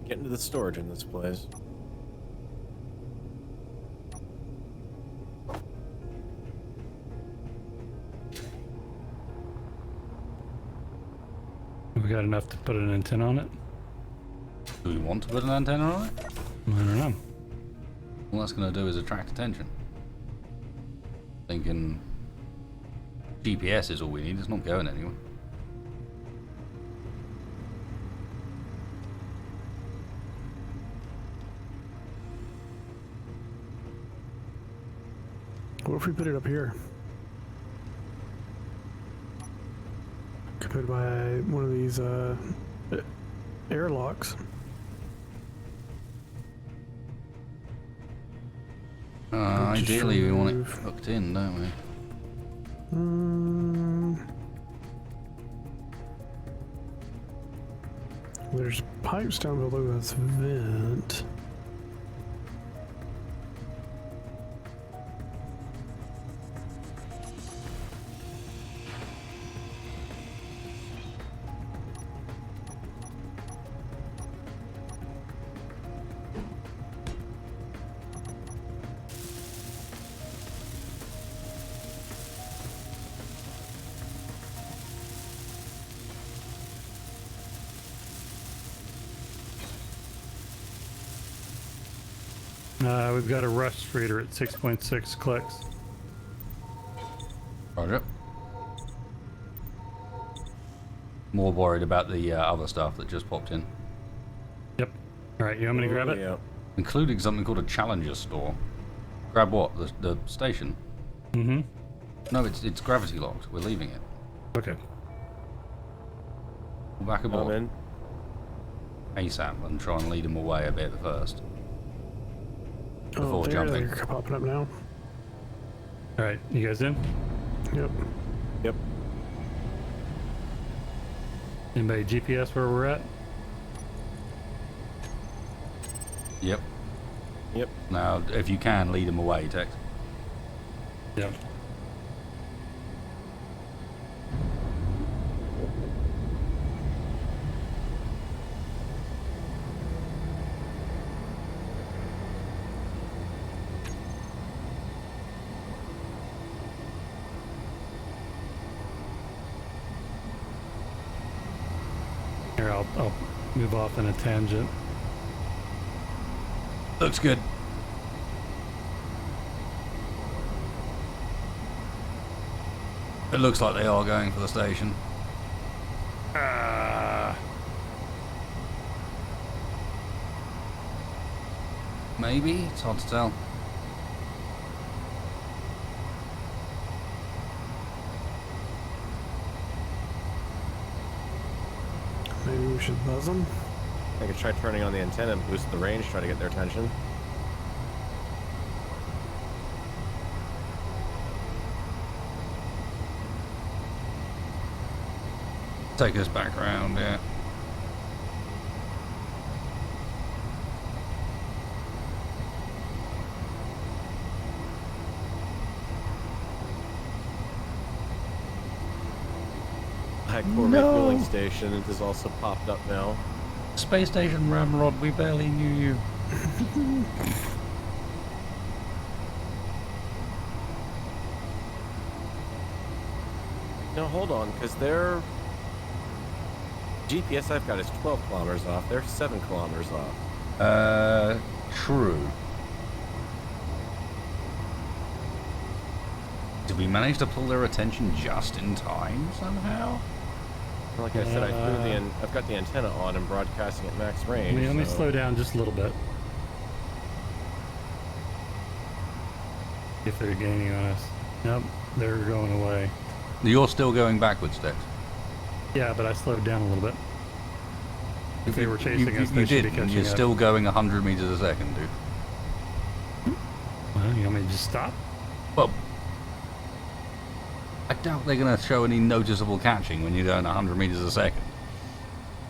Get into the storage in this place. We got enough to put an antenna on it? Do we want to put an antenna on it? I don't know. All that's going to do is attract attention. Thinking GPS is all we need, it's not going anywhere. What if we put it up here? Could put it by one of these airlocks. Ideally, we want it hooked in, don't we? There's pipes down below this vent. We've got a rust reader at 6.6 clicks. Roger. More worried about the other stuff that just popped in. All right, you want me to grab it? Yeah. Including something called a Challenger store. Grab what? The station? Mm-hmm. No, it's gravity locked. We're leaving it. Okay. We're back I'm aboard. in. ASAP and try and lead them away a bit first. Before there jumping. they're popping up now. All right, you guys in? Yep. Yep. Anybody GPS where we're at? Yep. Yep. Now, if you can, lead them away, Tex. Yep. Here, I'll move off in a tangent. Looks good. It looks like they are going for the station. Maybe? It's hard to tell. Maybe we should buzz them. I could try turning on the antenna and boost the range, try to get their attention. Take us back around, yeah. High core refueling station has also popped up now. Space Station Ramrod, we barely knew you. No, hold on, because their GPS I've got is 12 kilometers off. They're 7 kilometers off. True. Did we manage to pull their attention just in time somehow? Like I said, I've got the antenna on and broadcasting at max range. Let me so- slow down just a little bit. If they're gaining on us. Nope, they're going away. You're still going backwards, Dex. Yeah, but I slowed down a little bit. If they were chasing us, you they should did. be catching You're up. still going 100 meters a second, dude. Well, you want me to just stop? Well, I doubt they're going to show any noticeable catching when you're going 100 meters a second.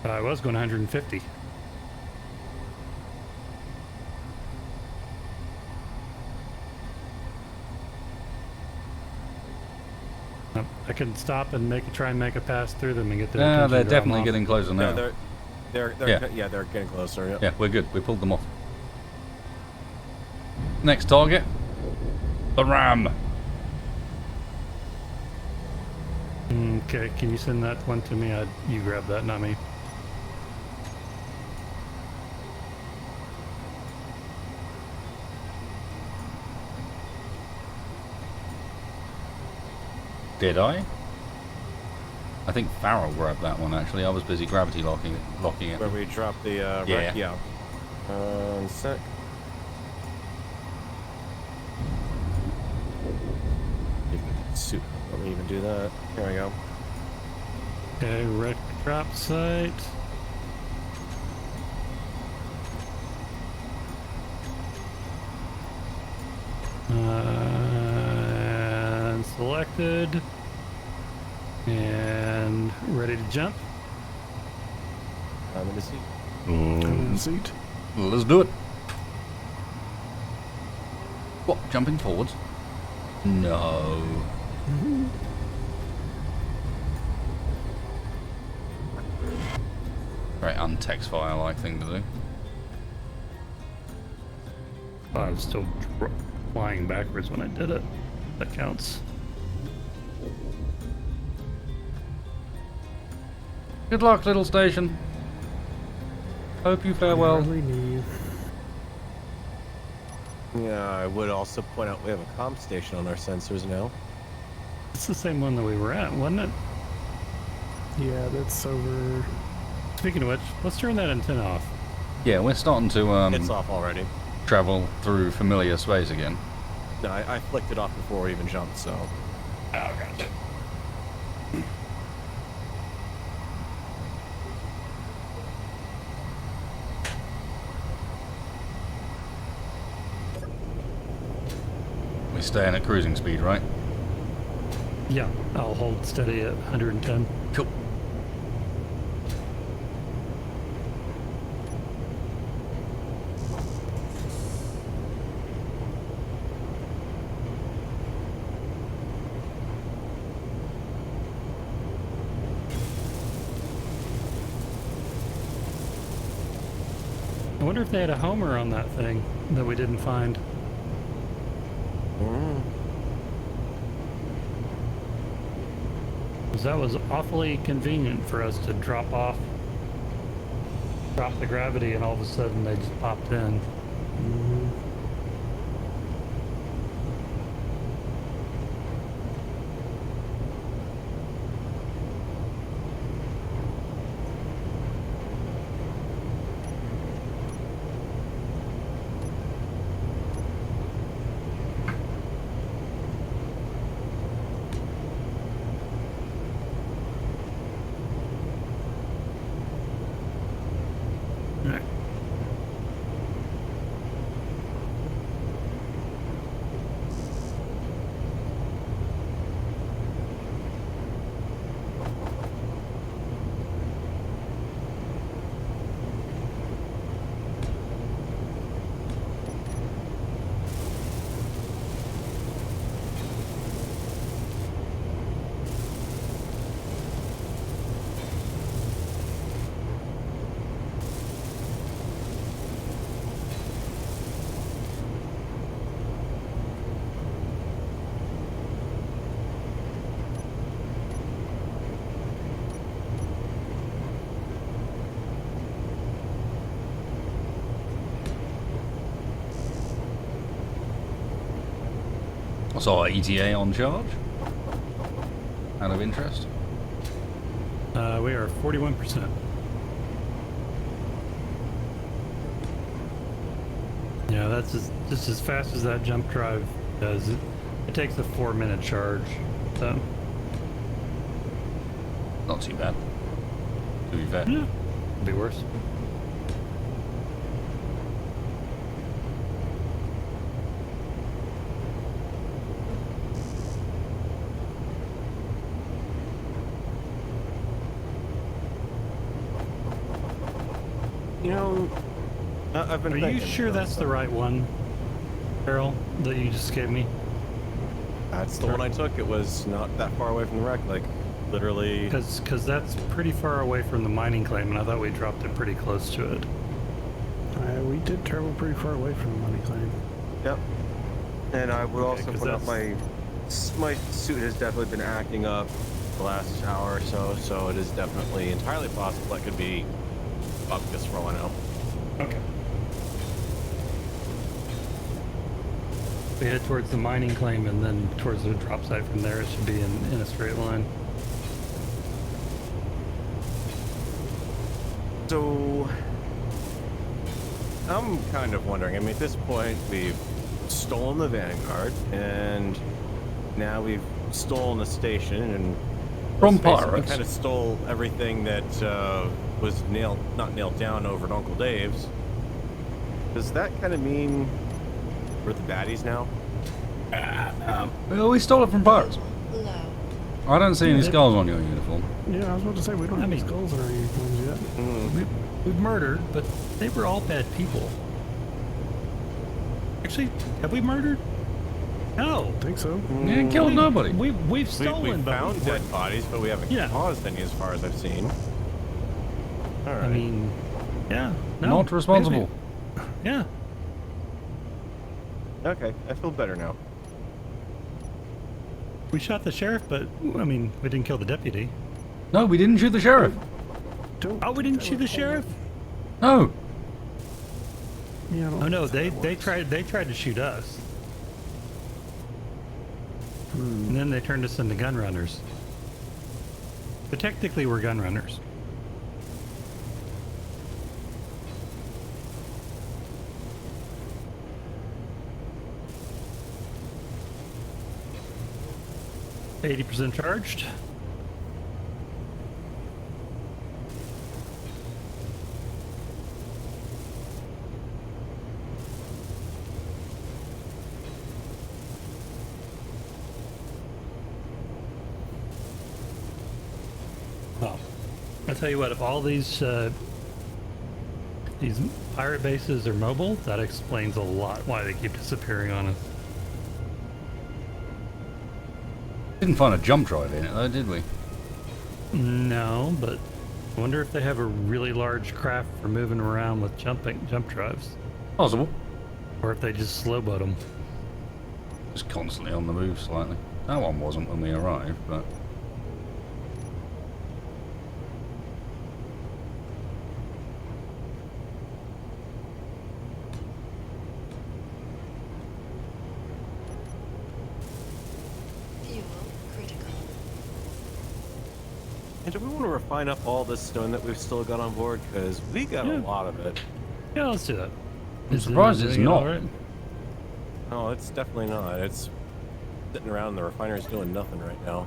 I was going 150. I can stop and try and make a pass through them and get their Yeah, attention. they're drawn definitely off. getting closer now. No, they're getting closer. Yep. Yeah, we're good. We pulled them off. Next target, the Ram. Okay, can you send that one to me? You grab that, not me. Did I? I think Farrell grabbed that one actually. I was busy gravity locking it. Where we dropped the wreck? Yeah. Sec. Suit. Let me even do that. Here we go. Okay, wreck drop site. And selected. And ready to jump. I'm in the seat. I'm in the seat. Let's do it. What? Jumping forwards? No. Very untext file-like thing to do. I was still flying backwards when I did it. That counts. Good luck, little station. Hope you fare well. Hardly knew you. Yeah, I would also point out we have a comm station on our sensors now. It's the same one that we were at, wasn't it? Yeah, that's over. Speaking of which, let's turn that antenna off. Yeah, we're starting to It's off already. travel through familiar space again. No, I flicked it off before we even jumped, so. Oh, gotcha. We're staying at cruising speed, right? Yeah, I'll hold steady at 110. Cool. I wonder if they had a Homer on that thing that we didn't find. Because that was awfully convenient for us to drop the gravity, and all of a sudden they just popped in. Right. What's our ETA on charge? Out of interest? We are 41%. Yeah, that's just as fast as that jump drive does. It takes a 4-minute charge, so. Not too bad. To be fair. Yeah, could be worse. You know, I've been Are you thinking, sure that's the right one, Carol, that you just gave me? That's the one I took. It was not that far away from the wreck, like literally. Because that's pretty far away from the mining claim, and I thought we dropped it pretty close to it. We did travel pretty far away from the money claim. Yep. And I would also 'cause put up my suit has definitely been acting up the last hour or so, so it is definitely entirely possible that could be Buckus for all I know. Okay. We head towards the mining claim and then towards the drop site from there. It should be in a straight line. So I'm kind of wondering, I mean, at this point we've stolen the Vanguard and now we've stolen the station and From basically pirates. kind of stole everything that was not nailed down over at Uncle Dave's. Does that kind of mean we're the baddies now? Well, we stole it from pirates. Low. I don't see any skulls on your uniform. Yeah, I was about to say, we don't have any skulls in our uniforms yet. We've murdered, but they were all bad people. Actually, have we murdered? No. I think so. You ain't killed nobody. We've stolen, We but found dead bodies, but we haven't caused any as far as I've seen. All right. I mean, yeah. No, Not responsible. Yeah. Okay, I feel better now. We shot the sheriff, but, I mean, we didn't kill the deputy. No, we didn't shoot the sheriff. Oh, we didn't shoot the sheriff? No. Yeah, I don't Oh no, think they that tried to shoot us. And then they turned us into gun runners. But technically we're gun runners. 80% charged. Well, I tell you what, if all these pirate bases are mobile, that explains a lot why they keep disappearing on us. Didn't find a jump drive in it though, did we? No, but I wonder if they have a really large craft for moving around with jump drives, Possible. or if they just slow boat them. Just constantly on the move slightly. That one wasn't when we arrived, but... Fuel critical. And do we want to refine up all this stone that we've still got on board? Because we got a lot of it. Yeah, let's do that. I'm surprised it's doing it not. all right? No, it's definitely not. It's sitting around in the refinery's doing nothing right now.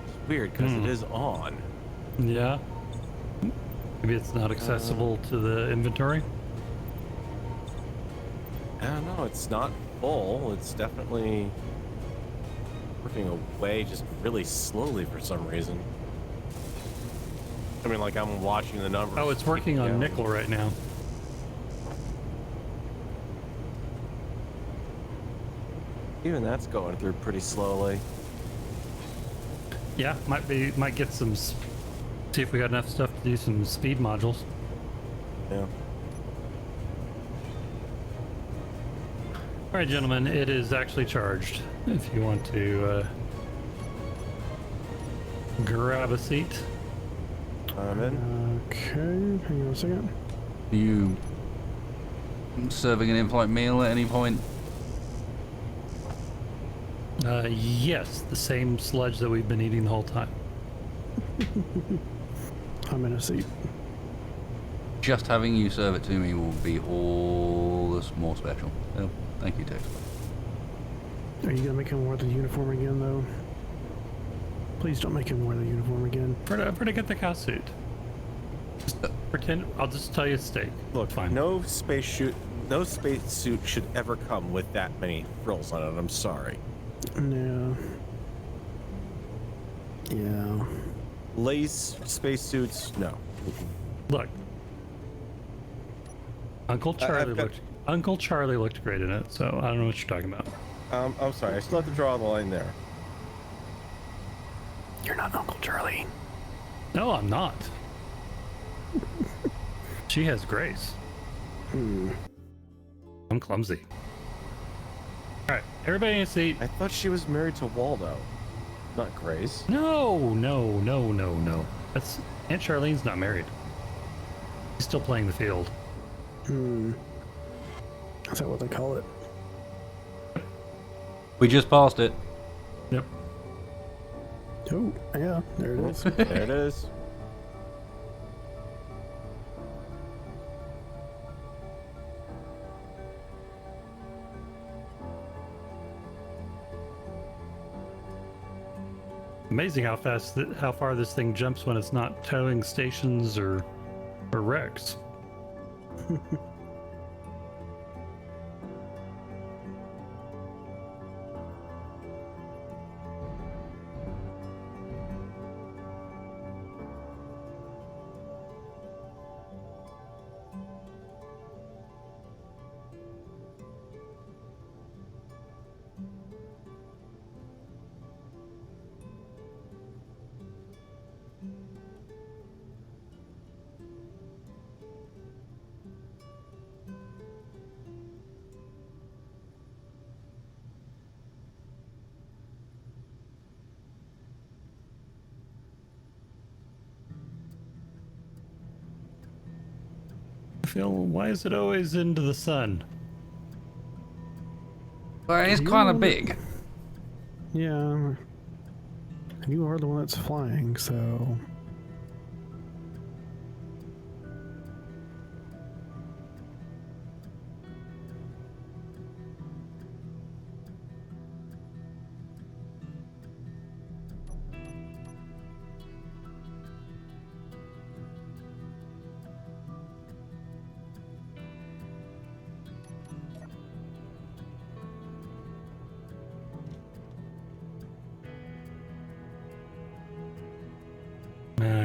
It's weird because it is on. Yeah. Maybe it's not accessible to the inventory. I don't know. It's not full. It's definitely working away just really slowly for some reason. I mean, like I'm watching the numbers. Oh, it's working on down. nickel right now. Even that's going through pretty slowly. Yeah, might get some. See if we got enough stuff to do some speed modules. Yeah. All right, gentlemen, it is actually charged. If you want to grab a seat. I'm in. Okay, hang on a second. Are you serving an in-flight meal at any point? Yes, the same sludge that we've been eating the whole time. I'm in a seat. Just having you serve it to me will be all the more special. Oh, thank you, Tex. Are you gonna make him wear the uniform again, though? Please don't make him wear the uniform again. For to get the cow suit. Just pretend. I'll just tell you it's steak. Look, Fine. no space suit should ever come with that many frills on it. I'm sorry. No. Yeah. Lace spacesuits, no. Look, Uncle Charlie got- Uncle Charlie looked great in it. So I don't know what you're talking about. I'm sorry. I still have to draw the line there. You're not Uncle Charlie. No, I'm not. She has grace. I'm clumsy. All right, everybody in a seat. I thought she was married to Waldo, not Grace. No. That's Aunt Charlene's not married. She's still playing the field. Is that what they call it? We just passed it. Yep. Oh, yeah, there it is. There it is. Amazing how how far this thing jumps when it's not towing stations or wrecks. Phil, why is it always into the sun? Well, it's kind of big. Yeah. And you are the one that's flying, so...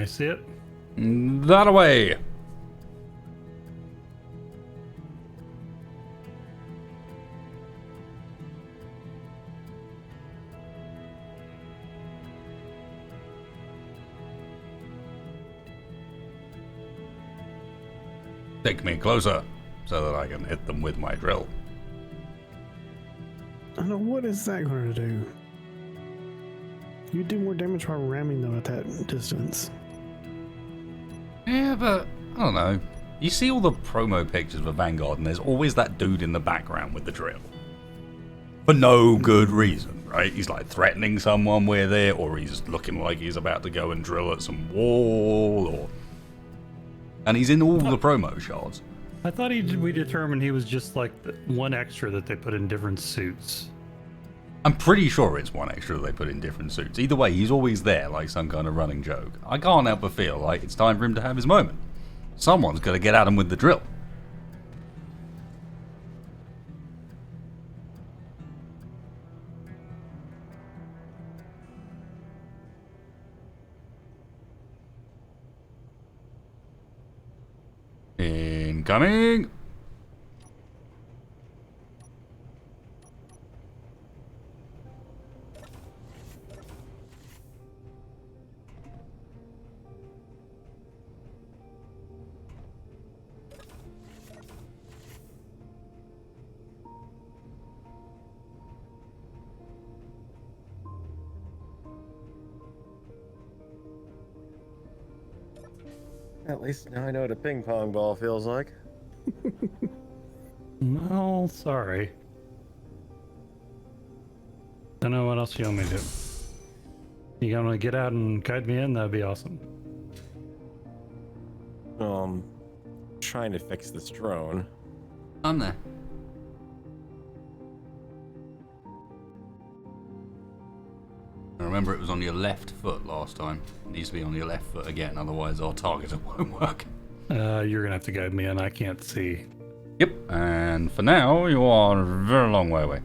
see it. That away! Take me closer, so that I can hit them with my drill. I don't know, what is that going to do? You do more damage by ramming them at that distance. Yeah, but I don't know. You see all the promo pictures of Vanguard, and there's always that dude in the background with the drill. For no good reason, right? He's like threatening someone with it, or he's looking like he's about to go and drill at some wall, or... And he's in all the promo shots. I thought we determined he was just like the one extra that they put in different suits. I'm pretty sure it's one extra they put in different suits. Either way, he's always there, like some kind of running joke. I can't help but feel like it's time for him to have his moment. Someone's got to get at him with the drill. Incoming! At least now I know what a ping pong ball feels like. No, sorry. Don't know what else you want me to do. You gonna get out and guide me in? That'd be awesome. Trying to fix this drone. I'm there. Remember, it was on your left foot last time. It needs to be on your left foot again, otherwise our targeter won't work. You're gonna have to guide me in. I can't see. Yep, and for now, you are a very long way away.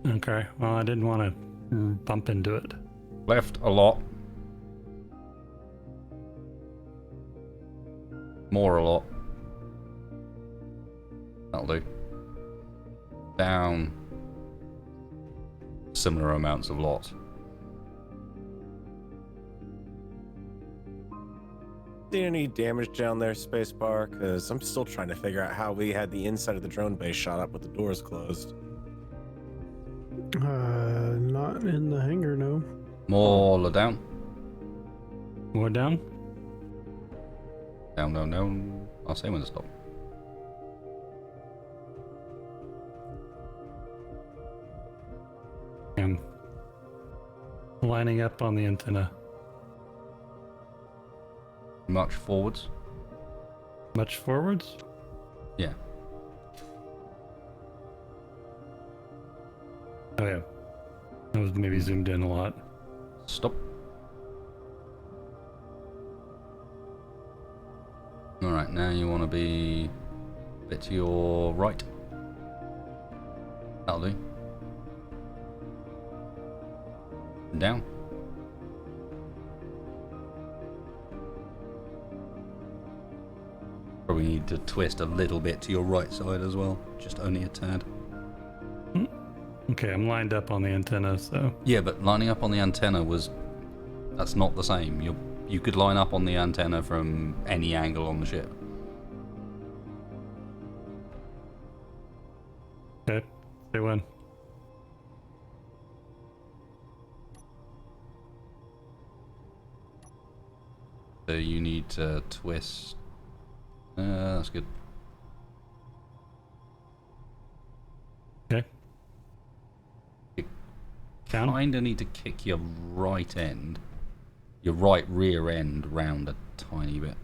Okay, well, I didn't want to bump into it. Left a lot. More a lot. That'll do. Down. Similar amounts of lots. Seen any damage down there, Spacebar? Because I'm still trying to figure out how we had the inside of the drone base shot up with the doors closed. Not in the hangar, no. More down. More down? Down, down, down. I'll say when to stop. I'm lining up on the antenna. Much forwards. Much forwards? Yeah. Oh yeah. I was maybe zoomed in a lot. Stop. Alright, now you want to be a bit to your right. That'll do. Down. Probably need to twist a little bit to your right side as well, just only a tad. Okay, I'm lined up on the antenna, so... Yeah, but lining up on the antenna that's not the same. You could line up on the antenna from any angle on the ship. Okay, say when. So you need to twist... that's good. Okay. Down. Kinda need to kick your right end, your right rear end round a tiny bit.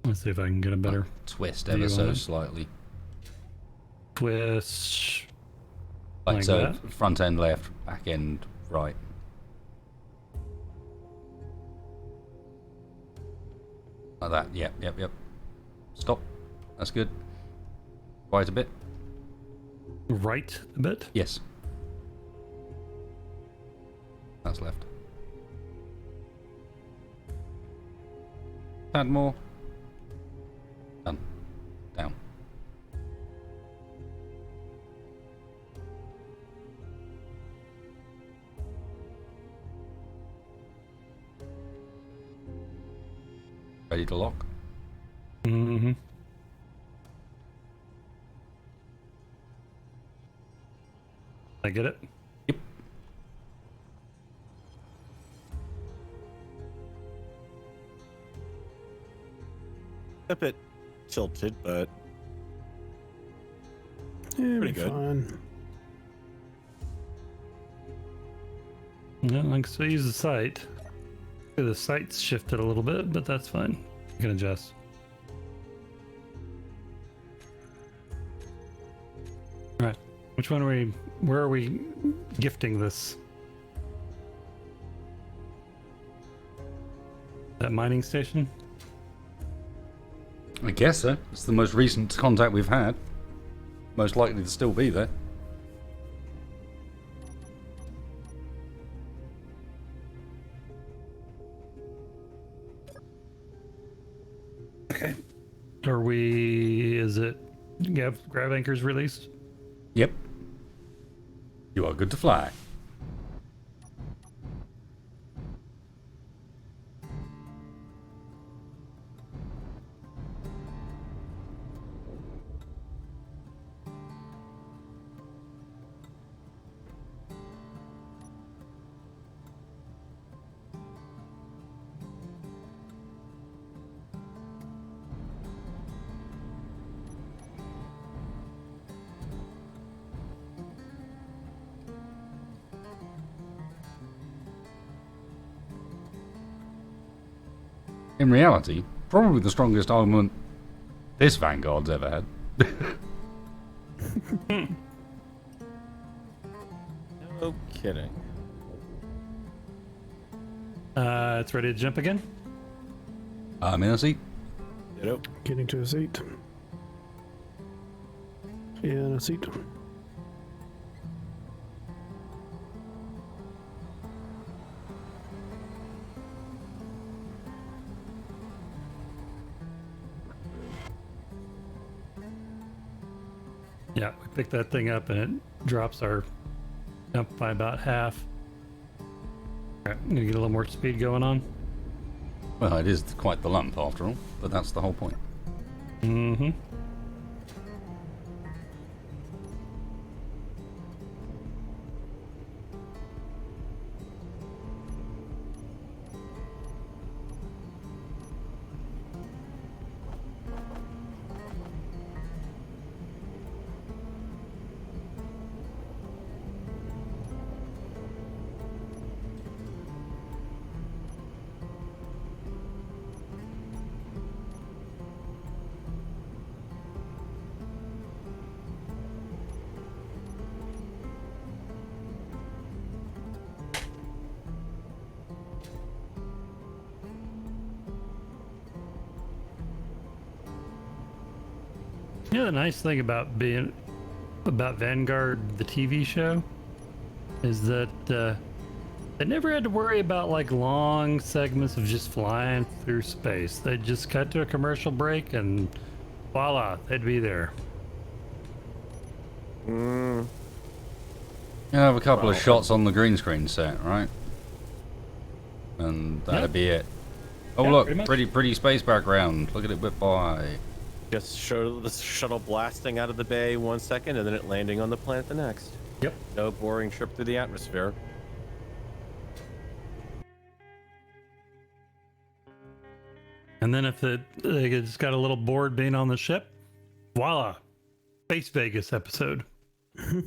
Let's see if I can get a better Twist view ever so on it. slightly. Twist. Like so, that? front end left, back end right. Like that, yep, yep, yep. Stop. That's good. Right a bit. Right a bit? Yes. That's left. Add more. Done. Down. Ready to lock? Mm-hmm. I get it? Yep. A bit tilted, but Yeah, pretty be good. fine. Yeah, I can still use the sight. The sight's shifted a little bit, but that's fine. You can adjust. All right. Which one are we? Where are we gifting this? That mining station? I guess so. It's the most recent contact we've had. Most likely to still be there. Okay. Are we? Is it? Grav anchors released? Yep. You are good to fly. In reality, probably the strongest armament this Vanguard's ever had. no kidding. It's ready to jump again? I'm in a seat. Ditto. Getting to a seat. In a seat. Yeah, we pick that thing up and it drops our jump by about half. Alright, I'm gonna get a little more speed going on. Well, it is quite the lump after all, but that's the whole point. Mm-hmm. You know, the nice thing about Vanguard, the TV show, is that they never had to worry about like long segments of just flying through space. They'd just cut to a commercial break and voila, they'd be there. You have a couple of shots on the green screen set, right? And that'd be it. Oh, Yeah, look, pretty pretty space background. Look at it whip by. Just show the shuttle blasting out of the bay 1 second and then it landing on the planet the next. Yep. No boring trip through the atmosphere. And then if they just got a little bored being on the ship, voila, Space Vegas episode. I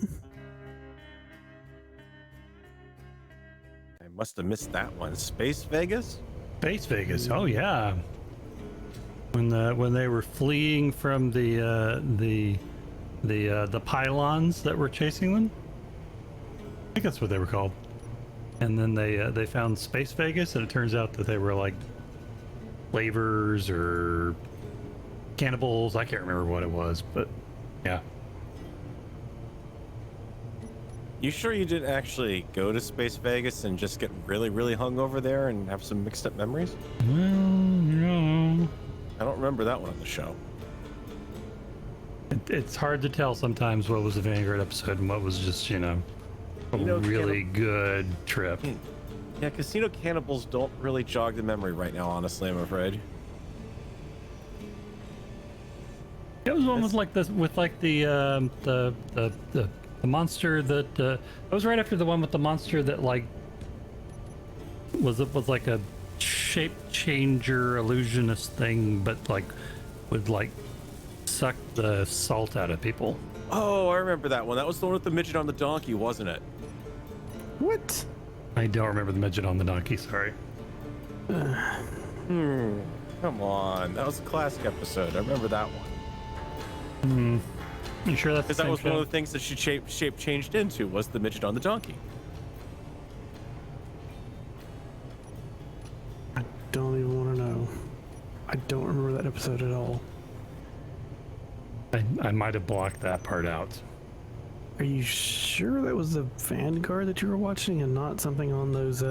must have missed that one. Space Vegas? Space Vegas, oh yeah. When they were fleeing from the pylons that were chasing them, I think that's what they were called. And then they found Space Vegas, and it turns out that they were like slavers or cannibals. I can't remember what it was, but yeah. You sure you didn't actually go to Space Vegas and just get really, really hung over there and have some mixed up memories? Well, I don't remember that one on the show. It's hard to tell sometimes what was a Vanguard episode and what was just, a really good trip. Yeah, Casino Cannibals don't really jog the memory right now, honestly, I'm afraid. It was one with the monster that it was right after the one with the monster that was like a shape changer illusionist thing, but would suck the salt out of people. Oh, I remember that one. That was the one with the midget on the donkey, wasn't it? What? I don't remember the midget on the donkey, sorry. Come on. That was a classic episode. I remember that one. You sure that's the Because that same was show? one of the things that she shape changed into, was the midget on the donkey. I don't even want to know. I don't remember that episode at all. I might have blocked that part out. Are you sure that was the Vanguard that you were watching and not something on those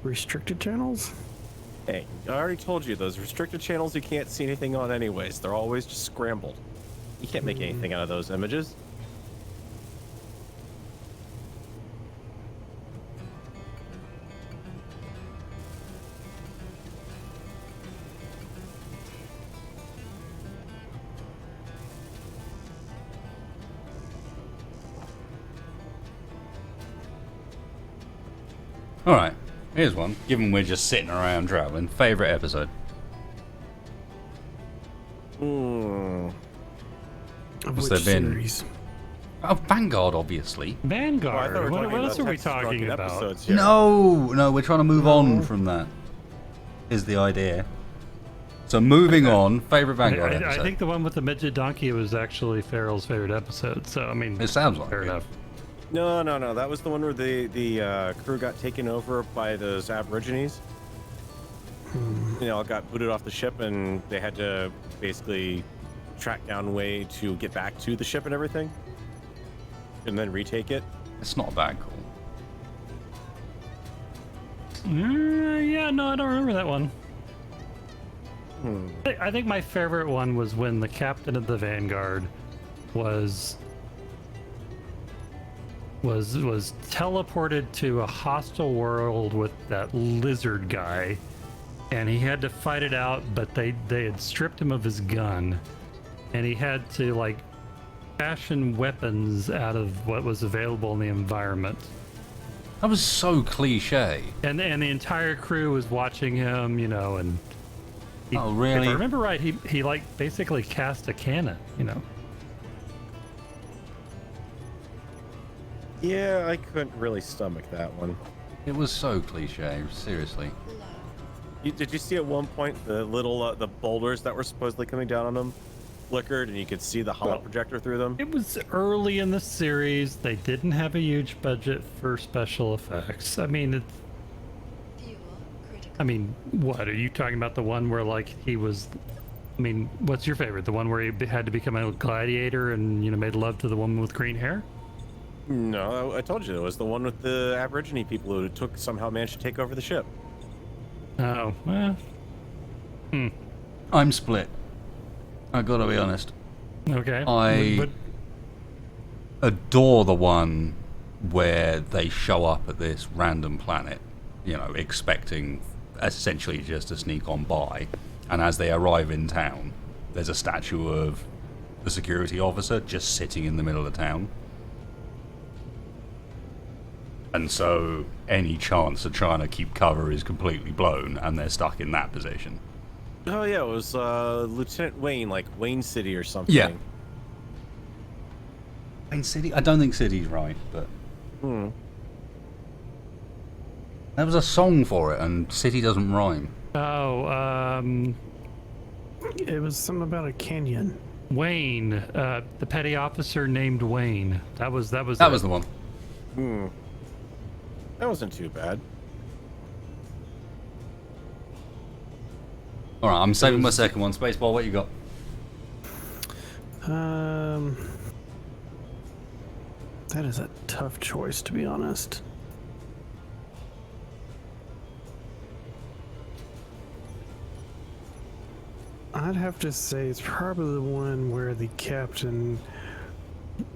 restricted channels? Hey, I already told you, those restricted channels you can't see anything on anyways. They're always just scrambled. You can't make anything out of those images. Alright, here's one. Given we're just sitting around traveling, favorite episode? Of Has which there been- series? Oh, Vanguard, obviously. Vanguard? Oh, I thought we were talking what about else are we Texas talking Drunken about? episodes here. No, we're trying to move on from that. Is the idea. So moving on, favorite Vanguard episode. I think the one with the midget donkey was actually Farrell's favorite episode, so I mean, It sounds like fair it. enough. No. That was the one where the crew got taken over by those Aborigines. Got booted off the ship, and they had to basically track down a way to get back to the ship and everything, and then retake it. It's not a bad call. Yeah, no, I don't remember that one. I think my favorite one was when the captain of the Vanguard was teleported to a hostile world with that lizard guy, and he had to fight it out, but they had stripped him of his gun, and he had to fashion weapons out of what was available in the environment. That was so cliche. And the entire crew was watching him, and Oh, really? if I remember right, he basically cast a cannon, Yeah, I couldn't really stomach that one. It was so cliche, seriously. Did you see at one point the little the boulders that were supposedly coming down on them flickered, and you could see the hollow projector through them? It was early in the series. They didn't have a huge budget for special effects. I mean, Fuel critical. what are you talking about? The one where he was? What's your favorite? The one where he had to become a gladiator and made love to the woman with green hair? No, I told you it was the one with the Aborigine people who somehow managed to take over the ship. Oh, well. I'm split. I gotta be honest. Okay. I adore the one where they show up at this random planet, expecting essentially just to sneak on by, and as they arrive in town, there's a statue of the security officer just sitting in the middle of town. And so any chance of trying to keep cover is completely blown, and they're stuck in that position. Oh yeah, it was Lieutenant Wayne, like Wayne City or something. Yeah. Wayne City? I don't think City's right, but... There was a song for it, and City doesn't rhyme. Oh, It was something about a canyon. Wayne, the petty officer named Wayne. That was That was the one. That wasn't too bad. Alright, I'm saving my second one. Spaceball, what you got? That is a tough choice, to be honest. I'd have to say it's probably the one where the captain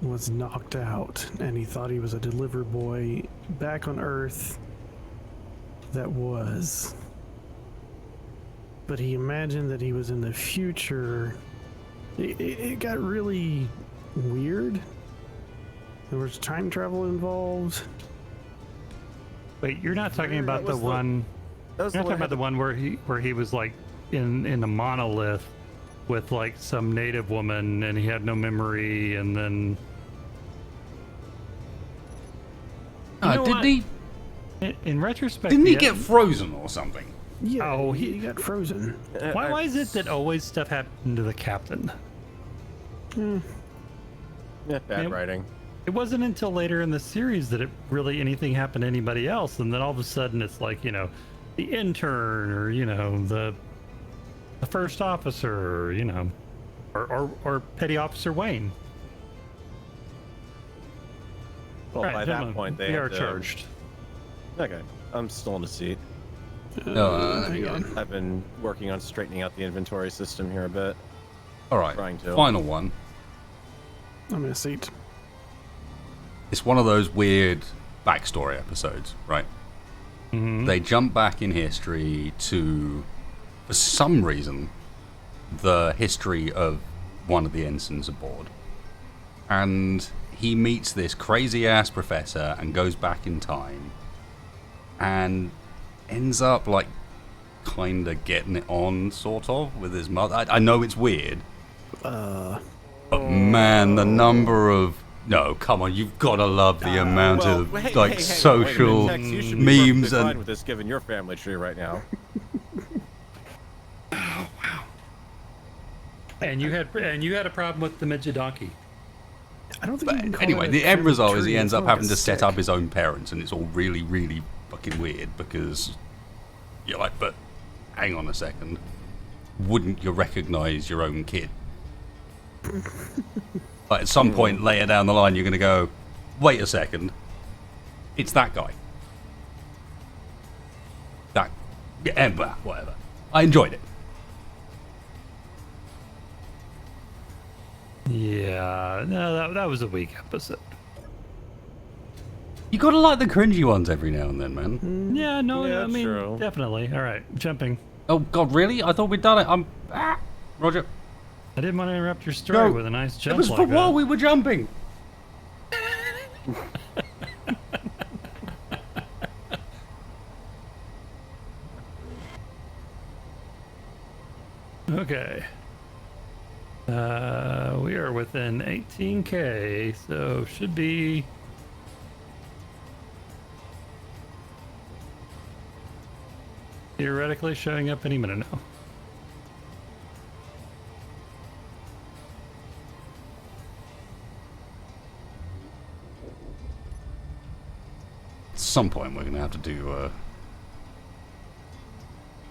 was knocked out and he thought he was a delivery boy back on Earth that was. But he imagined that he was in the future. It got really weird. There was time travel involved. Wait, you're not talking about the one. You're not talking about the one where he was like in a monolith with like some native woman and he had no memory and then. Did he? In retrospect, Didn't he get frozen or something? Yeah, Oh, he got frozen. Why is it that always stuff happened to the captain? Yeah, bad writing. It wasn't until later in the series that it really anything happened to anybody else, and then all of a sudden it's like, you know, the intern or, you know, the first officer, or, you know, or Petty Officer Wayne. Well, Right, by gentlemen, that point, they we had are to- charged. Okay, I'm still in the seat. Hang on. I've been working on straightening out the inventory system here a bit. All right, Trying to. final one. I'm in a seat. It's one of those weird backstory episodes, right? They jump back in history to, for some reason, the history of one of the ensigns aboard. And he meets this crazy-ass professor and goes back in time and ends up, like, kind of getting it on, sort of, with his mother. I know it's weird. But, man, the number of... No, come on, you've got to love the amount of, like, social Tex, you should be memes perfectly fine and... with this given your family tree right now. And you had a problem with the midget donkey. I don't think you can But call anyway, that the a end family result is tree. he ends It's up more like having a to set stick. up his own parents, and it's all really, really fucking weird because you're like, but hang on a second, wouldn't you recognize your own kid? Like at some point later down the line, you're going to go, wait a second, it's that guy. That, yeah, whatever. I enjoyed it. Yeah, no, that was a weak episode. You gotta like the cringy ones every now and then, man. Yeah, no, Yeah, I mean, true. definitely. All right, jumping. Oh God, really? I thought we'd done it. Roger. I didn't want to interrupt your story No, with a nice jump It was like for that. while we were jumping. Okay. We are within 18K, so should be... theoretically showing up any minute now. At some point, we're gonna have to do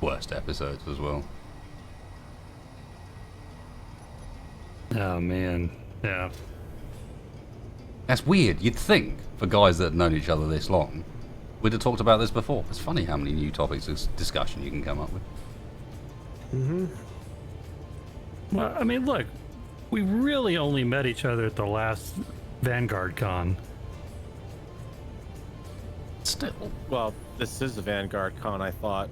worst episodes as well. Oh, man. Yeah. That's weird. You'd think for guys that have known each other this long, we'd have talked about this before. It's funny how many new topics of discussion you can come up with. Well, I mean, look, we really only met each other at the last Vanguard con. Still, Well, this is the Vanguard con, I thought.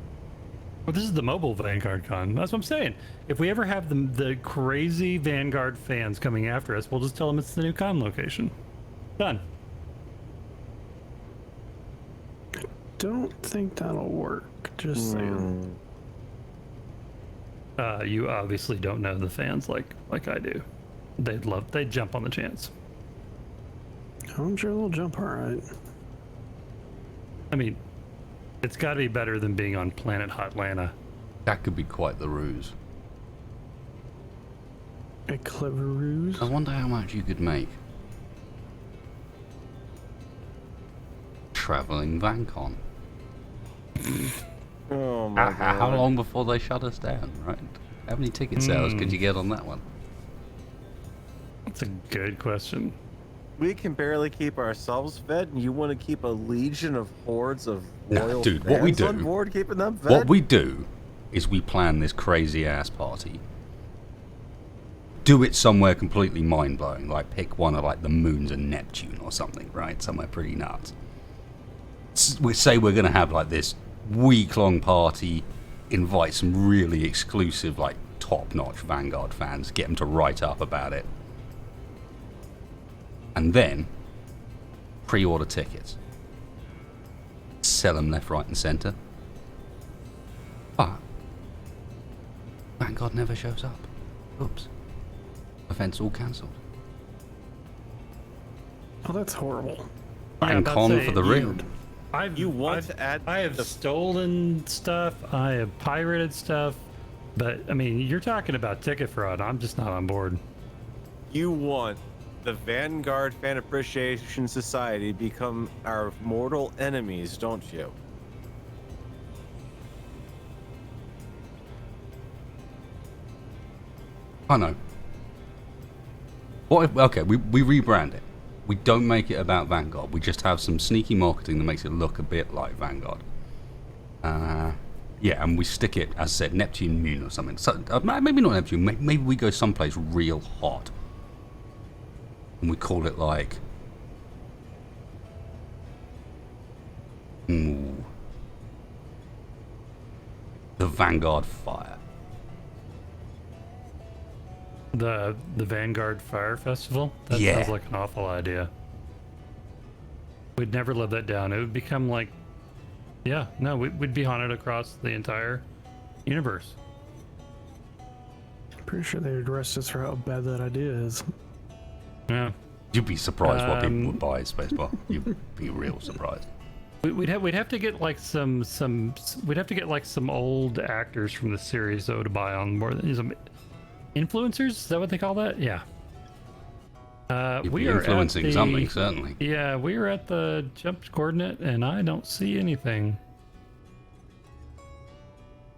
Well, this is the mobile Vanguard con. That's what I'm saying. If we ever have the crazy Vanguard fans coming after us, we'll just tell them it's the new con location. Done. Don't think that'll work. Just saying. You obviously don't know the fans like I do. They'd jump on the chance. I'm sure they'll jump all right. I mean, it's got to be better than being on Planet Hotlanta. that could be quite the ruse. A clever ruse. I wonder how much you could make. Traveling VanCon. Oh my god. How long before they shut us down, right? How many ticket sales could you get on that one? That's a good question. We can barely keep ourselves fed, and you want to keep a legion of hordes of Nah, loyal dude, what we fans do- on board keeping them fed? What we do is we plan this crazy ass party. do it somewhere completely mind-blowing, like pick one of like the moons of Neptune or something, right? Somewhere pretty nuts. We say we're going to have like this week-long party, invite some really exclusive, like top-notch Vanguard fans, get them to write up about it, and then pre-order tickets, sell them left, right, and centre. But Vanguard never shows up. Oops. Events all cancelled. Oh, that's horrible. Bang con for the real. I have stolen stuff. I have pirated stuff. But I mean, you're talking about ticket fraud. I'm just not on board. You want the Vanguard Fan Appreciation Society to become our mortal enemies, don't you? I know. What if, okay, we rebrand it. We don't make it about Vanguard. We just have some sneaky marketing that makes it look a bit like Vanguard. Yeah, and we stick it, as I said, Neptune Moon or something. So, maybe not Neptune. Maybe we go someplace real hot. And we call it like... the Vanguard Fire. The Vanguard Fire Festival? That Yeah. sounds like an awful idea. We'd never live that down. It would become like... Yeah, no, we'd be haunted across the entire universe. Pretty sure they addressed us for how bad that idea is. Yeah. You'd be surprised what people would buy Spacebar. You'd be real surprised. We'd have to get like some old actors from the series though to buy on more than some influencers. Is that what they call that? Yeah. You'd We be are influencing at the, something, certainly. Yeah, we are at the jump coordinate, and I don't see anything.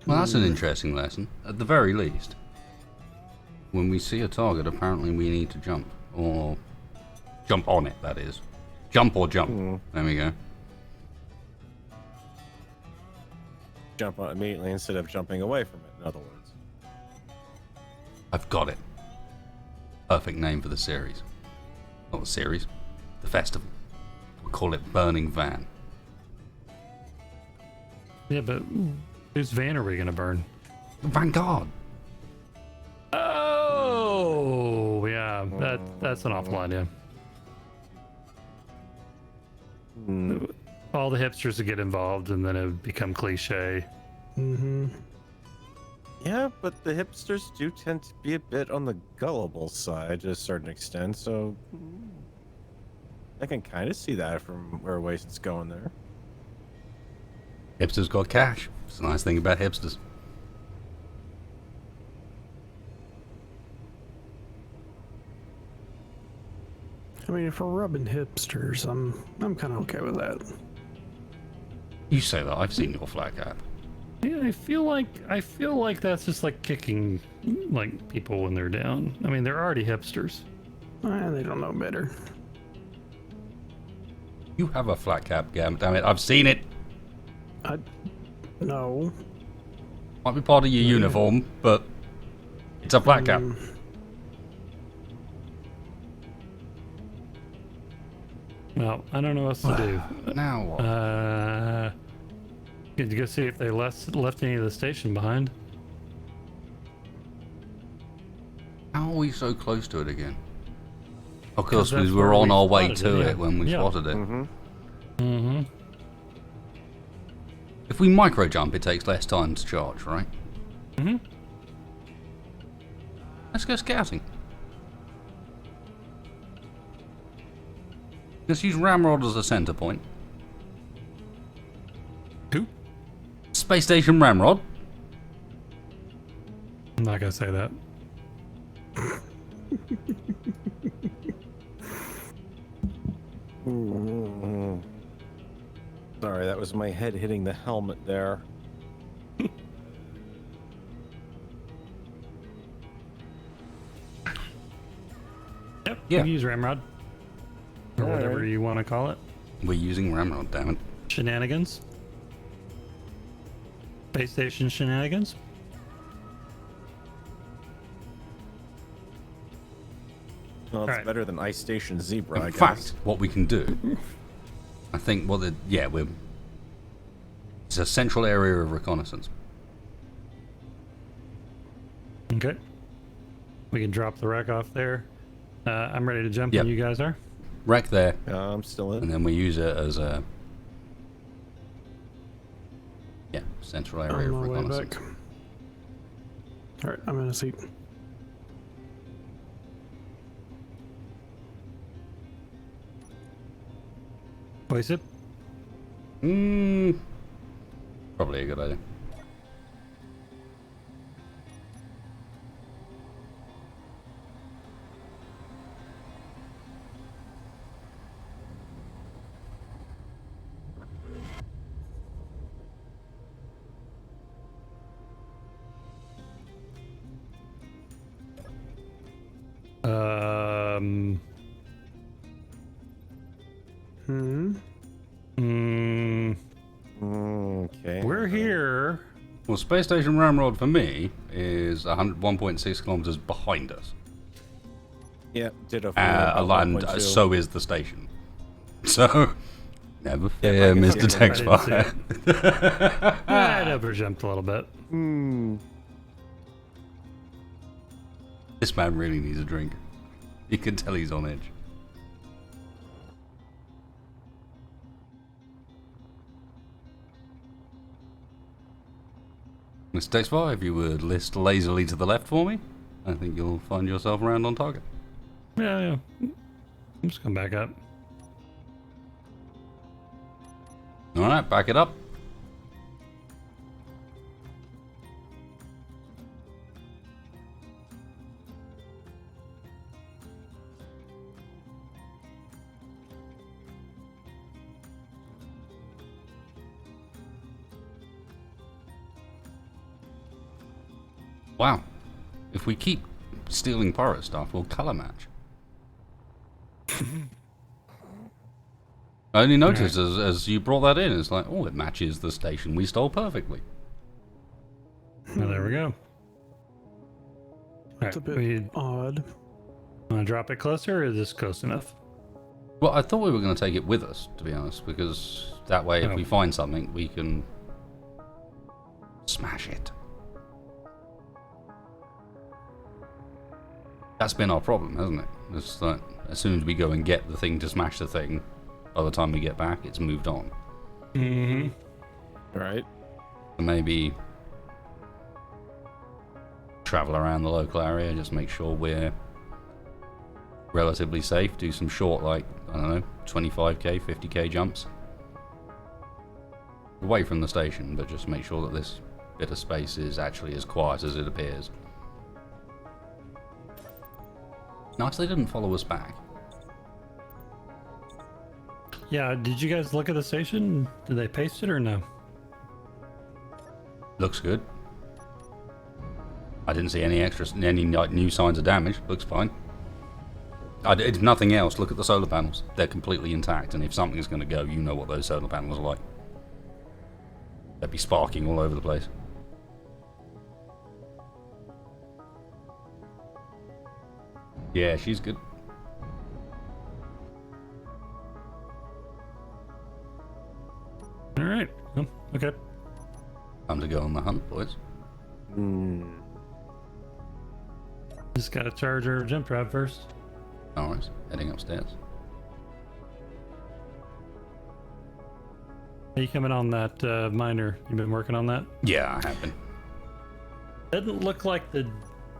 Well, that's an interesting lesson. At the very least, when we see a target, apparently we need to jump. Or jump on it, that is. Jump or jump. There we go. Jump on it immediately instead of jumping away from it, in other words. I've got it. Perfect name for the series. Not the series, the festival. We'll call it Burning Van. Yeah, but whose van are we gonna burn? Vanguard. Oh, yeah, that's an awful idea. All the hipsters would get involved, and then it would become cliche. Mm-hmm. Yeah, but the hipsters do tend to be a bit on the gullible side to a certain extent, so I can kind of see that from where ways it's going there. Hipsters got cash. It's a nice thing about hipsters. I mean, if we're rubbing hipsters, I'm kind of okay with that. You say that. I've seen your flat cap. Yeah, I feel like that's just like kicking like people when they're down. I mean, they're already hipsters. They don't know better. You have a flat cap, damn it. I've seen it. No. Might be part of your uniform, but it's a flat cap. Well, I don't know what to do. Now what? Could you go see if they left any of the station behind? How are we so close to it again? Of course, we that's were where on we our way spotted to it, yeah. it when we Yeah. spotted it. Mm-hmm. If we micro jump, it takes less time to charge, right? Mm-hmm. Let's go scouting. Let's use Ramrod as a center point. Who? Space Station Ramrod. I'm not gonna say that. Sorry, that was my head hitting the helmet there. Yep. Yeah. You can use Ramrod. Or whatever you want to call it. We're using Ramrod, damn it. Shenanigans. Space station shenanigans. Well, it's Alright. better than Ice Station Zebra, I In guess. fact, what we can do, I think, it's a central area of reconnaissance. Okay. We can drop the wreck off there. I'm ready to jump Yep. when you guys are. Wreck there, I'm still in. and then we use it as a central area On of my way reconnaissance. back. All right, I'm in a seat. Place it. Probably a good idea. Okay. We're here. Well, Space Station Ramrod for me is 1.6 kilometers behind us. Yeah, ditto for me, about And 1.2. so is the station. So, never fear, I can see Mr. it. I didn't see Textfire. I'd over jumped a little bit. This man really needs a drink. You can tell he's on edge. Mr. Textfire, if you would list lazily to the left for me, I think you'll find yourself around on target. Yeah. Just come back up. Alright, back it up. Wow. If we keep stealing pirate stuff, we'll color match. I only noticed as you brought that in, it's like, oh, it matches the station we stole perfectly. Well, there we go. It's a Alright, bit we odd. want to drop it closer, or is this close enough? Well, I thought we were going to take it with us, to be honest, because that way if we find something, we can smash it. That's been our problem, hasn't it? It's like, as soon as we go and get the thing to smash the thing, by the time we get back, it's moved on. Mm-hmm. Right. So maybe travel around the local area, just make sure we're relatively safe, do some short, like, I don't know, 25k, 50k jumps. Away from the station, but just make sure that this bit of space is actually as quiet as it appears. Nice they didn't follow us back. Yeah, did you guys look at the station? Did they paste it or no? Looks good. I didn't see any new signs of damage. Looks fine. If nothing else, look at the solar panels. They're completely intact, and if something's going to go, you know what those solar panels are like. They'd be sparking all over the place. Yeah, she's good. Alright. Oh, okay. Time to go on the hunt, boys. Just gotta charge our jump drive first. Alright, heading upstairs. Are you coming on that miner? You been working on that? Yeah, I have been. Doesn't look like the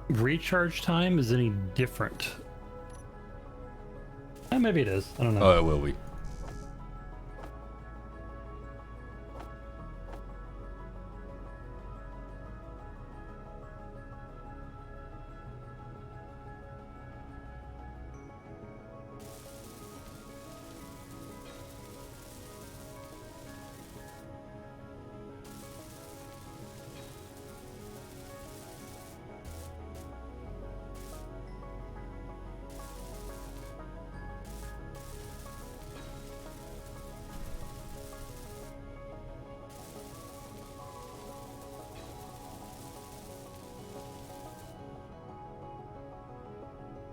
recharge time is any different. Maybe it is. I don't know. Oh, it will be.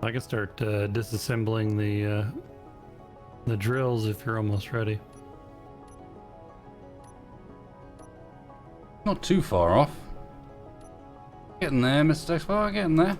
I can start disassembling the drills if you're almost ready. Not too far off. Getting there, Mr. Dexfire, getting there.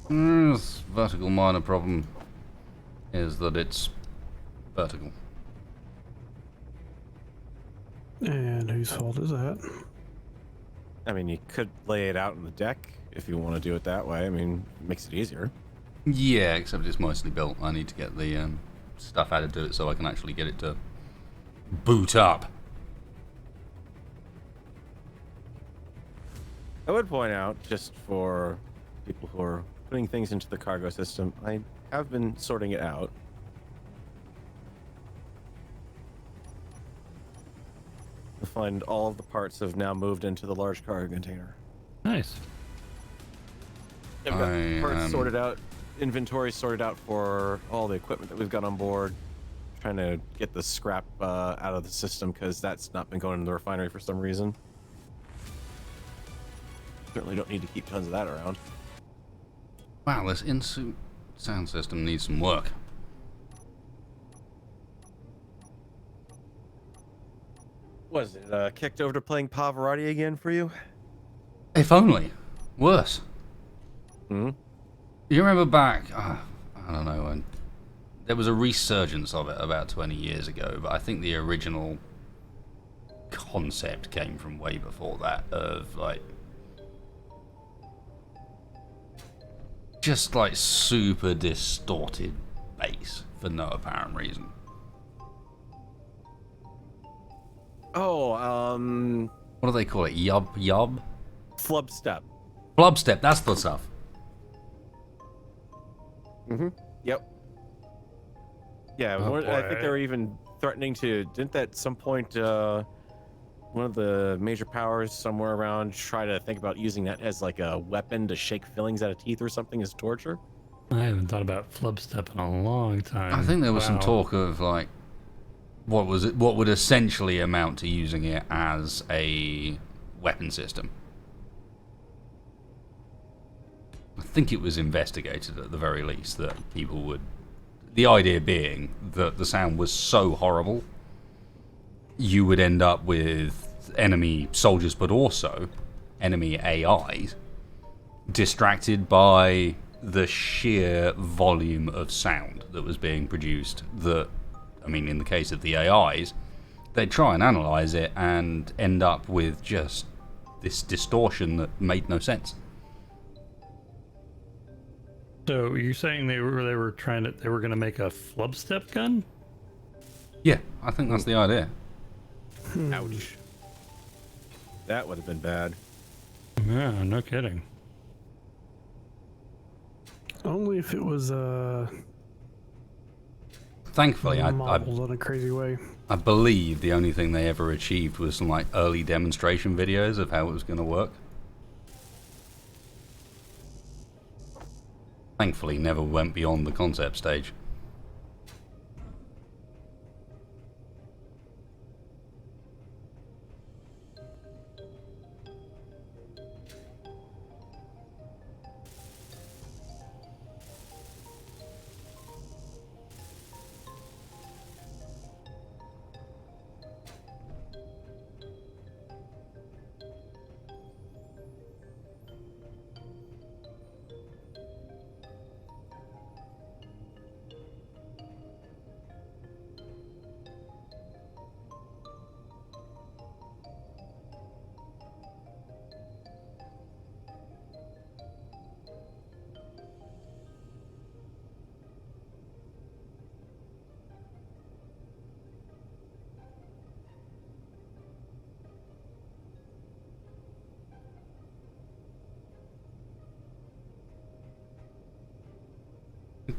This vertical minor problem is that it's vertical. And whose fault is that? I mean, you could lay it out on the deck if you want to do it that way. I mean, it makes it easier. Yeah, except it's mostly built. I need to get the stuff added to it so I can actually get it to boot up. I would point out, just for people who are putting things into the cargo system, I have been sorting it out. You'll find all of the parts have now moved into the large cargo container. Nice. I've got parts sorted out, inventory sorted out for all the equipment that we've got on board. Trying to get the scrap out of the system because that's not been going into the refinery for some reason. Certainly don't need to keep tons of that around. Wow, this in-suit sound system needs some work. Was it kicked over to playing Pavarotti again for you? If only. Worse. Hmm? You remember back, I don't know, when there was a resurgence of it about 20 years ago, but I think the original concept came from way before that, of like, just like super distorted bass for no apparent reason. Oh, What do they call it? Yub? Flubstep. Blubstep, that's the stuff. Mm-hmm. Yep. Yeah, Oh, I think boy. they were even threatening to. Didn't that at some point one of the major powers somewhere around try to think about using that as like a weapon to shake fillings out of teeth or something as torture? I haven't thought about flubstep in a long time. I think there was some Wow. talk of like what would essentially amount to using it as a weapon system. I think it was investigated at the very least that people would. The idea being that the sound was so horrible, you would end up with enemy soldiers, but also enemy AIs, distracted by the sheer volume of sound that was being produced. That, I mean, in the case of the AIs, they'd try and analyze it and end up with just this distortion that made no sense. So you're saying they were going to make a flubstep gun? Yeah, I think that's the idea. Ouch. That would have been bad. Yeah, no kidding. Only if it was Thankfully, I modeled in a crazy way. I believe the only thing they ever achieved was some like early demonstration videos of how it was going to work. Thankfully, never went beyond the concept stage.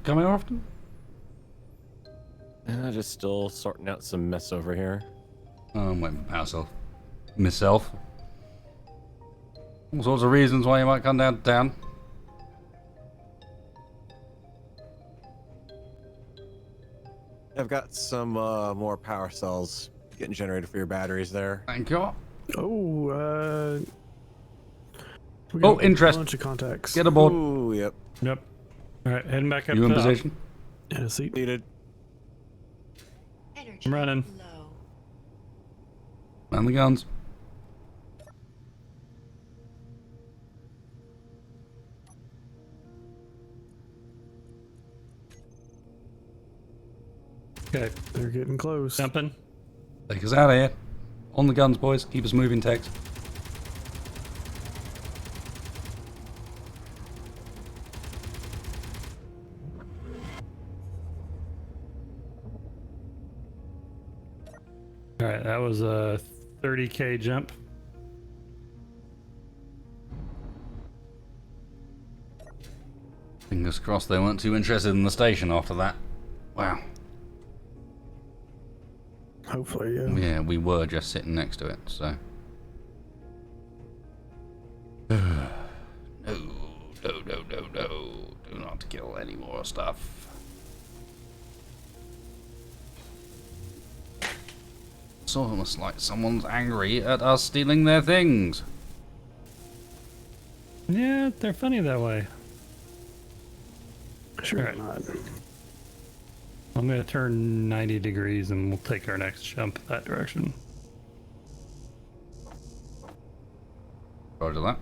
Coming often? Just still sorting out some mess over here. I'm waiting for myself. Myself. All sorts of reasons why you might come down to town. I've got some more power cells getting generated for your batteries there. Thank you. Oh, we Oh, got interest. A bunch of contacts. Get aboard. Ooh, yep. Yep. All right, heading back up. You in top. position? And a seat. Needed. Energy I'm running. low. Man the guns. Okay, They're getting close. jumping. Take us out of here. On the guns, boys. Keep us moving, Tex. All right, that was a 30K jump. Fingers crossed they weren't too interested in the station after that. Wow. Hopefully, yeah. Yeah, we were just sitting next to it, so. No. Do not kill any more stuff. It's almost like someone's angry at us stealing their things. Yeah, they're funny that way. Sure Alright. not. I'm gonna turn 90 degrees and we'll take our next jump that direction. Roger that.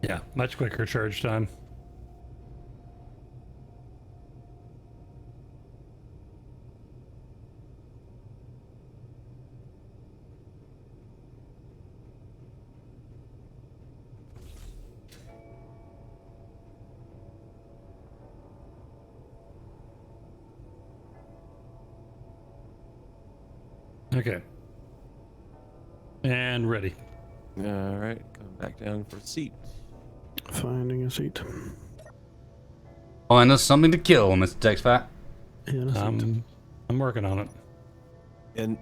Yeah, much quicker charge time. Okay. And ready. All right, coming back down for a seat. Finding a seat. Find us something to kill, Mr. Texfat. In a seat. I'm working on it. And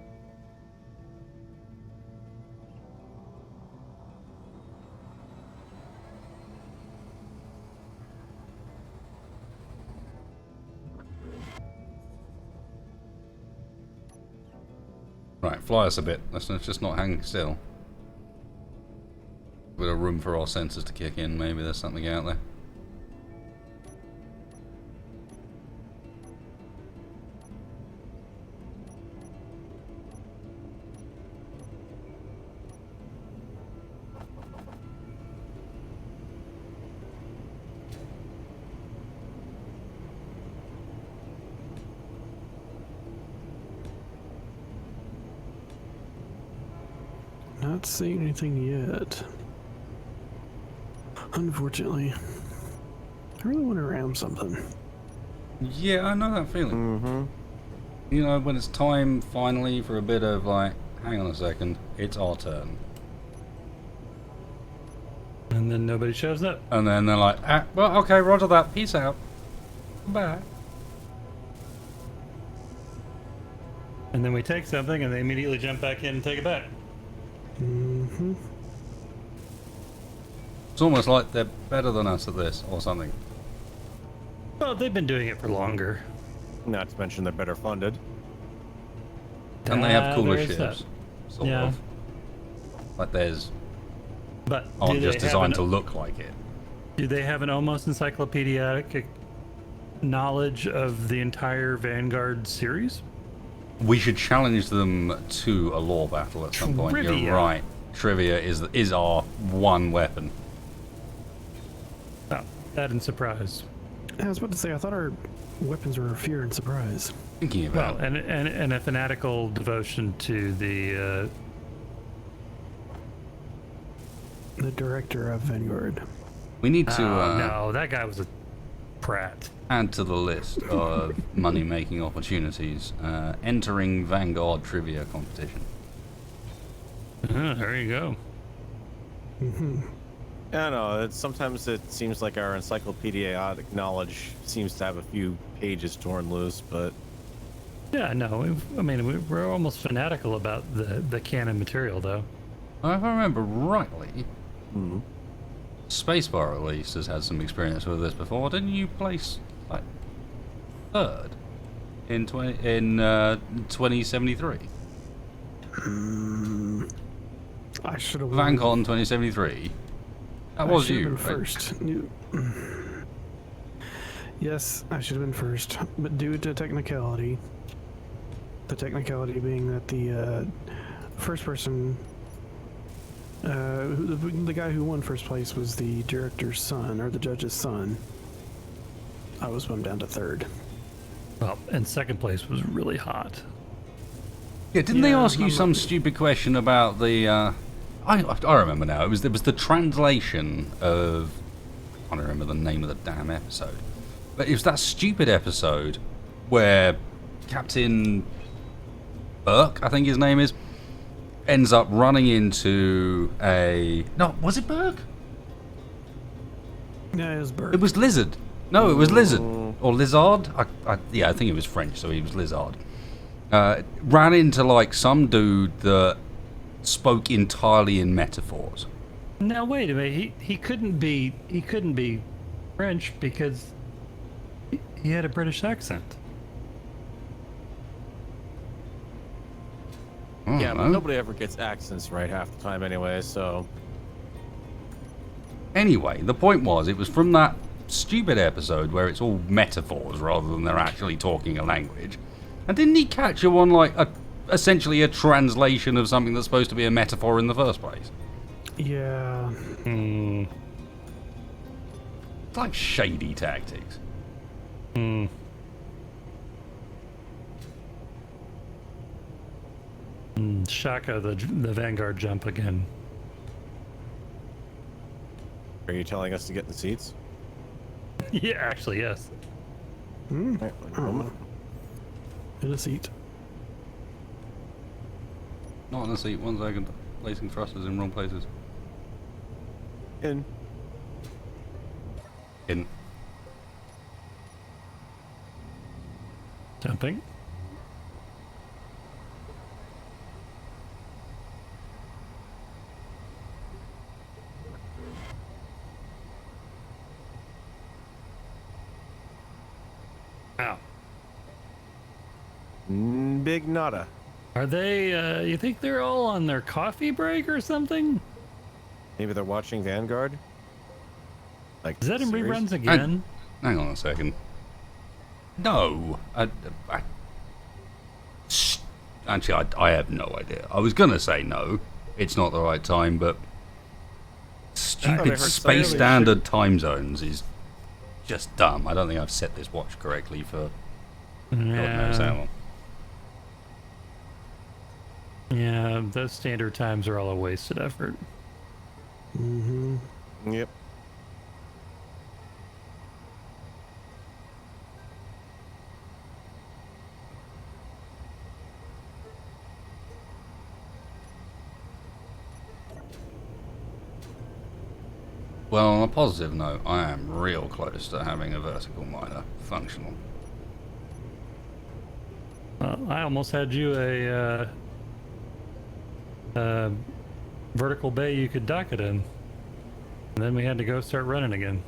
Right, fly us a bit. Let's just not hang still. Bit of room for our sensors to kick in. Maybe there's something out there. Not seeing anything yet. Unfortunately. I really want to ram something. Yeah, I know that feeling. Mm-hmm. You know, when it's time finally for a bit of like, hang on a second, it's our turn. And then nobody shows up. And then they're like, ah, well, okay, roger that, peace out. Bye. And then we take something and they immediately jump back in and take it back. Mm-hmm. It's almost like they're better than us at this, or something. Well, they've been doing it for longer. Not to mention they're better funded. And they have cooler there is ships. that. Sort Yeah. of. Like theirs But aren't do just they have designed an- to look like it. Do they have an almost encyclopedic knowledge of the entire Vanguard series? We should challenge them to a lore battle at some point. Trivia. You're right. Trivia is our one weapon. Oh, that and surprise. I was about to say, I thought our weapons were fear and surprise. Thinking about Well, and a fanatical devotion to the The director of Vanguard. we need to no, that guy was a prat. add to the list of money-making opportunities entering Vanguard trivia competition. There you go. I don't know. Sometimes it seems like our encyclopedic knowledge seems to have a few pages torn loose, but Yeah, no, we're almost fanatical about the canon material, though. If I remember rightly, Spacebar at least has had some experience with this before. Didn't you place like third in 2073? I should have VanCon 2073. That was should you, have been right? first. Yes, I should have been first, but due to technicality, the technicality being that the first person, the guy who won first place was the director's son, or the judge's son. I was bumped down to third. Well, and second place was really hot. Yeah, didn't they Yeah, ask you I'm some not- stupid question about the? I remember now. It was the translation of. I can't remember the name of the damn episode, but it was that stupid episode where Captain Burke, I think his name is, ends up running into a. No, was it Burke? Yeah, it was Bert. It was Lizard. No, it was Lizard or Lizard. Yeah, I think it was French, so he was Lizard. Ran into like some dude that spoke entirely in metaphors. Now wait a minute, he couldn't be French because he had a British accent. yeah, but nobody ever gets accents right half the time anyway, so Anyway, the point was, it was from that stupid episode where it's all metaphors rather than they're actually talking a language. And didn't he catch you on like essentially a translation of something that's supposed to be a metaphor in the first place? Yeah. It's like shady tactics. Shaka, the Vanguard jump again. are you telling us to get in the seats? Yeah, actually, yes. Right, one moment. In a seat. Not in the seat, 1 second. Placing thrusters in wrong places. In. In. Jumping. Wow. Big nada. Are they, you think they're all on their coffee break or something? Maybe they're watching Vanguard? Like, Is that in series? reruns again? Hang on a second. No. Actually, I have no idea. I was going to say no. It's not the right time, but I stupid heard space something. standard time zones is just dumb. I don't think I've set this watch correctly for God knows how long. Yeah, those standard times are all a wasted effort. Mm-hmm. Yep. Well, on a positive note, I am real close to having a vertical miner functional. I almost had you a vertical bay you could dock it in. And then we had to go start running again.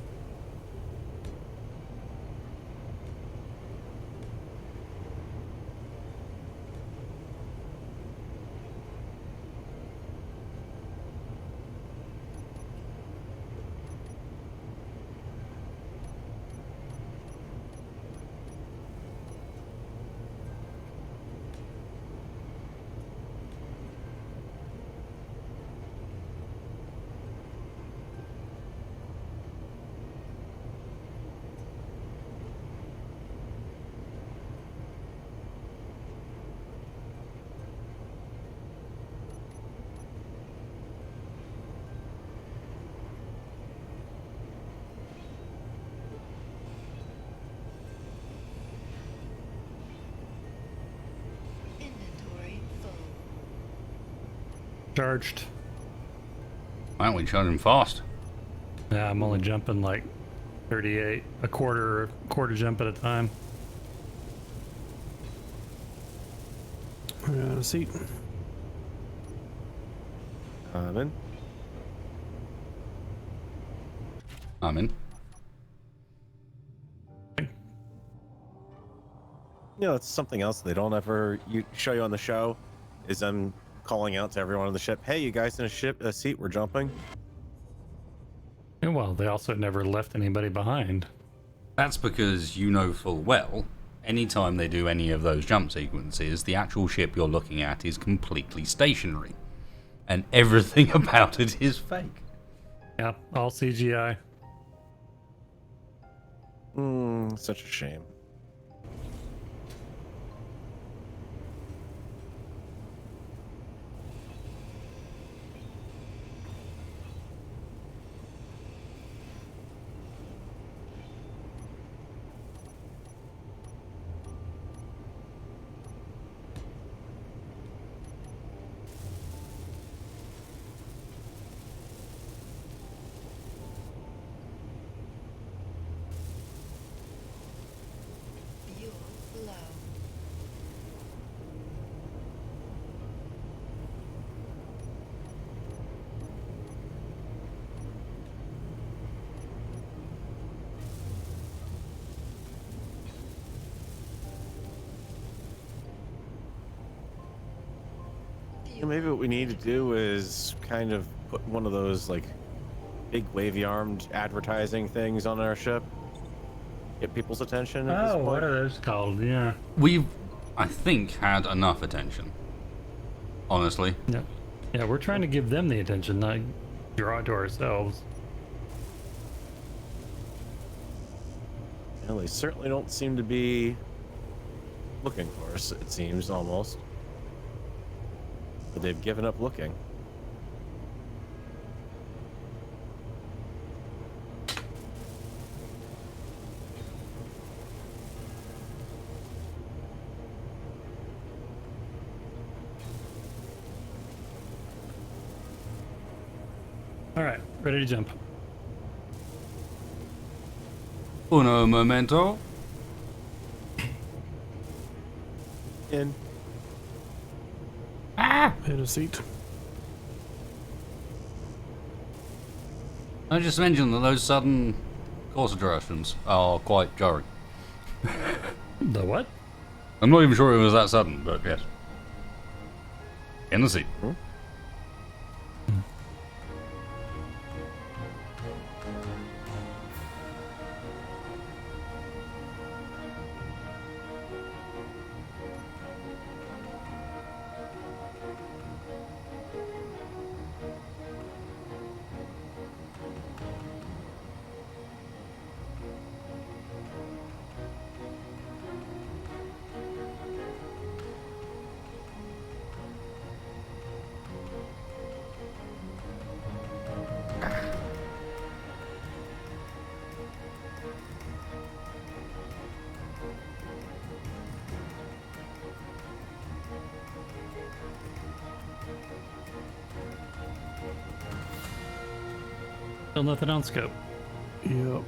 Inventory full. Charged. Why aren't we charging fast? Yeah, I'm only jumping like 38, a quarter jump at a time. A seat. In. I'm in. You know, it's something else they don't ever show you on the show, is them calling out to everyone on the ship, hey, you guys in a seat, we're jumping. And well, they also never left anybody behind. That's because you know full well, anytime they do any of those jump sequences, the actual ship you're looking at is completely stationary. And everything about it is fake. Yeah, all CGI. Such a shame. Fuel low. Yeah, maybe what we need to do is kind of put one of those like big wavy armed advertising things on our ship. Get people's attention at this Oh, point. what are those called? Yeah. We've, I think, had enough attention. Honestly. Yeah. Yeah, we're trying to give them the attention, not draw it to ourselves. Well, they certainly don't seem to be looking for us, it seems, almost. But they've given up looking. All right, ready to jump. Uno momento. In. In a seat. I just mentioned that those sudden course interruptions are quite jarring. The what? I'm not even sure it was that sudden, but yes. In the seat. Still nothing on scope. Yep.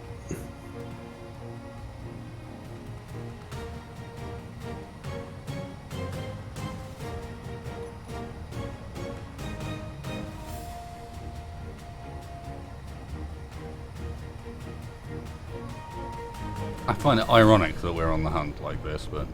I find it ironic that we're on the hunt like this, but...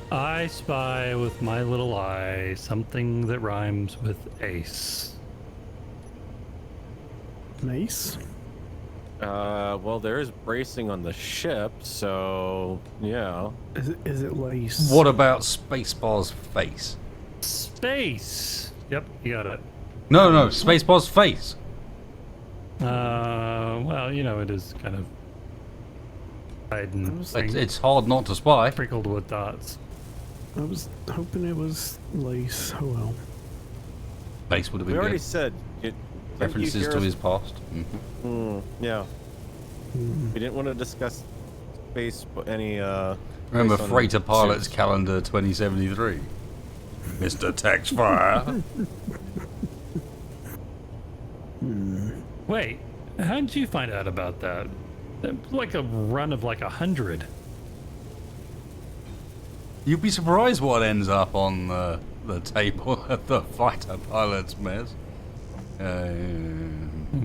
I spy with my little eye something that rhymes with ace. Mace? Well, there is bracing on the ship, so yeah. Is it lace? What about Spacebar's face? Space! Yep, you got it. No, Spacebar's face! Well, you know, it is kind of hiding, It's hard not to spy. sprinkled with dots. I was hoping it was lace. Oh well. Face would have We been already good. said References to his past. Yeah. We didn't want to discuss space, any Remember based on Freighter Pilot's suits. Calendar 2073? Mr. Taxfire. Wait, how did you find out about that? Like a run of like 100. You'd be surprised what ends up on the table at the fighter pilot's mess.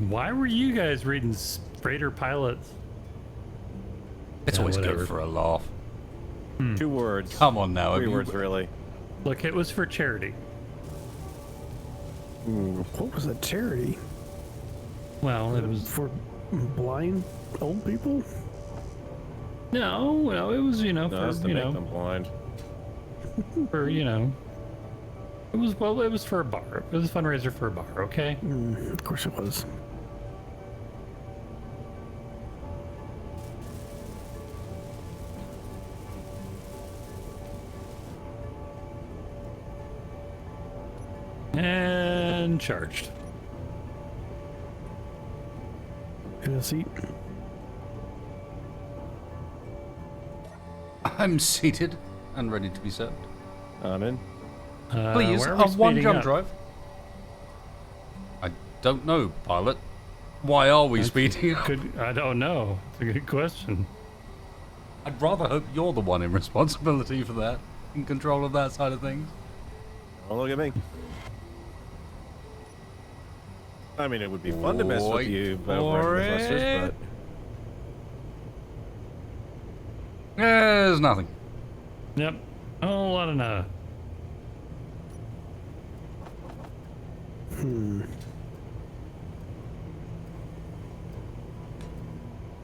Why were you guys reading freighter pilots? It's Yeah, always whatever. good for a laugh. 2 words. Come on now. 3 have you- words, really. Look, it was for charity. What was that charity? Well, it was For blind old people? no, it was No, for that's to make them blind. for it was for a bar. It was a fundraiser for a bar. Okay. Of course it was. And charged. In a seat. I'm seated and ready to be served. I'm in. Please, where are we one speeding jump up? drive. I don't know, pilot. Why are we speeding up? I don't know. It's a good question. I'd rather hope you're the one in responsibility for that, in control of that side of things. Don't look at me. I mean, it would be fun to mess with Wait you for over in the it. clusters, There's nothing. Yep. A whole lot of nada. but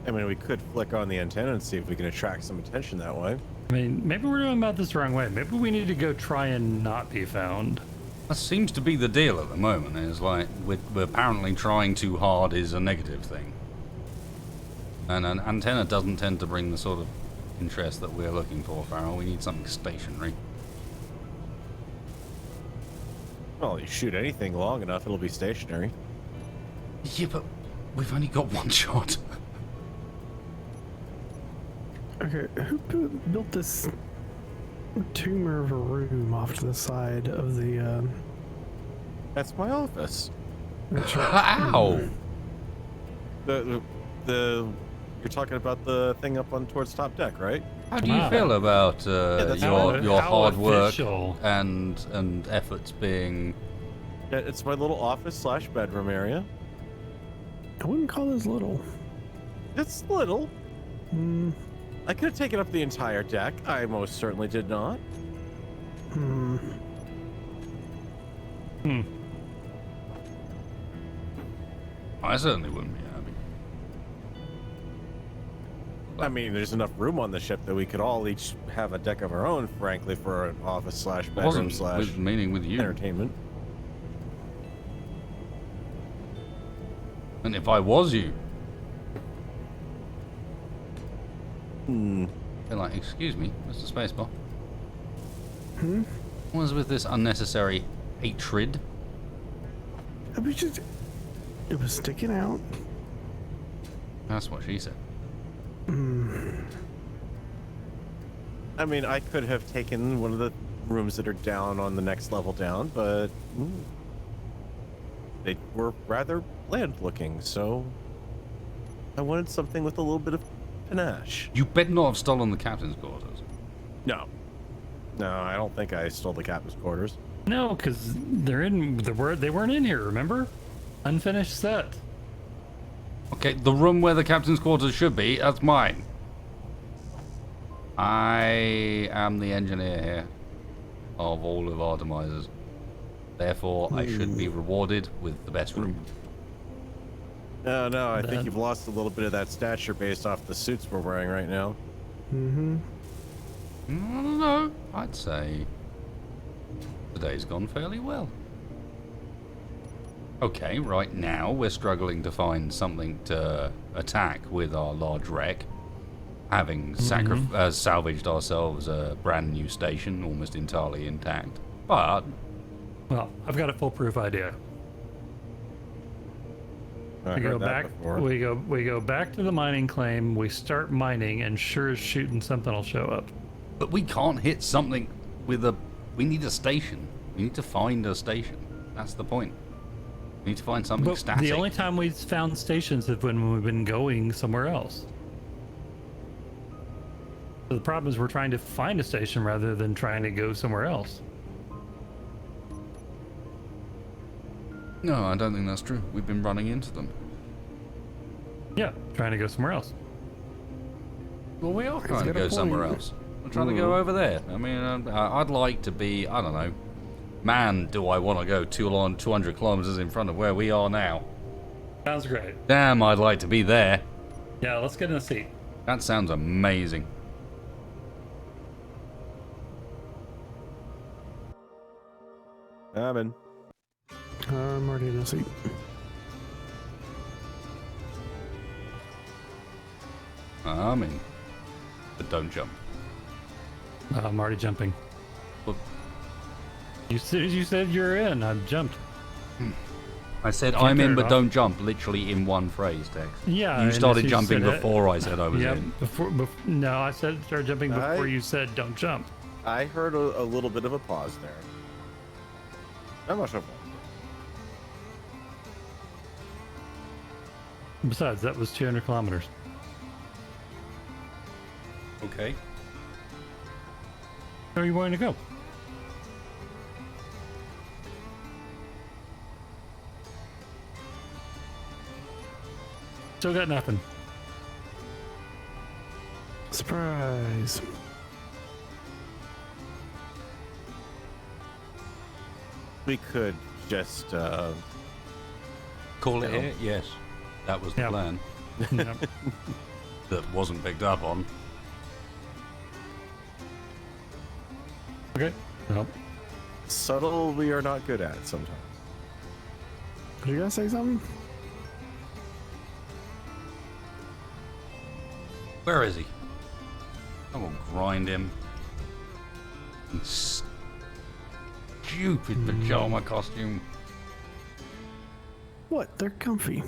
I mean, we could flick on the antenna and see if we can attract some attention that way. I mean, maybe we're doing about this the wrong way. Maybe we need to go try and not be found. That seems to be the deal at the moment. Is like we're apparently trying too hard is a negative thing, and an antenna doesn't tend to bring the sort of interest that we're looking for, Farrell. We need something stationary. Well, you shoot anything long enough, it'll be stationary. Yeah, but we've only got one shot. Okay, who built this tumor of a room off to the side of the, That's my office. Ow! The you're talking about the thing up on towards top deck, right? How do you Wow. feel about that's your how hard work official. and efforts being? Yeah, it's my little office / bedroom area. I wouldn't call this little. It's little. Hmm. I could have taken up the entire deck. I most certainly did not. I certainly wouldn't be happy. I mean, there's enough room on the ship that we could all each have a deck of our own, frankly, for an office / I bedroom wasn't / with, meaning with you. entertainment. And if I was you, be like, excuse me, Mr. Spacebar. What was with this unnecessary hatred? It was sticking out. That's what she said. I mean, I could have taken one of the rooms that are down on the next level down, but they were rather bland looking, so I wanted something with a little bit of panache. You better not have stolen the captain's quarters. No, I don't think I stole the captain's quarters. No, because they weren't in here. Remember, unfinished set. Okay, the room where the captain's quarters should be, that's mine. I am the engineer here of all of our demises. Therefore, I should be rewarded with the best room. No, I think you've lost a little bit of that stature based off the suits we're wearing right now. No, I'd say today's gone fairly well. Okay, right now we're struggling to find something to attack with our large wreck. Having salvaged ourselves a brand new station, almost entirely intact. But Well, I've got a foolproof idea. We go back to the mining claim, we start mining, and sure as shooting something will show up. But we can't hit something with a... We need a station. We need to find a station. That's the point. We need to find something static. The only time we've found stations is when we've been going somewhere else. So the problem is we're trying to find a station rather than trying to go somewhere else. No, I don't think that's true. We've been running into them. Yeah, trying to go somewhere else. Well, we are trying to go somewhere else. We're trying to go over there. I mean, I'd like to be, I don't know. Man, do I want to go 200 kilometers in front of where we are now. Sounds great. Damn, I'd like to be there. Yeah, let's get in a seat. That sounds amazing. I'm in. I'm already in a seat. I'm in. But don't jump. I'm already jumping. Look. You said you're in. I jumped. I said Can't I'm turn in, it but off. don't jump. Literally in one phrase, Tex. Yeah. You started you jumping said it. before I said I was Yeah, in. no, I said start jumping before you said don't jump. I heard a little bit of a pause there. I'm not sure. Besides, that was 200 kilometers. Okay. Where are you going to go? Still got nothing. Surprise. We could just Call it here? Yes. That was the Yeah. plan. Yep. That wasn't picked up on. Okay. Well, subtle. We are not good at it sometimes. Did you guys say something? Where is he? I will grind him. In stupid pajama costume. What? They're comfy.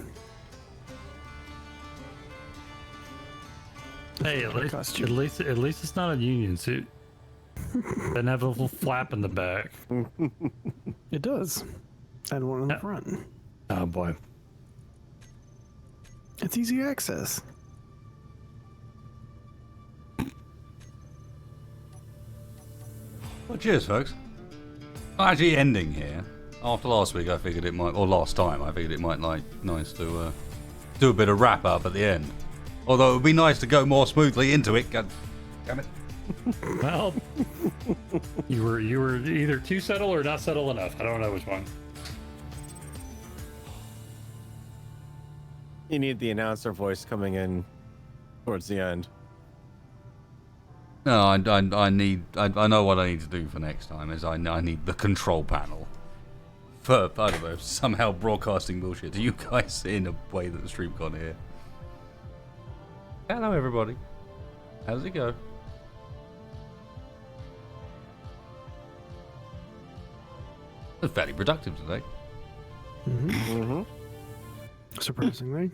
hey, at least it's not a union suit. Doesn't have a little flap in the back. It does. And one in the front. Oh boy. It's easy access. Well, cheers, folks. Actually, ending here. After last week, I figured it might, or last time, I figured it might like nice to do a bit of wrap up at the end. Although it would be nice to go more smoothly into it. God damn it. Well, you were either too subtle or not subtle enough. I don't know which one. You need the announcer voice coming in towards the end. No, I know what I need to do for next time. Is I need the control panel for, I don't know, somehow broadcasting bullshit to you guys in a way that the stream can't hear. Hello, everybody. How's it go? It's fairly productive today. Surprisingly.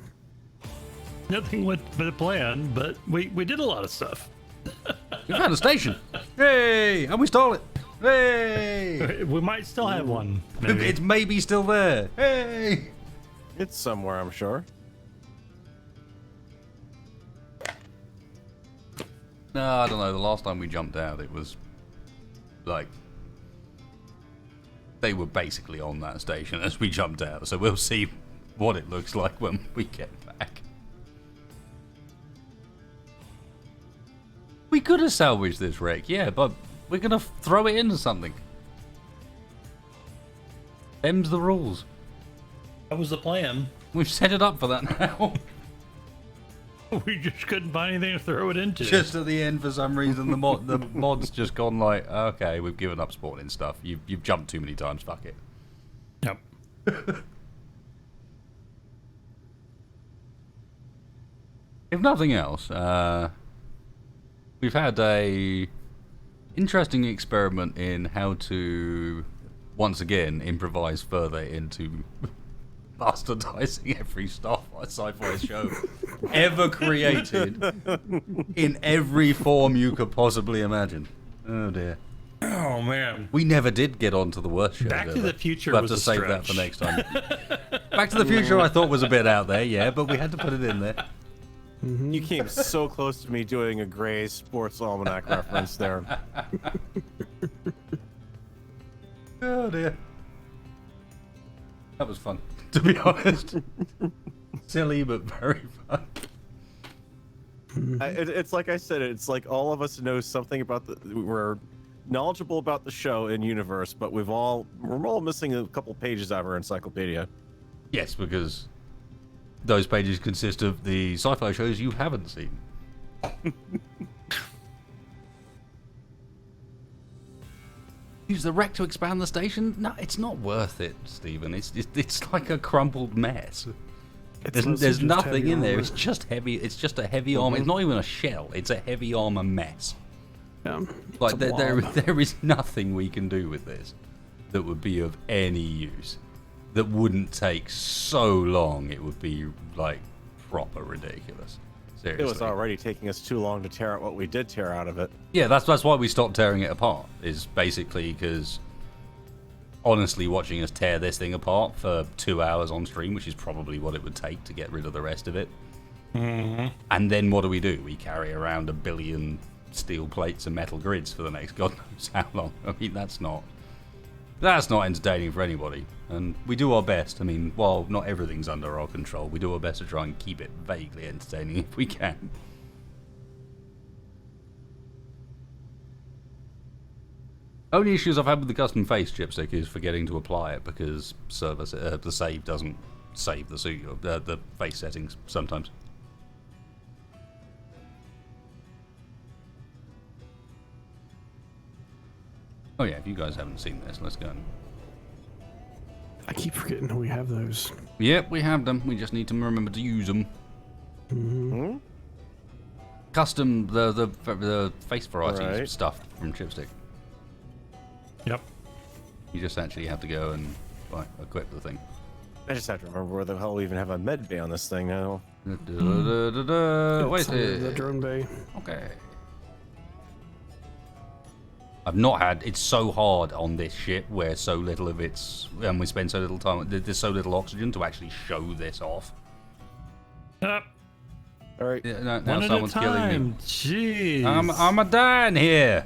Nothing went to plan, but we did a lot of stuff. We found a station. Hey, and we stole it. Hey, We might still have one. Maybe. it's maybe still there. Hey, It's somewhere, I'm sure. no, I don't know. The last time we jumped out, it was like they were basically on that station as we jumped out. So we'll see what it looks like when we get back. We could have salvaged this wreck, yeah, but we're gonna throw it into something. Them's the rules. That was the plan. We've set it up for that now. We just couldn't find anything to throw it into. Just at the end, for some reason, the mod's just gone like, okay, we've given up spawning stuff. You've jumped too many times. Fuck it. Yep. If nothing else, we've had a interesting experiment in how to once again improvise further into bastardizing every sci-fi show ever created in every form you could possibly imagine. Oh dear. Oh man. We never did get onto the worst show. Back to the Future We'll have was to a save that stretch. for next time. Back to the Future I thought was a bit out there, yeah, but we had to put it in there. You came so close to me doing a Gray Sports Almanac reference there. Oh dear. That was fun, to be honest. Silly, but very fun. It's like I said, it's like all of us know something about we're knowledgeable about the show and universe, but we're all missing a couple pages out of our encyclopedia. Yes, because those pages consist of the sci-fi shows you haven't seen. Use the wreck to expand the station? No, it's not worth it, Stephen. It's like a crumpled mess. There's nothing in there. Armor. It's just heavy. It's just a heavy armor. It's not even a shell. It's a heavy armor mess. Yeah. Like It's a blob. there is nothing we can do with this that would be of any use. That wouldn't take so long. It would be like proper ridiculous. Seriously. It was already taking us too long to tear out what we did tear out of it. Yeah, that's why we stopped tearing it apart. Is basically because honestly, watching us tear this thing apart for 2 hours on stream, which is probably what it would take to get rid of the rest of it. And then what do? We carry around 1 billion steel plates and metal grids for the next god knows how long. I mean, that's not entertaining for anybody. And we do our best. I mean, while not everything's under our control, we do our best to try and keep it vaguely entertaining if we can. Only issues I've had with the custom face chipstick is forgetting to apply it because the save doesn't save the face settings sometimes. Oh yeah, if you guys haven't seen this, let's go. I keep forgetting we have those. Yep, we have them. We just need to remember to use them. Custom the face variety Right. stuff from Chipstick. Yep. You just actually have to go and equip the thing. I just have to remember where the hell we even have a med bay on this thing now. Wait It's under the drone bay. Okay. I've not had. It's so hard on this ship where so little of it's, and we spend so little time. There's so little oxygen to actually show this off. Yep. All right. Yeah, now One at a someone's killing me. time. Jeez. I'm a dying here.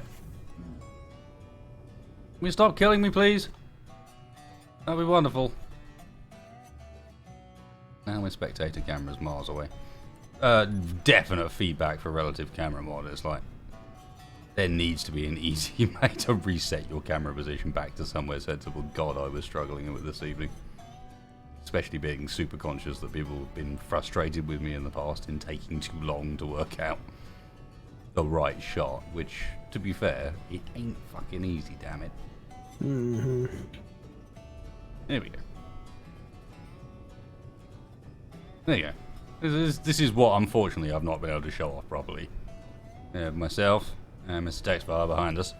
Will you stop killing me, please? That'd be wonderful. Now my spectator camera's miles away. Definite feedback for relative camera mod. It's like there needs to be an easy way to reset your camera position back to somewhere sensible. God, I was struggling with this evening. Especially being super conscious that people have been frustrated with me in the past in taking too long to work out the right shot, which, to be fair, it ain't fucking easy, damn it. There we go. There you go. This is what, unfortunately, I've not been able to show off properly. Myself and Mr. Textfire behind us.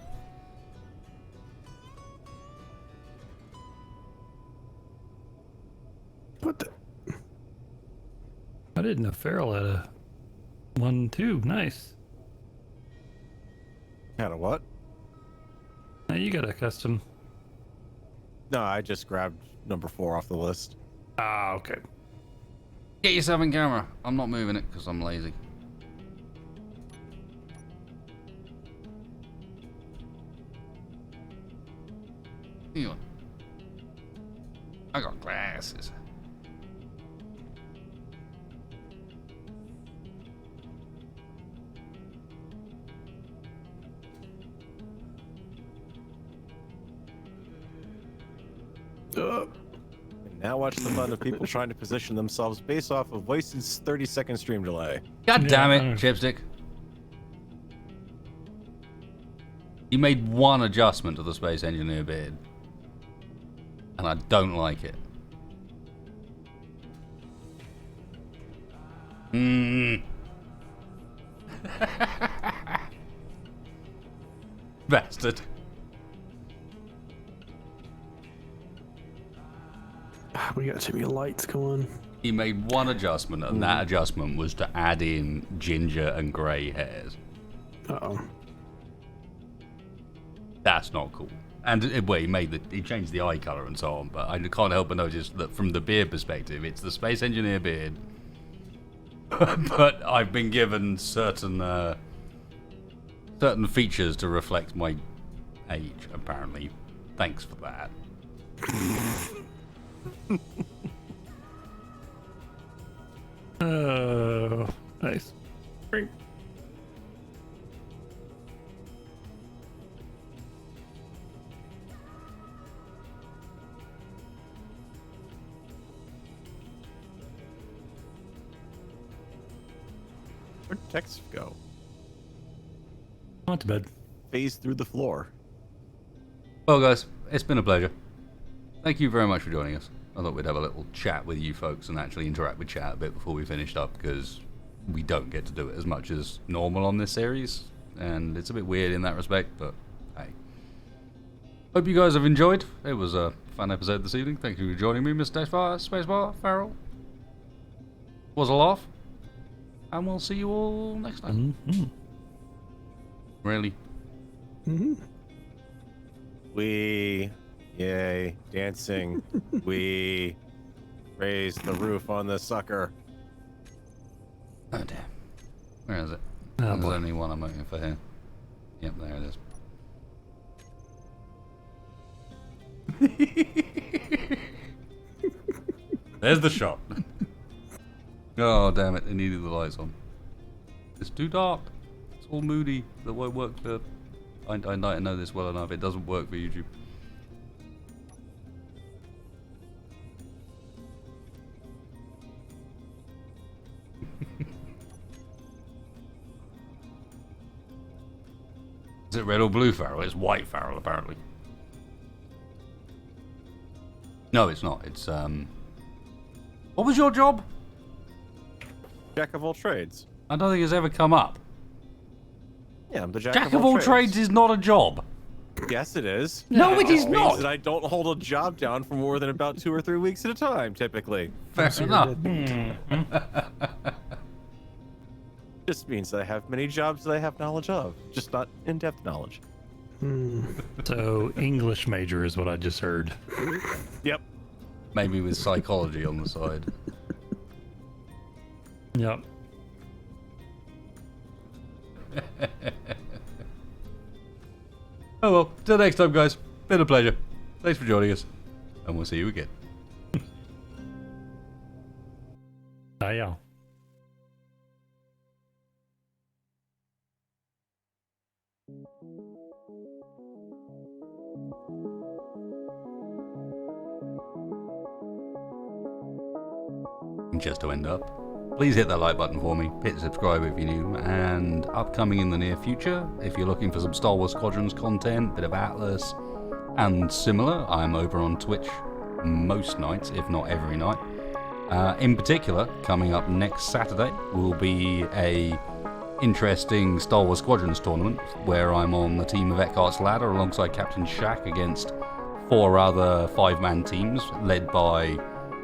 I didn't know Farrell had a 1, 2. Nice. Kind of what? Now you got a custom. No, I just grabbed number 4 off the list. Ah, okay. Get yourself in camera. I'm not moving it because I'm lazy. Hang on. I got glasses. And now watch the fun of people trying to position themselves based off of wasted 30-second stream delay. God damn Yeah, it, Chipstick. You made one adjustment to the Space Engineer beard. And I don't like it. Bastard. We got too many lights going. He made one adjustment, and that adjustment was to add in ginger and grey hairs. Uh-oh. That's not cool. And well, he changed the eye color and so on, but I can't help but notice that from the beard perspective, it's the Space Engineer beard. But I've been given certain features to reflect my age, apparently. Thanks for that. Oh, nice. Great. Where'd text go? I went to bed. Phase through the floor. Well, guys, it's been a pleasure. Thank you very much for joining us. I thought we'd have a little chat with you folks and actually interact with chat a bit before we finished up, because we don't get to do it as much as normal on this series, and it's a bit weird in that respect, but hey. Hope you guys have enjoyed. It was a fun episode this evening. Thank you for joining me, Mr. Spacebar, Farrell. Was a laugh. And we'll see you all next time. Mm-hmm. Really? Mm-hmm. We, yay, dancing. We raise the roof on the sucker. Oh, damn. Where is it? Oh, There's boy. only one I'm looking for here. Yep, there it is. There's the shot. Oh, damn it. They needed the lights on. It's too dark. It's all moody. That won't work for... I know this well enough. It doesn't work for YouTube. Is it red or blue Farrell? It's white Farrell, apparently. No, it's not. It's, What was your job? Jack of all trades. I don't think it's ever come up. Yeah, I'm the Jack of all trades is not a job. Yes, it is. No, it is Means not. that I don't hold a job down for more than about 2 or 3 weeks at a time, typically. Fair So enough. you're dead. Just means that I have many jobs that I have knowledge of, just not in-depth knowledge. So, English major is what I just heard. Yep. Maybe with psychology on the side. Yep. Oh well, till next time, guys. Been a pleasure. Thanks for joining us, and we'll see you again. Yeah. And just to end up, please hit that like button for me, hit subscribe if you're new, and upcoming in the near future, if you're looking for some Star Wars Squadrons content, bit of Atlas, and similar, I'm over on Twitch most nights, if not every night. In particular, coming up next Saturday will be a interesting Star Wars Squadrons tournament, where I'm on the team of Eckhart's Ladder alongside Captain Shaq against 4 other 5-man teams, led by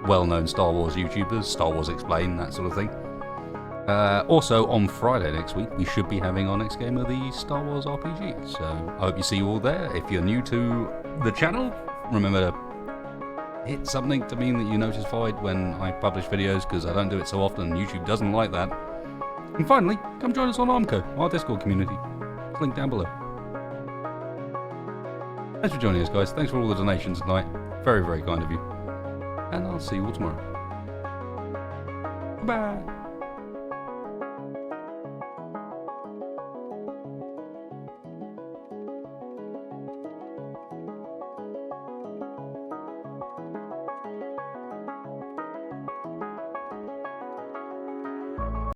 well-known Star Wars YouTubers, Star Wars Explained, that sort of thing. Also, on Friday next week, we should be having our next game of the Star Wars RPG. So I hope you see you all there. If you're new to the channel, remember to hit something to mean that you're notified when I publish videos, because I don't do it so often and YouTube doesn't like that. And finally, come join us on Armco, our Discord community. It's linked down below. Thanks for joining us, guys. Thanks for all the donations tonight. Very, very kind of you. And I'll see you all tomorrow. Bye.